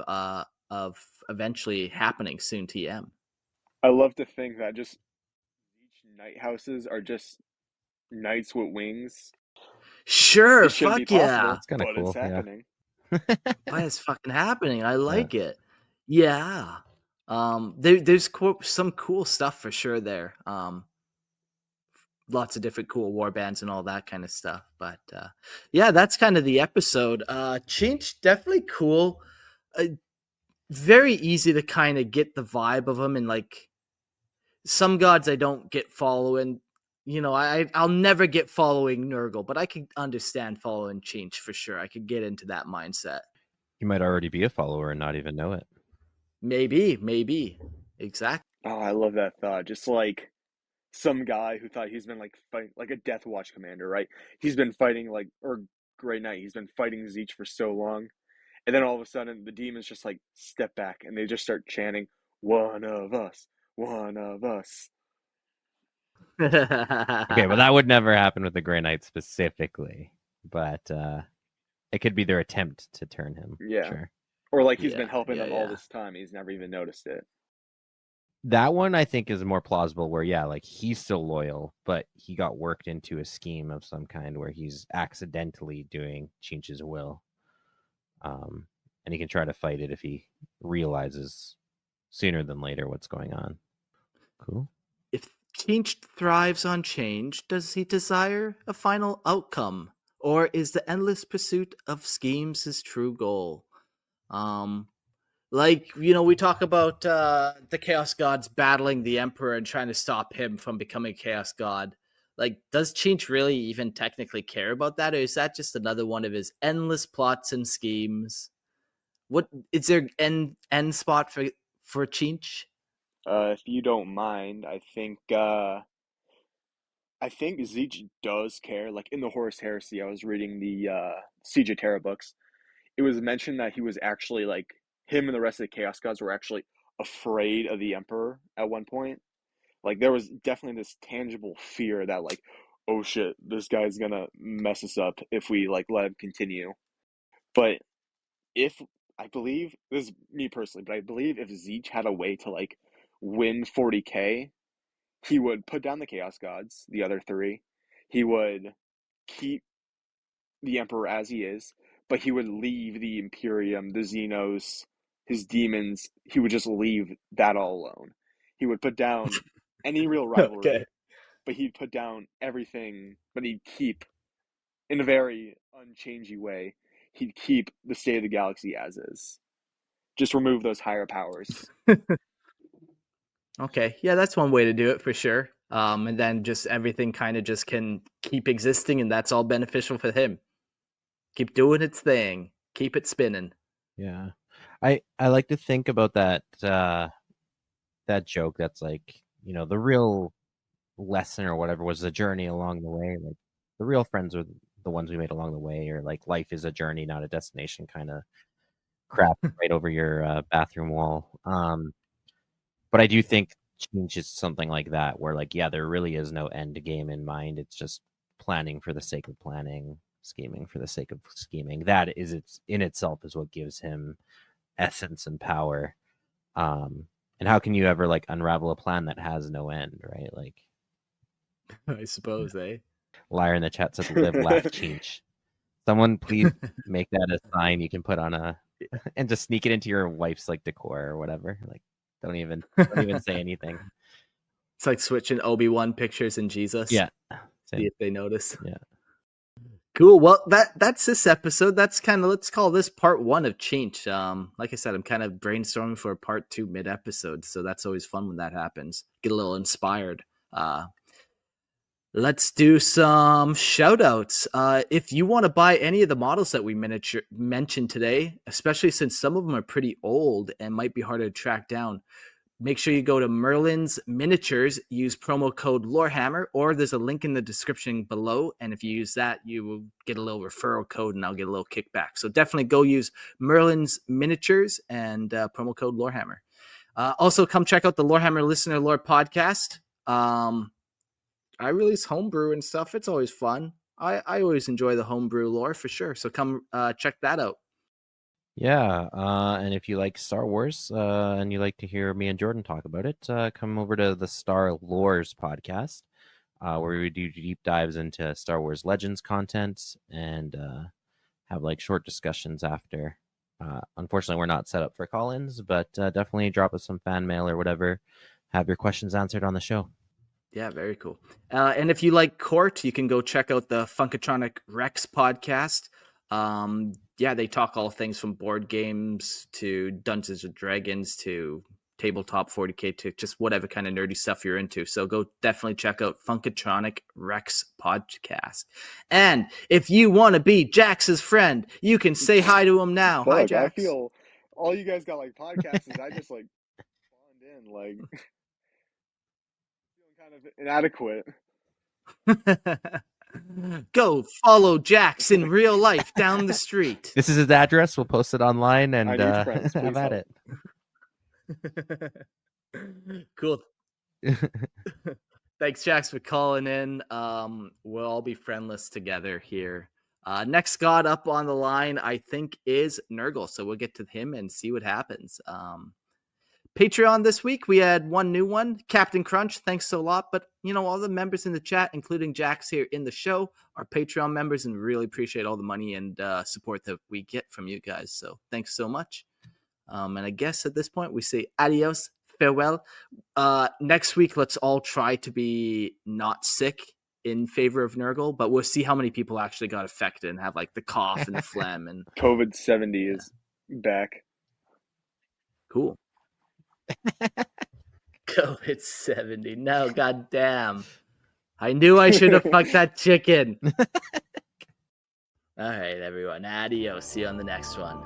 of eventually happening soon. TM. I love to think that just each night houses are just knights with wings. Sure, It shouldn't be fuck possible, yeah. It's kind of but cool. it's happening. But it's fucking happening. I like it. Yeah. There's some cool stuff for sure there. Lots of different cool war bands and all that kind of stuff. But yeah, that's kind of the episode. Tzeentch, definitely cool. Very easy to kind of get the vibe of them, and like some gods I don't get following. You know, I'll never get following Nurgle, but I could understand following Tzeentch for sure. I could get into that mindset. You might already be a follower and not even know it. Maybe. Exactly. Oh, I love that thought. Just like some guy who thought he's been like fight like a Death Watch commander, right? He's been fighting like, or Grey Knight, he's been fighting Tzeentch for so long. And then all of a sudden the demons just like step back and they just start chanting, "One of us, one of us." Okay, but that would never happen with the Grey Knight specifically. but it could be their attempt to turn him. Yeah. Sure. Or like he's been helping yeah, them all this time. He's never even noticed it. That one I think is more plausible where, yeah, like he's still loyal, but he got worked into a scheme of some kind where he's accidentally doing Tzeentch's will. And he can try to fight it if he realizes sooner than later what's going on. Cool. If Tzeentch thrives on change, does he desire a final outcome? Or is the endless pursuit of schemes his true goal? Like, we talk about the Chaos Gods battling the Emperor and trying to stop him from becoming Chaos God. Like, does Tzeentch really even technically care about that? Or is that just another one of his endless plots and schemes? What is there end spot for Tzeentch? If you don't mind, I think Tzeentch does care. Like in the Horus Heresy, I was reading the Siege of Terra books. It was mentioned that he was actually like him and the rest of the Chaos Gods were actually afraid of the Emperor at one point. Like there was definitely this tangible fear that like, oh shit, this guy's gonna mess us up if we like let him continue. But if I believe this is me personally, but I believe if Tzeentch had a way to like win 40k, he would put down the Chaos Gods, the other three. He would keep the Emperor as he is, but he would leave the Imperium, the Xenos, his demons. He would just leave that all alone. He would put down any real rivalry, Okay. but he'd put down everything, but he'd keep, in a very unchangey way, he'd keep the state of the galaxy as is. Just remove those higher powers. Okay, yeah, that's one way to do it for sure. And then just everything kind of just can keep existing, and that's all beneficial for him. Keep doing its thing. Keep it spinning. Yeah. I like to think about that that joke that's like, the real lesson or whatever was the journey along the way. Like the real friends are the ones we made along the way, or like life is a journey, not a destination kind of crap right over your bathroom wall. But I do think change is something like that, where like, yeah, there really is no end game in mind. It's just planning for the sake of planning, scheming for the sake of scheming. That is in itself is what gives him essence and power. And how can you ever like unravel a plan that has no end, right? Like I suppose, eh? Liar in the chat said live, laugh, Tzeentch. Someone please make that a sign you can put on a and just sneak it into your wife's like decor or whatever. Like don't even say anything. It's like switching Obi-Wan pictures and Jesus. Yeah. See Same. if they notice. Yeah. Cool. Well, that's this episode. That's kind of, let's call this part 1 of Tzeentch. Like I said, I'm kind of brainstorming for a part 2 mid-episode, so that's always fun when that happens. Get a little inspired. Let's do some shout outs. If you want to buy any of the models that we mentioned today, especially since some of them are pretty old and might be harder to track down, make sure you go to Merlin's Miniatures, use promo code Lorehammer, or there's a link in the description below. And if you use that, you will get a little referral code and I'll get a little kickback. So definitely go use Merlin's Miniatures and promo code Lorehammer. Also, come check out the Lorehammer Listener Lore podcast. I release homebrew and stuff. It's always fun. I always enjoy the homebrew lore for sure. So come check that out. Yeah, and if you like Star Wars and you like to hear me and Jordan talk about it, come over to the Star Lores podcast, where we do deep dives into Star Wars Legends content and have like short discussions after. Unfortunately, we're not set up for call-ins, but definitely drop us some fan mail or whatever. Have your questions answered on the show. Yeah, very cool. And if you like Court, you can go check out the Funkatronic Rex podcast. Yeah, they talk all things from board games to Dungeons and Dragons to tabletop 40k to just whatever kind of nerdy stuff you're into. So go definitely check out Funkatronic Rex podcast. And if you want to be Jax's friend, you can say hi to him now. Hi, Fuck, I Jax. feel all you guys got like podcasts is I just like spawned in like feeling kind of inadequate. Go follow Jax in real life down the street. This is his address. We'll post it online and I need friends, have please at help. it. Cool. Thanks, Jax, for calling in. We'll all be friendless together here. Next god up on the line, I think, is Nurgle. So we'll get to him and see what happens. Patreon this week, we had one new one, Captain Crunch. Thanks a lot. But, all the members in the chat, including Jax here in the show, are Patreon members, and really appreciate all the money and support that we get from you guys. So thanks so much. And I guess at this point, we say adios, farewell. Next week, let's all try to be not sick in favor of Nurgle, but we'll see how many people actually got affected and have like the cough and the phlegm. And COVID-70 is back. Cool. COVID-70. No, goddamn. I knew I should have fucked that chicken. All right, everyone. Adios. See you on the next one.